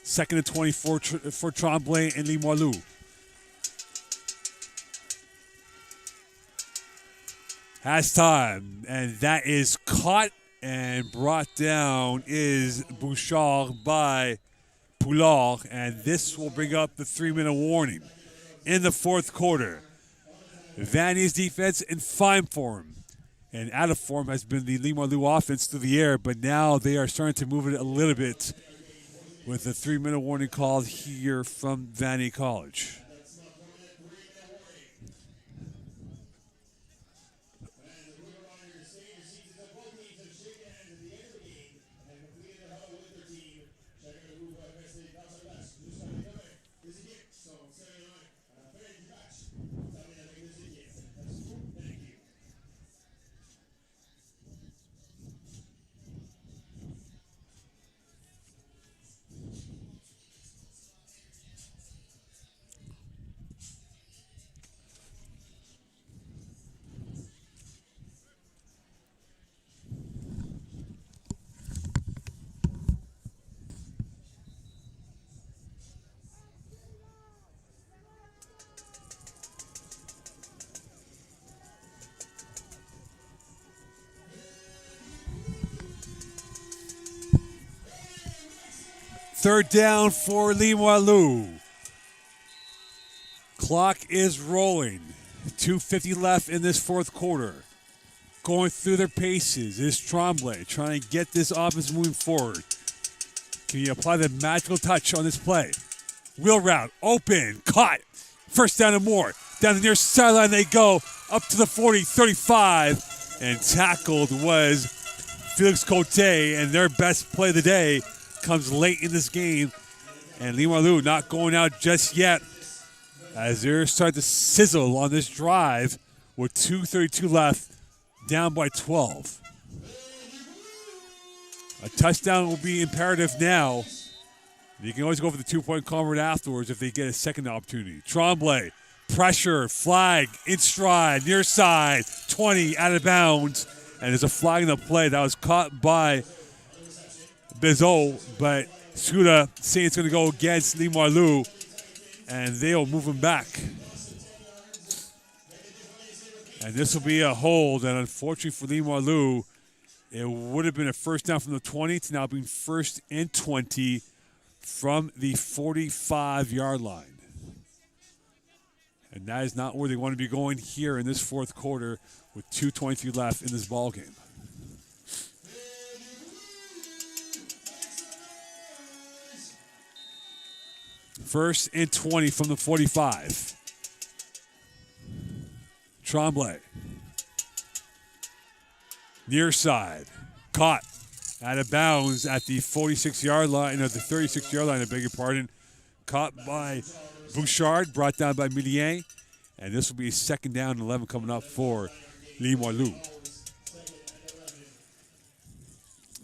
2nd and 20 for Tremblay and Limoilou. Has time, and that is caught and brought down is Bouchard by Poulard, and this will bring up the 3-minute warning. in the fourth quarter. Vanier's defense in fine form. And out of form has been the Limoilou offense through the air, but now they are starting to move it a little bit with a 3-minute warning called here from Vanier College. Third down for Limoilou. Clock is rolling. 2:50 left in this fourth quarter. Going through their paces is Tremblay trying to get this offense moving forward. Can you apply the magical touch on this play? Wheel route, open, caught. First down and more. Down the near sideline they go, up to the 40, 35. And tackled was Felix Cote, and their best play of the day comes late in this game. And Limoilou not going out just yet as they're starting to sizzle on this drive with 2:32 left, down by 12. A touchdown will be imperative now. You can always go for the 2-point convert afterwards if they get a second opportunity. Tremblay, pressure, flag, in stride, near side, 20, out of bounds. And there's a flag in the play that was caught by Bizot, but Suda saying it's going to go against Limoilou, and they'll move him back. And this will be a hold, and unfortunately for Limoilou, it would have been a first down from the 20. It's now being first and 20 from the 45-yard line. And that is not where they want to be going here in this fourth quarter with 2:23 left in this ball game. First and 20 from the 45. Tremblay. Near side. Caught. Out of bounds at the 46-yard line, or the 36-yard line, I beg your pardon. Caught by Bouchard, brought down by Millier. And this will be a second down and 11 coming up for Limoilou.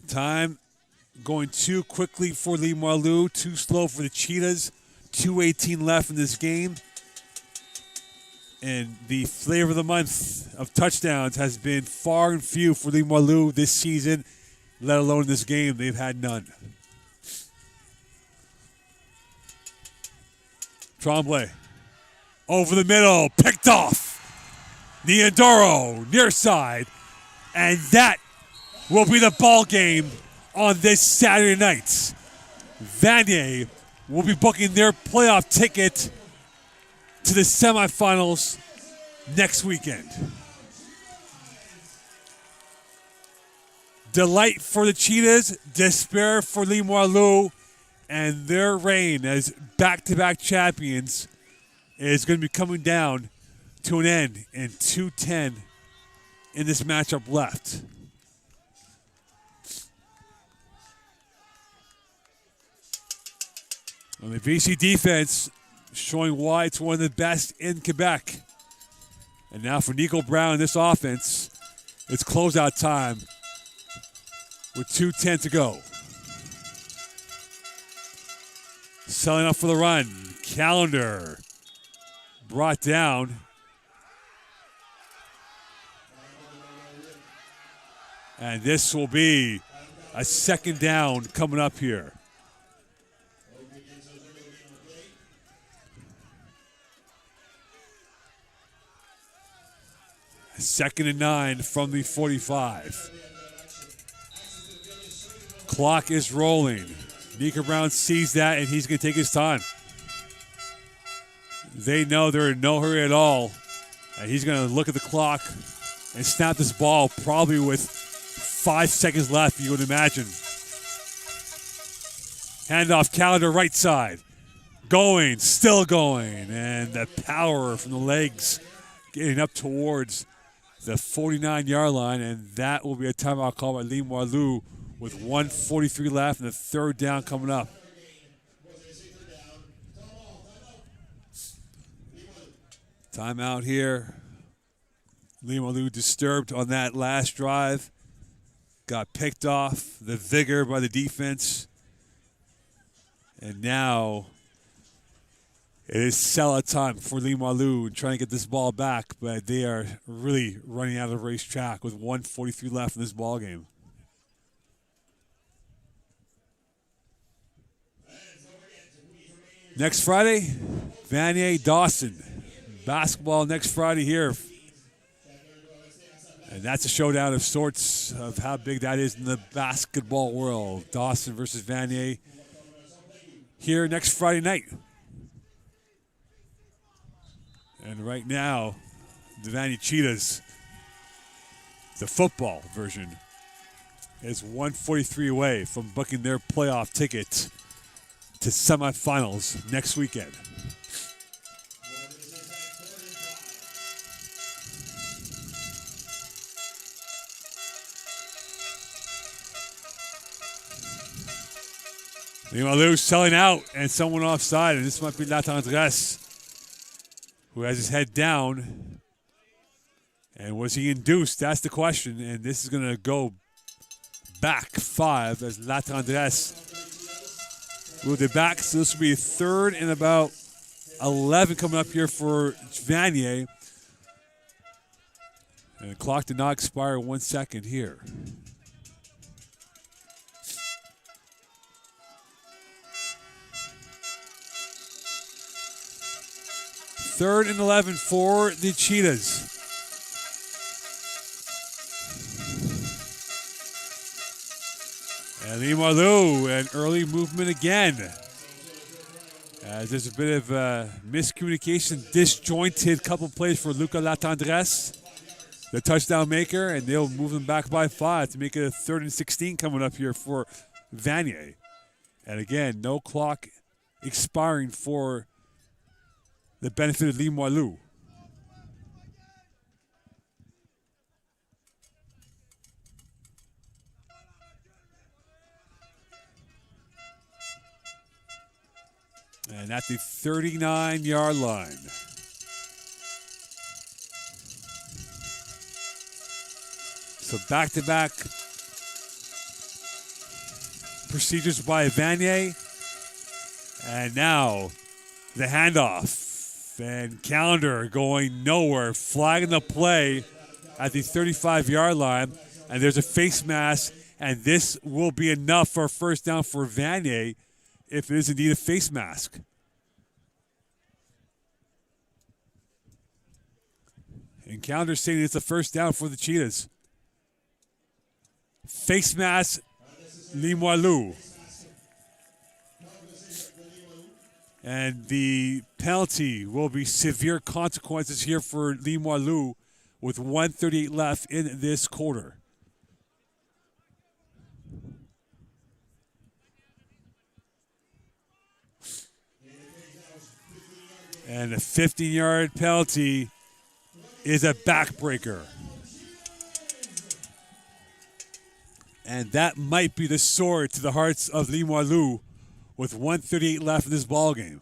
Time going too quickly for Limoilou, too slow for the Cheetahs. 2:18 left in this game. And the flavor of the month of touchdowns has been far and few for Limoilou this season, let alone in this game. They've had none. Tremblay over the middle, picked off. Niandoro, near side. And that will be the ball game on this Saturday night. Vanier will be booking their playoff ticket to the semifinals next weekend. Delight for the Cheetahs, despair for Limoilou, and their reign as back-to-back champions is going to be coming down to an end in 2:10 in this matchup left. And the VC defense showing why it's one of the best in Quebec. And now for Nico Brown in this offense, it's closeout time with 2:10 to go. Selling up for the run. Calendar brought down. And this will be a second down coming up here. Second and 9 from the 45. Clock is rolling. Nico Brown sees that, and he's going to take his time. they know they're in no hurry at all. And he's going to look at the clock and snap this ball probably with 5 seconds left, you would imagine. Handoff, calendar, right side. Going, still going. And the power from the legs getting up towards the 49-yard line. And that will be a timeout call by Limoilou with 1:43 left and the third down coming up. Timeout here. Limoilou disturbed on that last drive. Got picked off. The vigor by the defense. And now it is sellout time for Limoilou trying to get this ball back, but they are really running out of the racetrack with 1:43 left in this ball game. Next Friday, Vanier Dawson. Basketball next Friday here. And that's a showdown of sorts of how big that is in the basketball world. Dawson versus Vanier here next Friday night. And right now, the Vanier Cheetahs, the football version, is 1:43 away from booking their playoff ticket to semifinals next weekend. Limoilou selling out and someone offside, and this might be Latendresse, who has his head down. And was he induced? That's the question. And this is going to go back 5 as Latendresse moved it back. So this will be third and about 11 coming up here for Vanier. And the clock did not expire 1 second here. Third and 11 for the Cheetahs. And Limoilou, an early movement again. As there's a bit of miscommunication, disjointed couple plays for Luca Latendresse, the touchdown maker, and they'll move them back by 5 to make it a 3rd and 16 coming up here for Vanier. And again, no clock expiring for the benefit of Limoilou. And at the 39-yard line. So back-to-back procedures by Vanier. And now the handoff. And Calendar going nowhere, flagging the play at the 35-yard line. And there's a face mask, and this will be enough for a first down for Vanier if it is indeed a face mask. And Calendar saying it's a first down for the Cheetahs. Face mask, Limoilou. And the penalty will be severe consequences here for Limoilou with 1:38 left in this quarter. And a 15-yard penalty is a backbreaker. And that might be the sword to the hearts of Limoilou with 1:38 left in this ball game.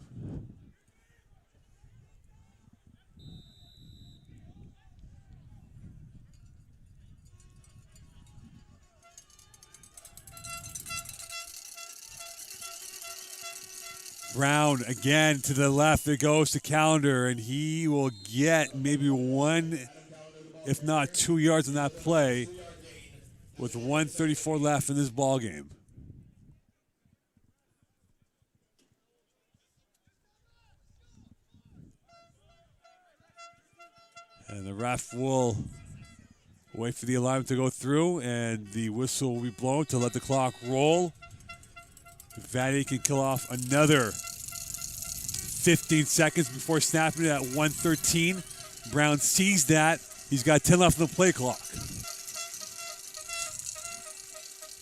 Brown again to the left. It goes to Calendar, and he will get maybe 1, if not 2 yards on that play with 1:34 left in this ball game. And the ref will wait for the alignment to go through, and the whistle will be blown to let the clock roll. Vanier can kill off another 15 seconds before snapping it at 1:13. Brown sees that. He's got 10 left on the play clock.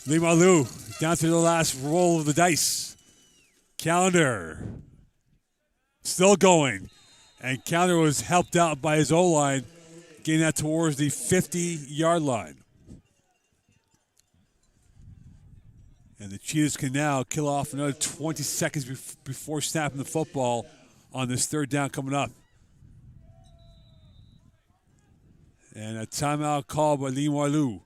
Limoilou down to the last roll of the dice. Calendar still going. And Calendar was helped out by his O-line, getting that towards the 50-yard line. And the Cheetahs can now kill off another 20 seconds before snapping the football on this third down coming up. And a timeout call by Limoilou.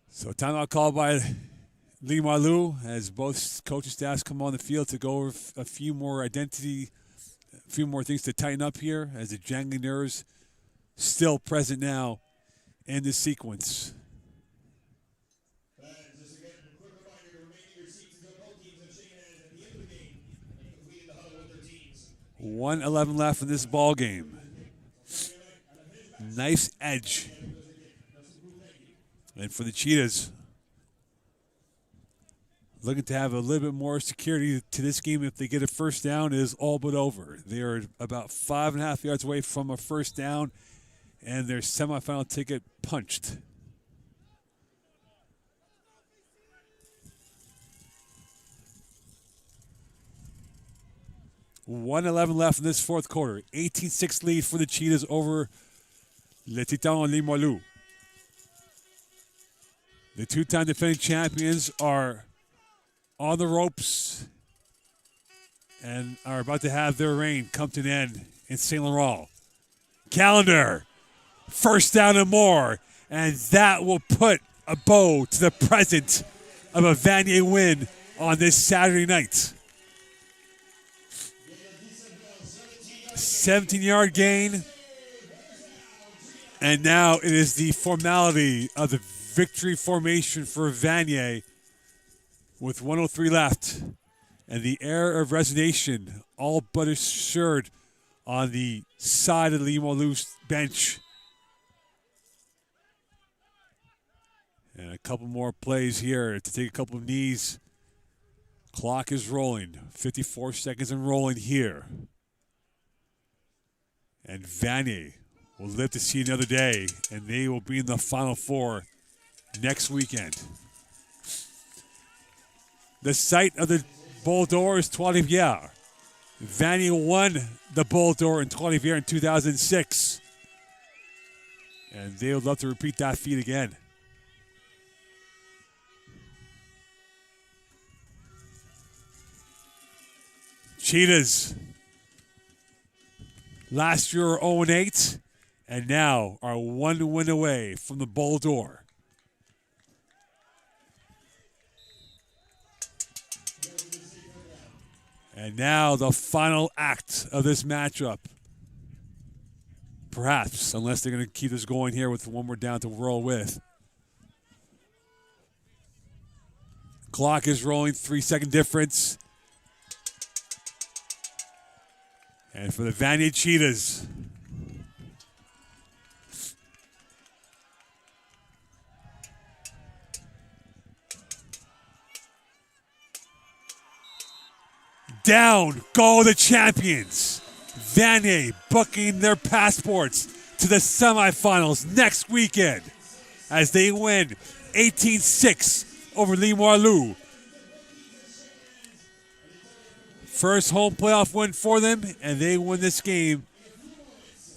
So timeout call by Limoilou as both coaching staffs come on the field to go over a few more things to tighten up here as the jangling nerves still present now in this sequence. 1:11 left in this ball game. Nice edge. And for the Cheetahs, looking to have a little bit more security to this game if they get a first down is all but over. They are about 5.5 yards away from a first down, and their semifinal ticket punched. $1:11 left in this fourth quarter. 18-6 lead for the Cheetahs over Les Titans Limoilou. The two-time defending champions are on the ropes and are about to have their reign come to an end in St. Laurent. Calendar, first down and more, and that will put a bow to the present of a Vanier win on this Saturday night. 17-yard gain, and now it is the formality of the victory formation for Vanier with 1:03 left, and the air of resignation all but assured on the side of the Limoilou bench. And a couple more plays here to take a couple of knees. Clock is rolling. 54 seconds and rolling here. And Vanier will live to see another day, and they will be in the Final Four next weekend. The site of the Bowl d'Or is Trois-Rivières. Vanier won the Bowl d'Or in Trois-Rivières in 2006. And they would love to repeat that feat again. Cheetahs last year were 0-8, and now are one win away from the Bowl d'Or. And now the final act of this matchup. Perhaps, unless they're going to keep this going here with one more down to roll with. Clock is rolling, 3-second difference. And for the Vanier Cheetahs, down go the champions. Vanier booking their passports to the semifinals next weekend as they win 18-6 over Limoilou. First home playoff win for them, and they win this game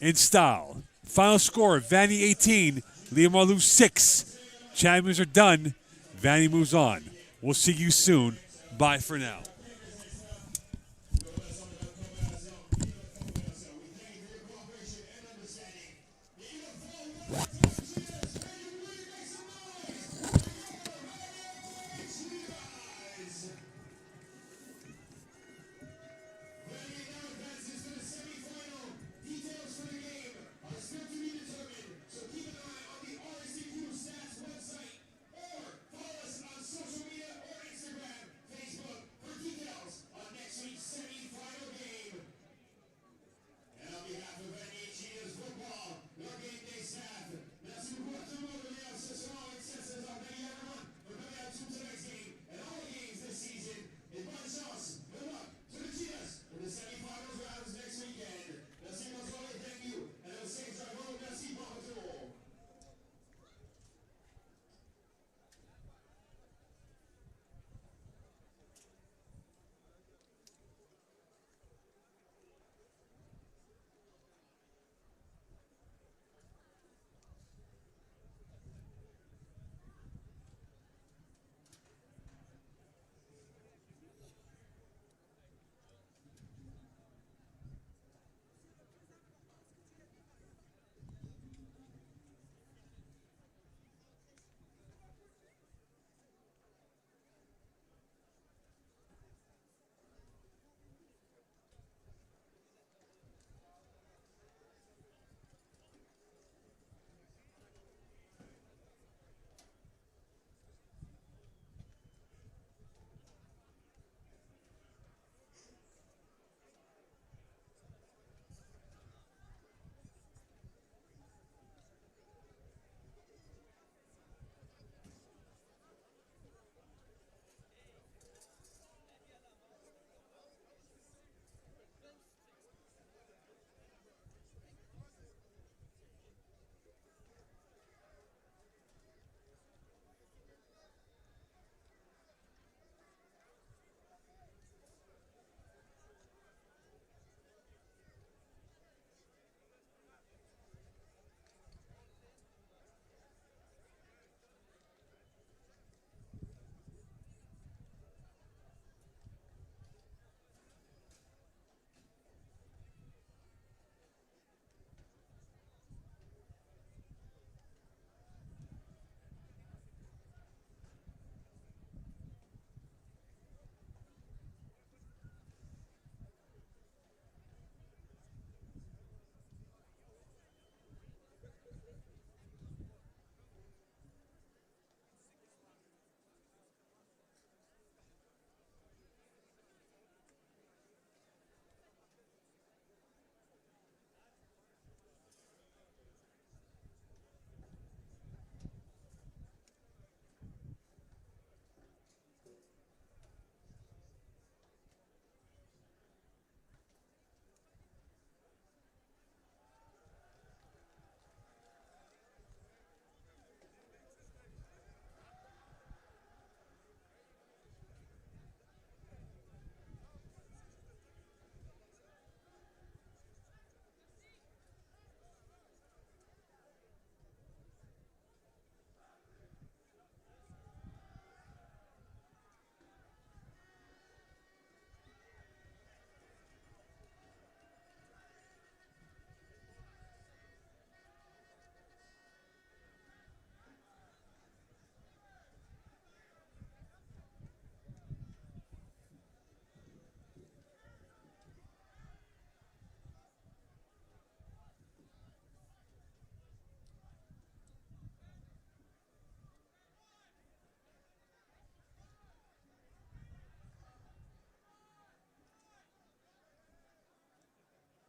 in style. Final score, Vanier 18, Limoilou 6. Champions are done. Vanier moves on. We'll see you soon. Bye for now.